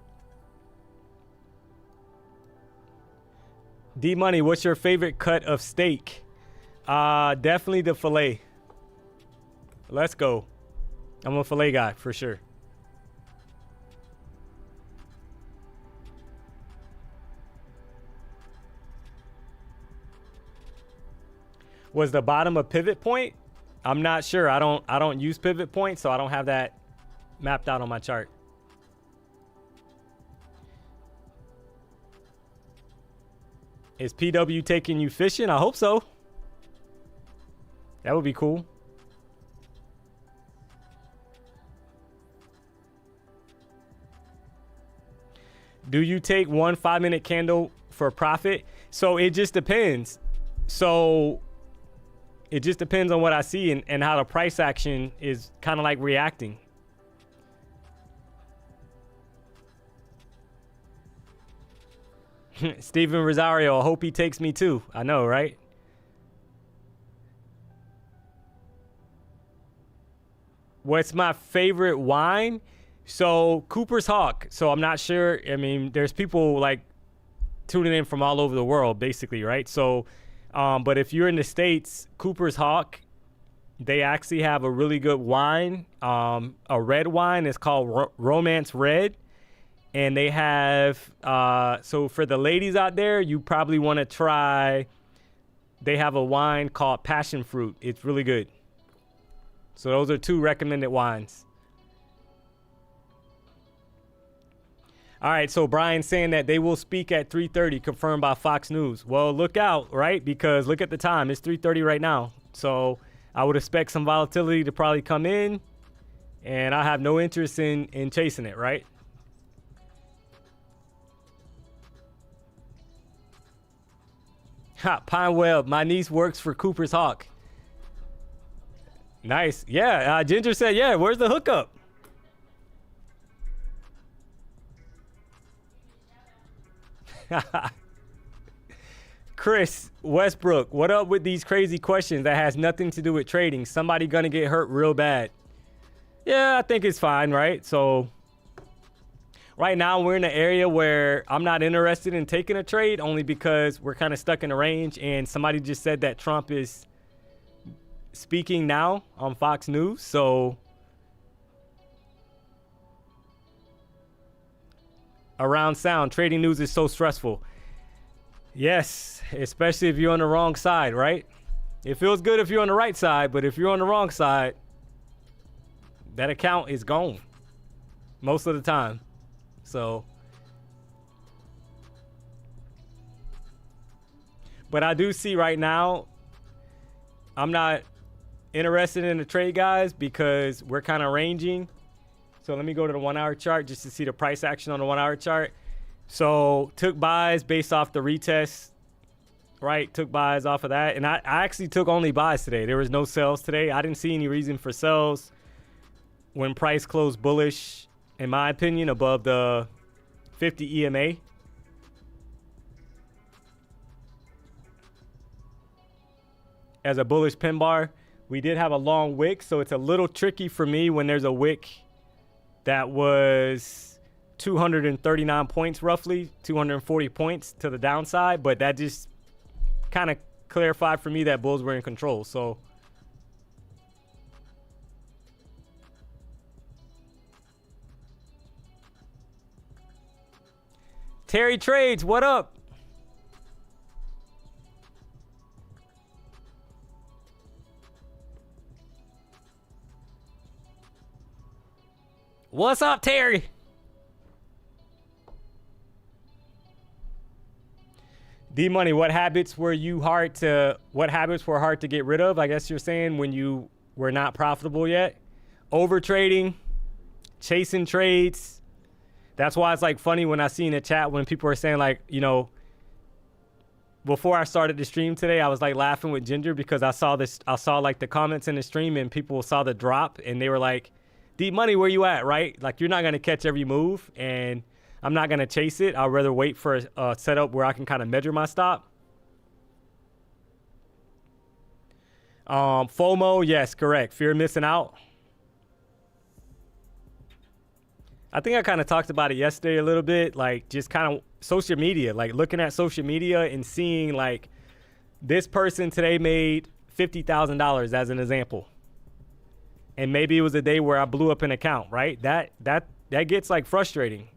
D-Money, what's your favorite cut of steak? Definitely the filet. Let's go. I'm a filet guy for sure. Was the bottom a pivot point? I'm not sure. I don't use pivot points, so I don't have that mapped out on my chart. Is PW taking you fishing? I hope so. That would be cool. Do you take one 5-minute candle for profit? So it just depends. So it just depends on what I see and how the price action is kind of like reacting. Steven Rosario, I hope he takes me too. I know, right? What's my favorite wine? So Cooper's Hawk. So I'm not sure. I mean, there's people like tuning in from all over the world, basically, right? So but if you're in the States, Cooper's Hawk, they actually have a really good wine. A red wine is called Romance Red. And they have, so for the ladies out there, you probably want to try, they have a wine called Passion Fruit. It's really good. So those are 2 recommended wines. All right, so Brian's saying that they will speak at 3:30, confirmed by Fox News. Well, look out, right? Because look at the time. It's 3:30 right now. So I would expect some volatility to probably come in, and I have no interest in chasing it, right? Ha, Pine Web, my niece works for Cooper's Hawk. Nice. Yeah, Ginger said, yeah, where's the hookup? Chris Westbrook, what up with these crazy questions that has nothing to do with trading? Somebody gonna get hurt real bad. Yeah, I think it's fine, right? So right now we're in an area where I'm not interested in taking a trade only because we're kind of stuck in a range, and somebody just said that Trump is speaking now on Fox News. So around sound, trading news is so stressful. Yes, especially if you're on the wrong side, right? It feels good if you're on the right side, but if you're on the wrong side, that account is gone most of the time. So, but I do see right now, I'm not interested in the trade, guys, because we're kind of ranging. So let me go to the 1 hour chart just to see the price action on the 1 hour chart. So took buys based off the retest, right? Took buys off of that. And I actually took only buys today. There was no sells today. I didn't see any reason for sells when price closed bullish, in my opinion, above the 50 EMA. As a bullish pin bar, we did have a long wick, so it's a little tricky for me when there's a wick that was 239 points, roughly 240 points to the downside, but that just kind of clarified for me that bulls were in control. So Terry Trades, what up? What's up, Terry? D-Money, what habits were hard to get rid of? I guess you're saying when you were not profitable yet. Over trading, chasing trades. That's why it's like funny when I see in the chat when people are saying like, you know, before I started the stream today, I was like laughing with Ginger because I saw like the comments in the stream and people saw the drop and they were like, D-Money, where you at, right? Like you're not going to catch every move and I'm not going to chase it. I'd rather wait for a setup where I can kind of measure my stop. FOMO, yes, correct. Fear of missing out. I think I kind of talked about it yesterday a little bit, like just kind of social media, like looking at social media and seeing like this person today made $50,000 as an example. And maybe it was a day where I blew up an account, right? That gets like frustrating.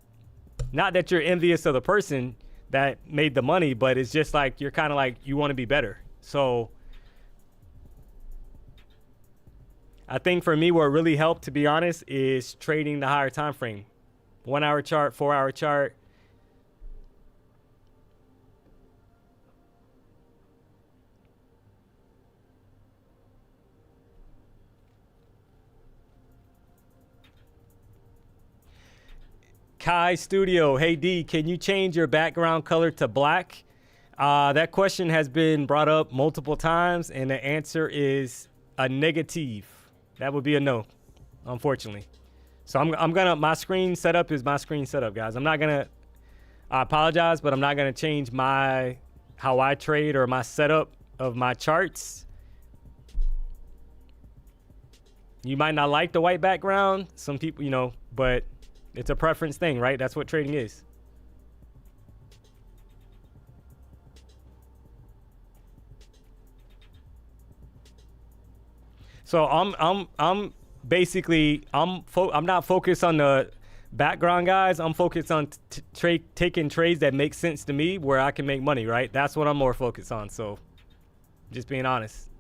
Not that you're envious of the person that made the money, but it's just like you're kind of like you want to be better. So I think for me, what really helped, to be honest, is trading the higher time frame. 1 hour chart, 4 hour chart. Kai Studio, hey D, can you change your background color to black? That question has been brought up multiple times, and the answer is a negative. That would be a no, unfortunately. So my screen setup is my screen setup, guys. I apologize, but I'm not gonna change how I trade or my setup of my charts. You might not like the white background, some people, you know, but it's a preference thing, right? That's what trading is. So I'm basically I'm not focused on the background, guys. I'm focused on taking trades that make sense to me where I can make money, right? That's what I'm more focused on. So just being honest.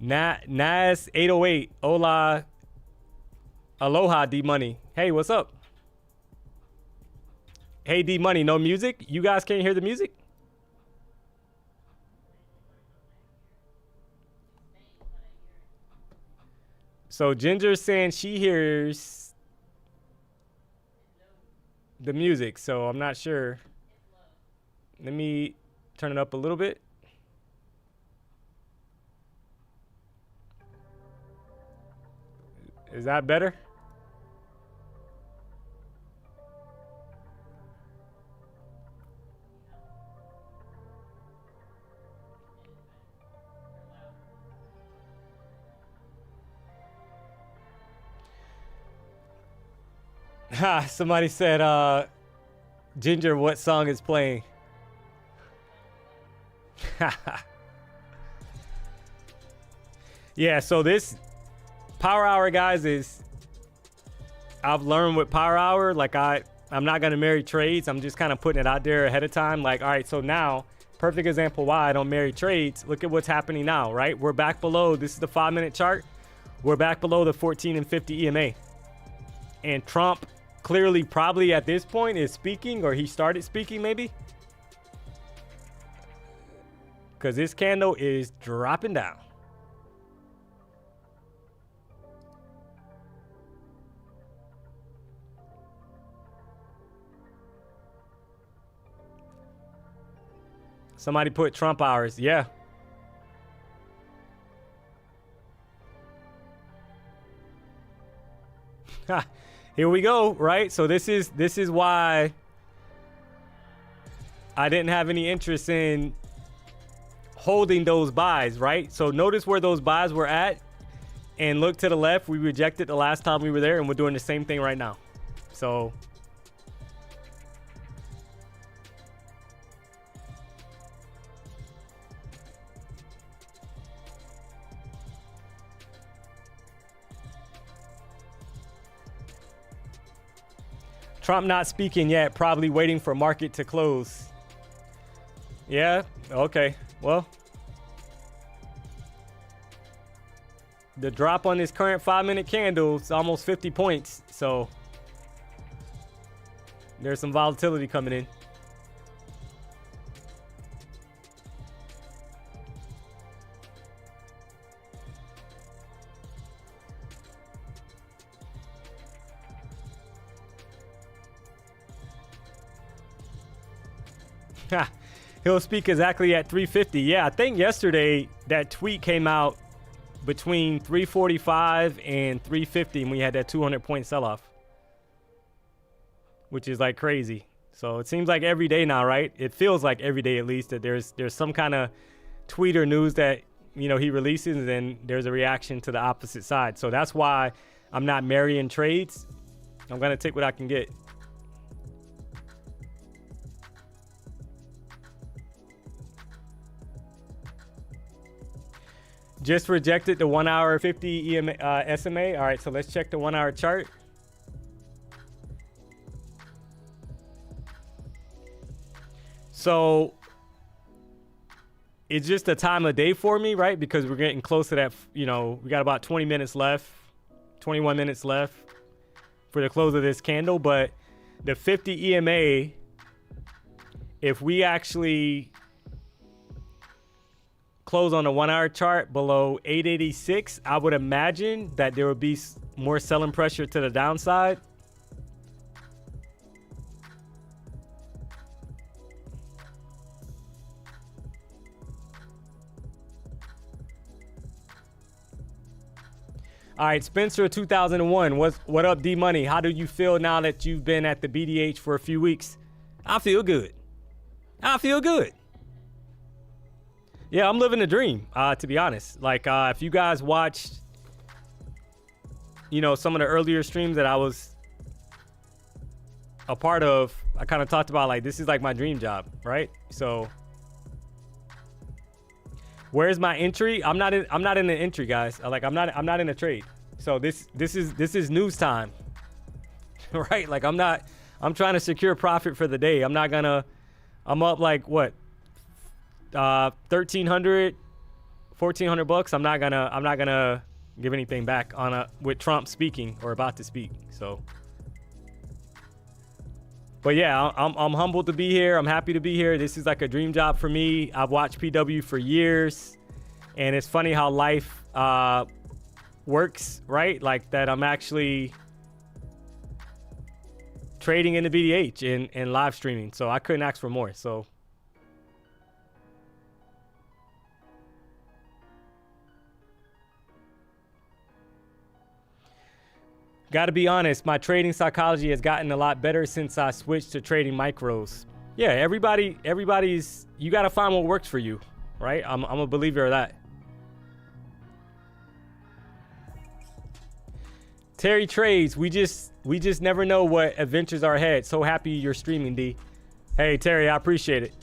Nas 808, hola, aloha D-Money. Hey, what's up? Hey D-Money, no music? You guys can't hear the music? So Ginger's saying she hears the music, so I'm not sure. Let me turn it up a little bit. Is that better? Ha, somebody said, Ginger, what song is playing? Yeah, so this Power Hour, guys, is I've learned with Power Hour, like I'm not gonna marry trades. I'm just kind of putting it out there ahead of time. Like, all right, so now, perfect example why I don't marry trades. Look at what's happening now, right? We're back below. This is the 5-minute chart. We're back below the 14 and 50 EMA. And Trump clearly probably at this point is speaking, or he started speaking maybe. Because this candle is dropping down. Somebody put Trump hours. Yeah. Here we go, right? So this is why I didn't have any interest in holding those buys, right? So notice where those buys were at and look to the left. We rejected the last time we were there, and we're doing the same thing right now. So Trump not speaking yet, probably waiting for market to close. Yeah, okay. Well, the drop on this current 5-minute candle is almost 50 points. So there's some volatility coming in. He'll speak exactly at 350. Yeah, I think yesterday that tweet came out between 345 and 350, and we had that 200-point sell-off, which is like crazy. So it seems like every day now, right? It feels like every day at least that there's some kind of tweet or news that, you know, he releases, and then there's a reaction to the opposite side. So that's why I'm not marrying trades. I'm going to take what I can get. Just rejected the 1 hour 50 EMA, SMA. All right, so let's check the 1 hour chart. So it's just a time of day for me, right? Because we're getting close to that, you know, we got about 20 minutes left, 21 minutes left for the close of this candle. But the 50 EMA, if we actually close on the 1 hour chart below 886, I would imagine that there would be more selling pressure to the downside. All right, Spencer 2001, what up, D-Money? How do you feel now that you've been at the BDH for a few weeks? I feel good. I feel good. Yeah, I'm living the dream, to be honest. Like, if you guys watched, you know, some of the earlier streams that I was a part of, I kind of talked about, like, this is like my dream job, right? So where's my entry? I'm not in the entry, guys. Like, I'm not in a trade. So this is news time. Right? Like, I'm trying to secure profit for the day. I'm up like what? 1,300, 1,400 bucks. I'm not gonna give anything back on with Trump speaking or about to speak. So, but yeah, I'm humbled to be here. I'm happy to be here. This is like a dream job for me. I've watched PW for years, and it's funny how life works, right? Like that I'm actually trading in the BDH and live streaming. So I couldn't ask for more. So Got to be honest, my trading psychology has gotten a lot better since I switched to trading micros. Yeah, everybody's, you got to find what works for you, right? I'm a believer of that. Terry Trades, we just never know what adventures are ahead. So happy you're streaming, D. Hey, Terry, I appreciate it.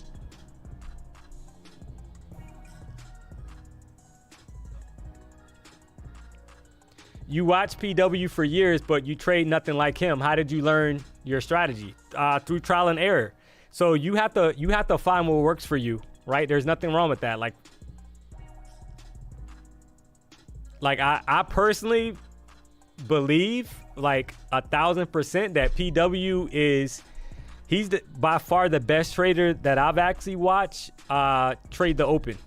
You watch PW for years, but you trade nothing like him. How did you learn your strategy? Through trial and error. So you have to find what works for you, right? There's nothing wrong with that. Like I personally believe like 1,000% that PW he's by far the best trader that I've actually watched trade the open.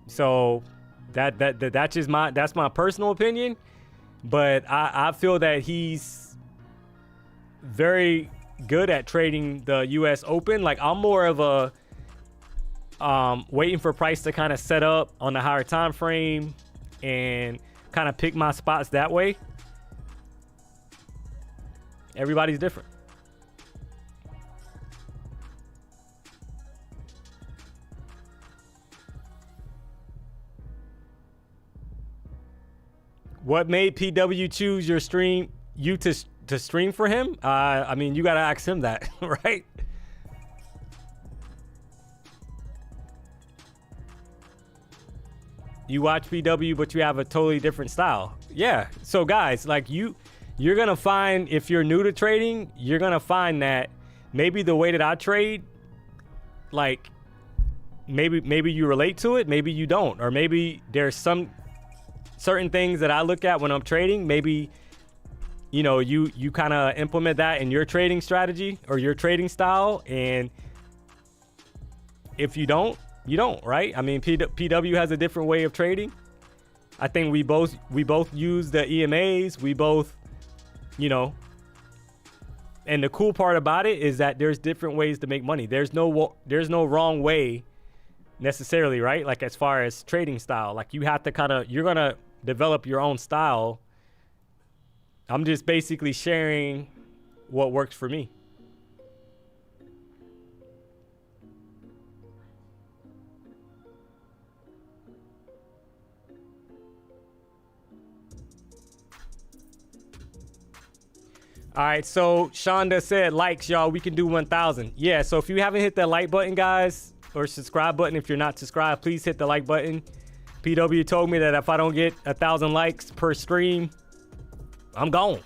So that's my personal opinion, but I feel that he's very good at trading the US Open. Like I'm more of a waiting for price to kind of set up on the higher time frame and kind of pick my spots that way. Everybody's different. What made PW choose your stream, you to stream for him? I mean, you got to ask him that, right? You watch PW, but you have a totally different style. Yeah. So guys, like you're going to find, if you're new to trading, you're going to find that maybe the way that I trade, like maybe you relate to it, maybe you don't, or maybe there's some certain things that I look at when I'm trading. Maybe, you know, you kind of implement that in your trading strategy or your trading style. And if you don't, you don't, right? I mean, PW has a different way of trading. I think we both use the EMAs. We both, you know, and the cool part about it is that there's different ways to make money. There's no wrong way necessarily, right? Like as far as trading style, like you have to you're going to develop your own style. I'm just basically sharing what works for me. All right, so Shonda said likes, y'all. We can do 1,000. Yeah, so if you haven't hit that like button, guys, or subscribe button, if you're not subscribed, please hit the like button. PW told me that if I don't get 1,000 likes per stream, I'm gone.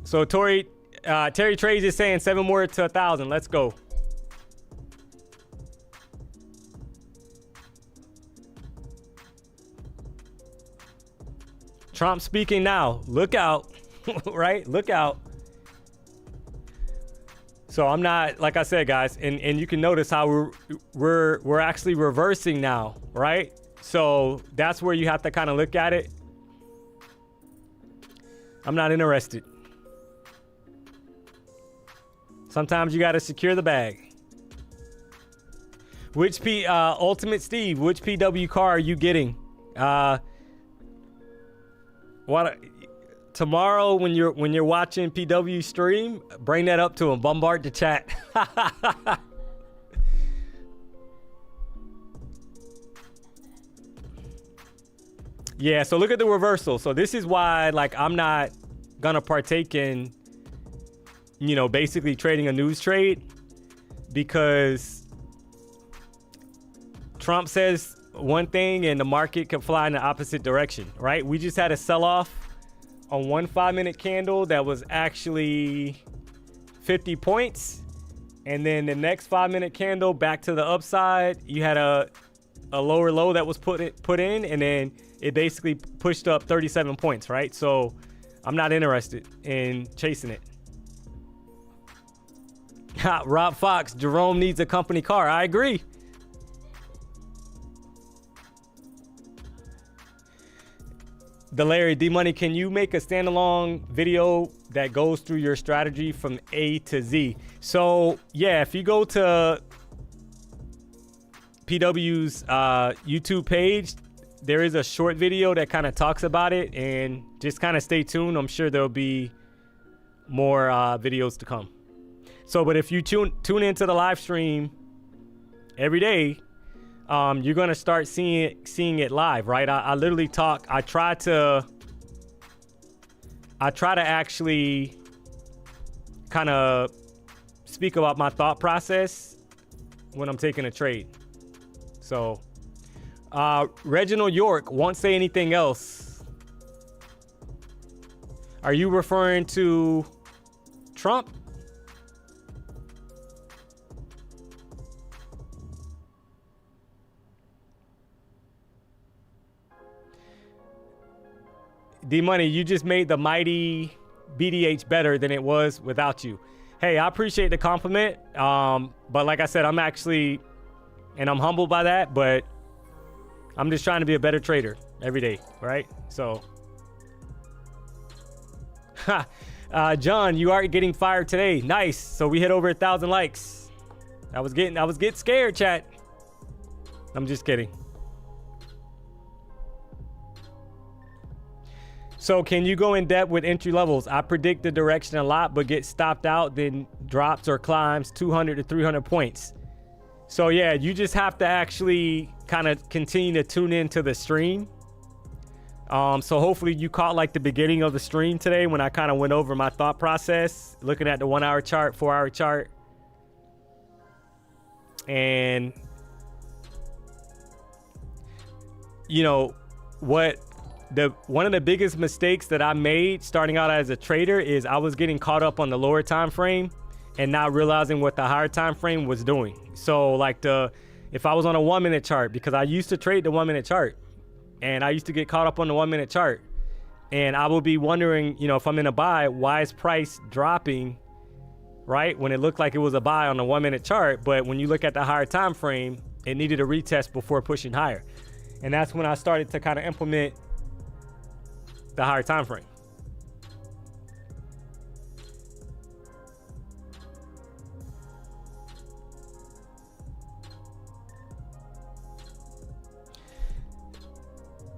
So Terry Trades is saying 7 more to 1,000. Let's go. Trump speaking now. Look out, right? Look out. So I'm not, like I said, guys, and you can notice how we're actually reversing now, right? So that's where you have to kind of look at it. I'm not interested. Sometimes you got to secure the bag. Which Ultimate Steve, which PW car are you getting? Tomorrow when you're watching PW stream, bring that up to him. Bombard the chat. Yeah, so look at the reversal. So this is why, like, I'm not gonna partake in, you know, basically trading a news trade, because Trump says one thing and the market can fly in the opposite direction, right? We just had a sell-off on one 5-minute candle that was actually 50 points, and then the next 5-minute candle back to the upside, you had a lower low that was put in, and then it basically pushed up 37 points, right? So I'm not interested in chasing it. Rob Fox, Jerome needs a company car. I agree. Larry D-Money, can you make a standalone video that goes through your strategy from A to Z? So yeah, if you go to PW's YouTube page, there is a short video that kind of talks about it, and just kind of stay tuned. I'm sure there'll be more videos to come. So, but if you tune into the live stream every day, you're gonna start seeing it live, right? I literally talk. I try to actually kind of speak about my thought process when I'm taking a trade. So, Reginald York won't say anything else. Are you referring to Trump? D-Money, you just made the mighty BDH better than it was without you. Hey, I appreciate the compliment. But like I said, I'm actually, and I'm humbled by that, but I'm just trying to be a better trader every day, right? So, John, you are getting fired today. Nice. So we hit over 1,000 likes. I was getting scared, chat. I'm just kidding. So can you go in depth with entry levels? I predict the direction a lot, but get stopped out, then drops or climbs 200 to 300 points. So yeah, you just have to actually kind of continue to tune into the stream. So hopefully you caught like the beginning of the stream today when I kind of went over my thought process, looking at the 1 hour chart, 4 hour chart. And you know what? One of the biggest mistakes that I made starting out as a trader is I was getting caught up on the lower time frame and not realizing what the higher time frame was doing. So like if I was on a 1 minute chart, because I used to trade the 1 minute chart and I used to get caught up on the 1 minute chart, and I will be wondering, you know, if I'm in a buy, why is price dropping, right? When it looked like it was a buy on the 1 minute chart, but when you look at the higher time frame, it needed a retest before pushing higher. And that's when I started to kind of implement the higher time frame.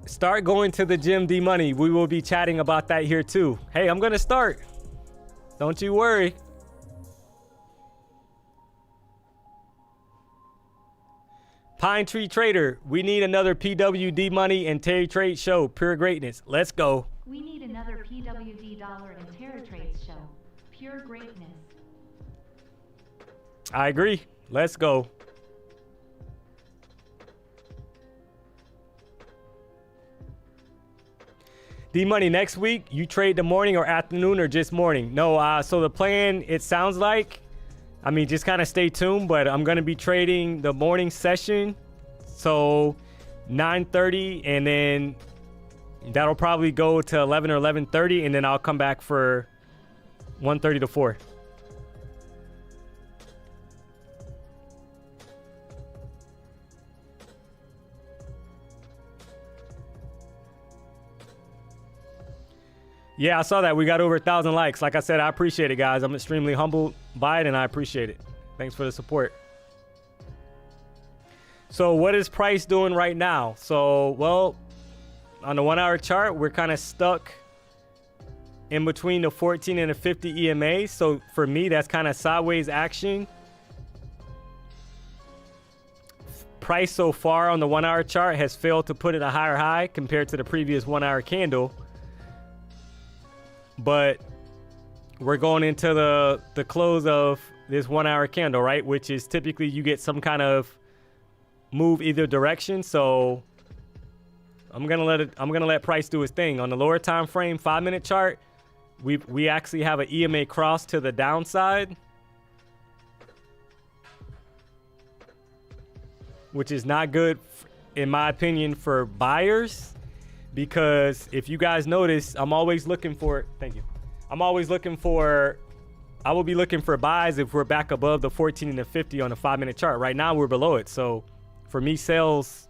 Start going to the gym, D-Money. We will be chatting about that here too. Hey, I'm gonna start. Don't you worry. Pine Tree Trader, we need another PWD Money and Terry Trade show. Pure greatness. Let's go. We need another PWD Dollar and Terra Trades show. Pure greatness. I agree. Let's go. D-Money, next week, you trade the morning or afternoon or just morning? No, so the plan, it sounds like, I mean, just kind of stay tuned, but I'm going to be trading the morning session. So 9:30, and then that'll probably go to 11 or 11:30, and then I'll come back for 1:30 to 4. Yeah, I saw that. We got over 1,000 likes. Like I said, I appreciate it, guys. I'm extremely humbled by it, and I appreciate it. Thanks for the support. So what is price doing right now? So, well, on the 1 hour chart, we're kind of stuck in between the 14 and the 50 EMA. So for me, that's kind of sideways action. Price so far on the 1 hour chart has failed to put in a higher high compared to the previous 1 hour candle. But we're going into the close of this 1 hour candle, right? Which is typically you get some kind of move either direction. So I'm gonna let price do its thing. On the lower time frame, 5 minute chart, we actually have an EMA cross to the downside, which is not good in my opinion for buyers. Because if you guys notice, I'm always looking for, thank you. I will be looking for buys if we're back above the 14 and the 50 on the 5 minute chart. Right now we're below it. So for me, sellers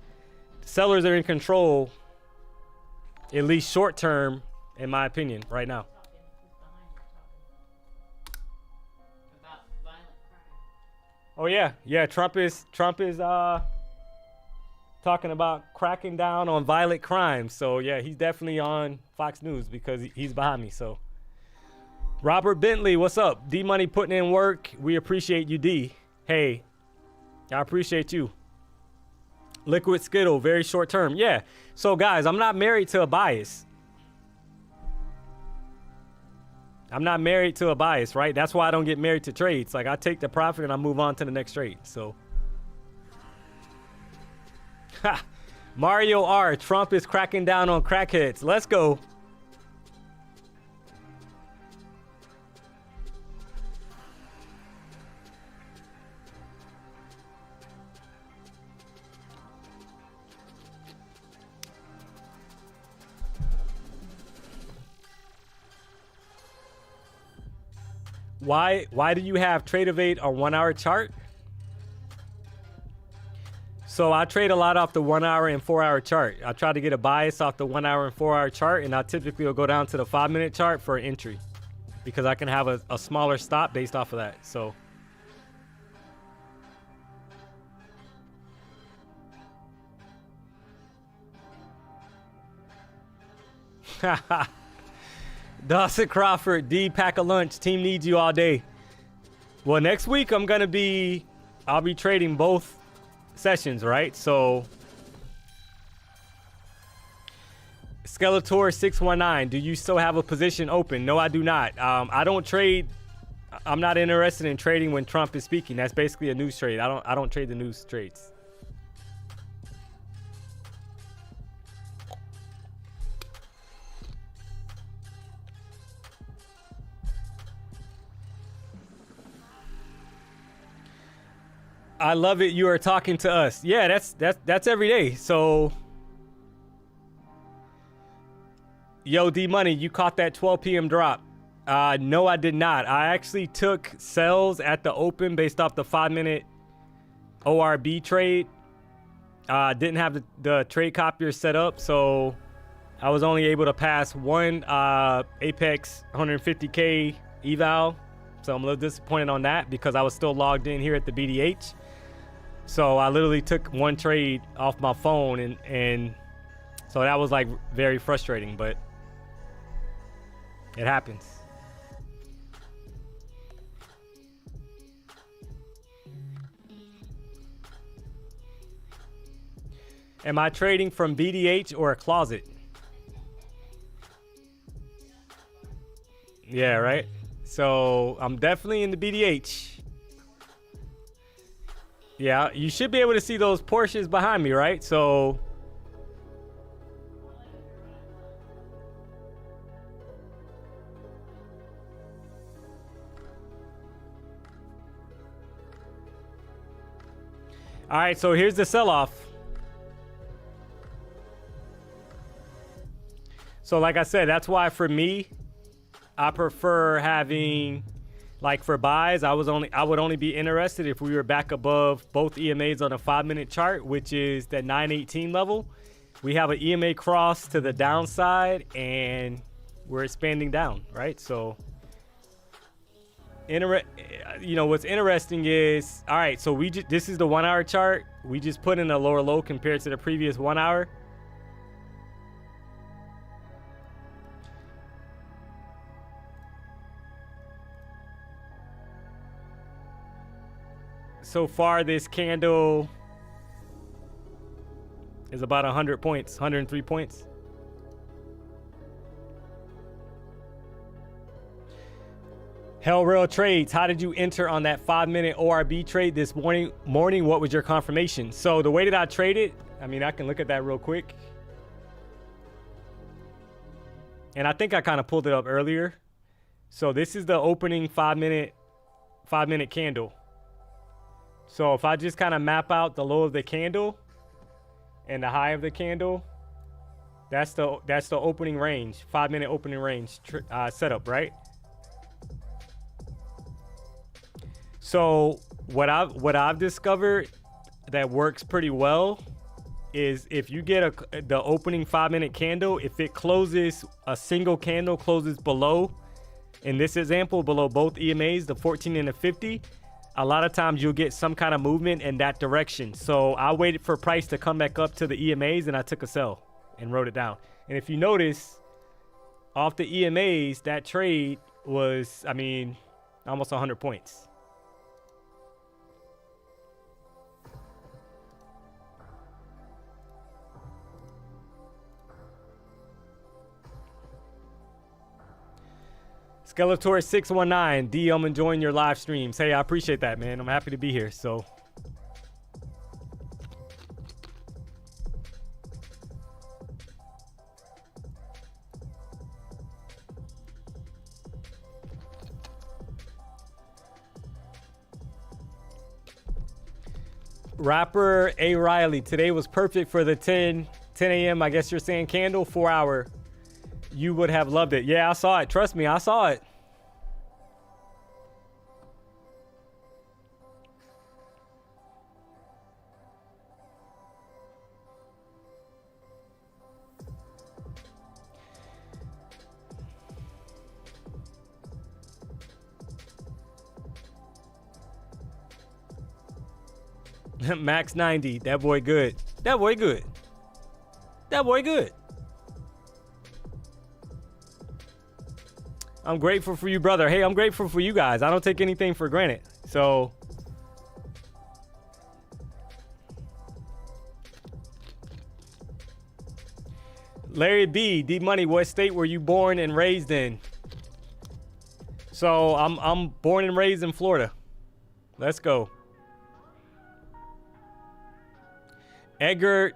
are in control at least short term, in my opinion, right now. Oh yeah, yeah. Trump is talking about cracking down on violent crimes. So yeah, he's definitely on Fox News because he's behind me. So Robert Bentley, what's up? D Money putting in work. We appreciate you, D. Hey, I appreciate you. Liquid Skittle, very short term. Yeah. So guys, I'm not married to a bias. I'm not married to a bias, right? That's why I don't get married to trades. Like, I take the profit and I move on to the next trade. So, ha! Mario R. Trump is cracking down on crackheads. Let's go. Why do you have Trade Evade on 1 hour chart? So I trade a lot off the 1 hour and 4 hour chart. I try to get a bias off the 1 hour and 4 hour chart, and I typically will go down to the 5 minute chart for an entry because I can have a smaller stop based off of that. So Dawson Crawford, D, pack a lunch. Team needs you all day. Well, next week I'll be trading both sessions, right? So Skeletor 619, do you still have a position open? No, I do not. I don't trade. I'm not interested in trading when Trump is speaking. That's basically a news trade. I don't trade the news trades. I love it. You are talking to us. Yeah, that's every day. So, yo, D Money, you caught that 12 p.m. drop. No, I did not. I actually took sells at the open based off the 5 minute ORB trade. Didn't have the trade copier set up, so I was only able to pass one Apex 150K eval. So I'm a little disappointed on that because I was still logged in here at the BDH. So I literally took one trade off my phone, and so that was like very frustrating, but it happens. Am I trading from BDH or a closet? Yeah, right? So I'm definitely in the BDH. Yeah, you should be able to see those Porsches behind me, right? So all right, so here's the sell-off. So like I said, that's why for me, I prefer having, like for buys, I would only be interested if we were back above both EMAs on a 5 minute chart, which is that 918 level. We have an EMA cross to the downside and we're expanding down, right? So, what's interesting is, all right, so this is the 1 hour chart. We just put in a lower low compared to the previous 1 hour. So far, this candle is about 100 points, 103 points. Hell Real Trades, how did you enter on that 5 minute ORB trade this morning? What was your confirmation? So the way that I traded, I mean, I can look at that real quick. And I think I kind of pulled it up earlier. So this is the opening 5 minute candle. So if I just kind of map out the low of the candle and the high of the candle, that's the opening range, 5 minute opening range setup, right? So what I've discovered that works pretty well is if you get the opening 5-minute candle, if it closes, a single candle closes below, in this example, below both EMAs, the 14 and the 50, a lot of times you'll get some kind of movement in that direction. So I waited for price to come back up to the EMAs and I took a sell and wrote it down. And if you notice, off the EMAs, that trade was, I mean, almost 100 points. Skeletor 619, D, I'm enjoying your live streams. Hey, I appreciate that, man. I'm happy to be here. So, Rapper A. Riley, today was perfect for the 10 a.m. I guess you're saying candle, 4 hour. You would have loved it. Yeah, I saw it. Trust me, I saw it. Max 90. That boy good. That boy good. That boy good. I'm grateful for you, brother. Hey, I'm grateful for you guys. I don't take anything for granted. So, Larry B, D Money, what state were you born and raised in? So, I'm born and raised in Florida. Let's go. Edgar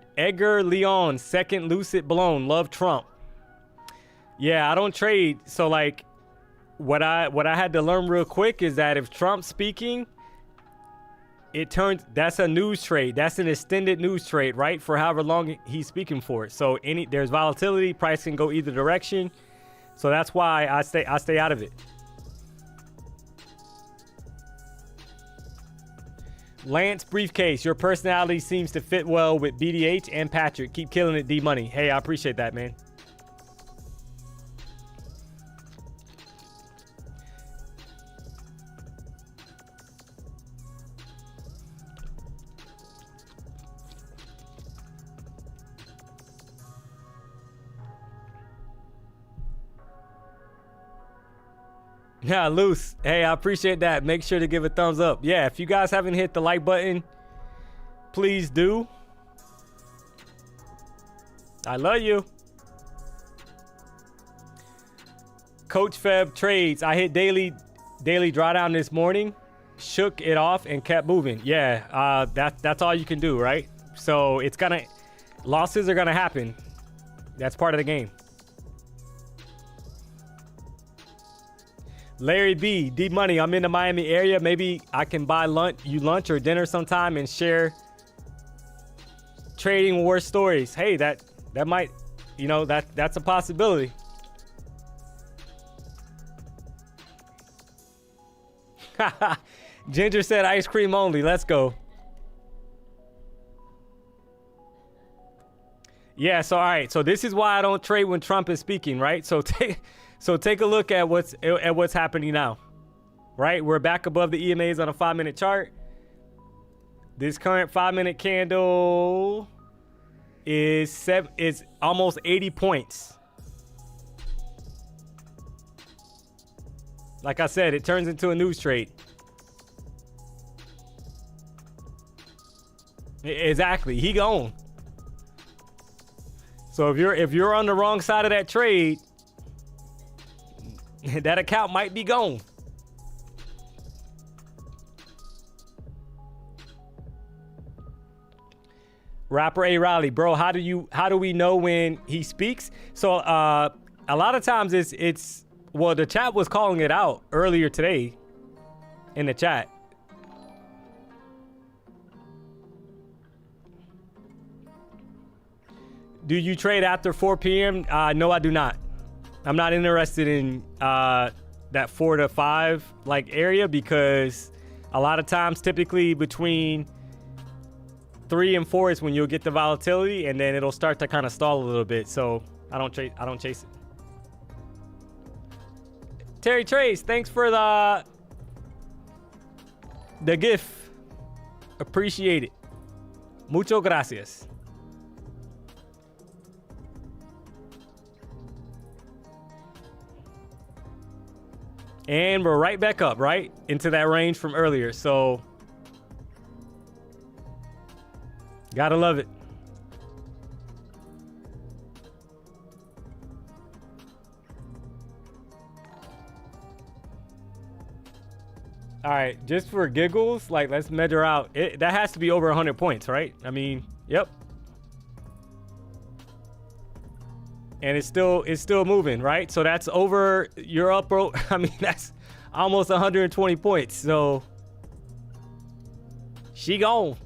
Leon, second lucid blown. Love Trump. Yeah, I don't trade. So like what I had to learn real quick is that if Trump's speaking, that's a news trade. That's an extended news trade, right? For however long he's speaking for it. So there's volatility, price can go either direction. So that's why I stay out of it. Lance Briefcase, your personality seems to fit well with BDH and Patrick. Keep killing it, D Money. Hey, I appreciate that, man. Yeah, Loose. Hey, I appreciate that. Make sure to give a thumbs up. Yeah, if you guys haven't hit the like button, please do. I love you. Coach Feb trades. I hit daily drawdown this morning, shook it off and kept moving. Yeah, that's all you can do, right? So losses are gonna happen. That's part of the game. Larry B, D Money, I'm in the Miami area. Maybe I can buy lunch or dinner sometime and share trading war stories. Hey, that might, that's a possibility. Ginger said ice cream only. Let's go. Yeah, so all right. So this is why I don't trade when Trump is speaking, right? So take a look at what's happening now, right? We're back above the EMAs on a 5-minute chart. This current 5-minute candle is almost 80 points. Like I said, it turns into a news trade. Exactly, he gone. So if you're on the wrong side of that trade, that account might be gone. Rapper A. Riley, bro, how do we know when he speaks? So a lot of times it's the chat was calling it out earlier today in the chat. Do you trade after 4 p.m.? No, I do not. I'm not interested in that 4 to 5 area because a lot of times typically between 3 and 4 is when you'll get the volatility, and then it'll start to kind of stall a little bit. So I don't chase it. Terry Trace, thanks for the gift. Appreciate it. Mucho gracias. And we're right back up, right? Into that range from earlier. So gotta love it. All right, just for giggles, like let's measure out. That has to be over 100 points, right? I mean, yep. And it's still moving, right? So that's over your up, bro. I mean, that's almost 120 points. So she gone.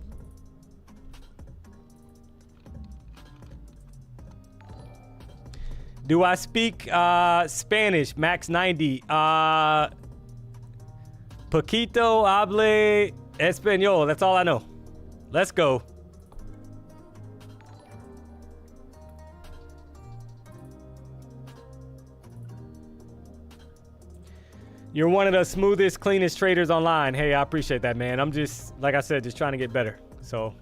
Do I speak Spanish? Max 90. Poquito hable español. That's all I know. Let's go. You're one of the smoothest, cleanest traders online. Hey, I appreciate that, man. I'm just, like I said, just trying to get better. So.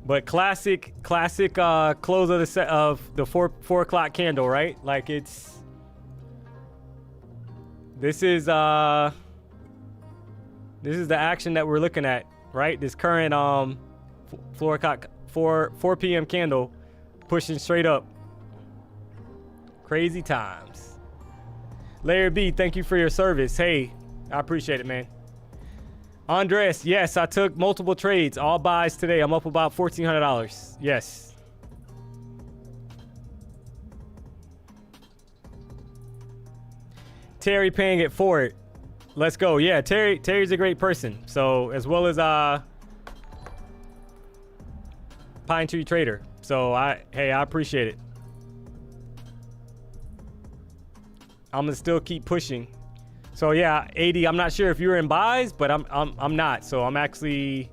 But classic close of the set of the 4 o'clock candle, right? Like this is the action that we're looking at, right? This current 4 p.m. candle pushing straight up. Crazy times. Larry B, thank you for your service. Hey, I appreciate it, man. Andres, yes, I took multiple trades, all buys today. I'm up about $1,400. Yes. Terry paying it for it. Let's go. Yeah, Terry's a great person. So as well as Pine Tree Trader. So I appreciate it. I'm gonna still keep pushing. So yeah, 80. I'm not sure if you're in buys, but I'm not. So I'm actually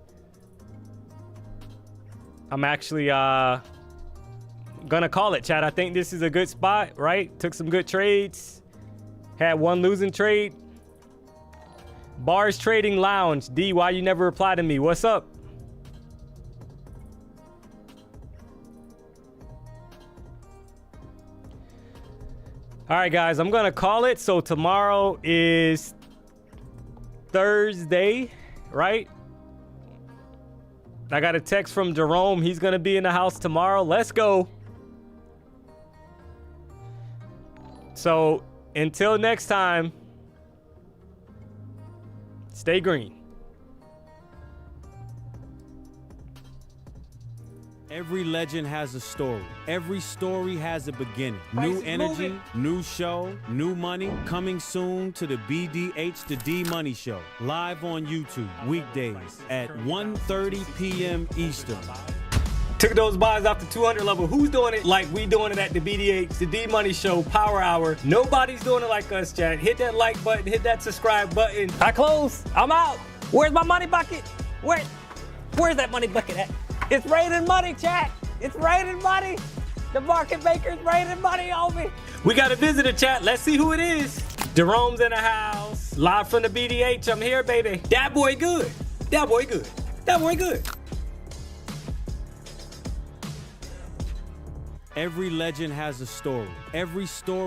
gonna call it, Chad. I think this is a good spot, right? Took some good trades. Had one losing trade. Bars Trading Lounge. D, why you never reply to me? What's up? All right, guys, I'm gonna call it. So tomorrow is Thursday, right? I got a text from Jerome. He's gonna be in the house tomorrow. Let's go. So until next time, stay green. Every legend has a story. Every story has a beginning. New energy, new show, new money. Coming soon to the BDH the D-Money Show. Live on YouTube, weekdays at 1:30 p.m. Eastern. Took those buys off the 200 level. Who's doing it like we doing it at the BDH, the D-Money Show, Power Hour? Nobody's doing it like us, Chad. Hit that like button, hit that subscribe button. I close. I'm out. Where's my money bucket? Where's that money bucket at? It's raining money, chat. It's raining money. The market maker's raining money on me. We got a visitor, chat. Let's see who it is. Jerome's in the house. Live from the BDH. I'm here, baby. That boy good. That boy good. That boy good. Every legend has a story. Every story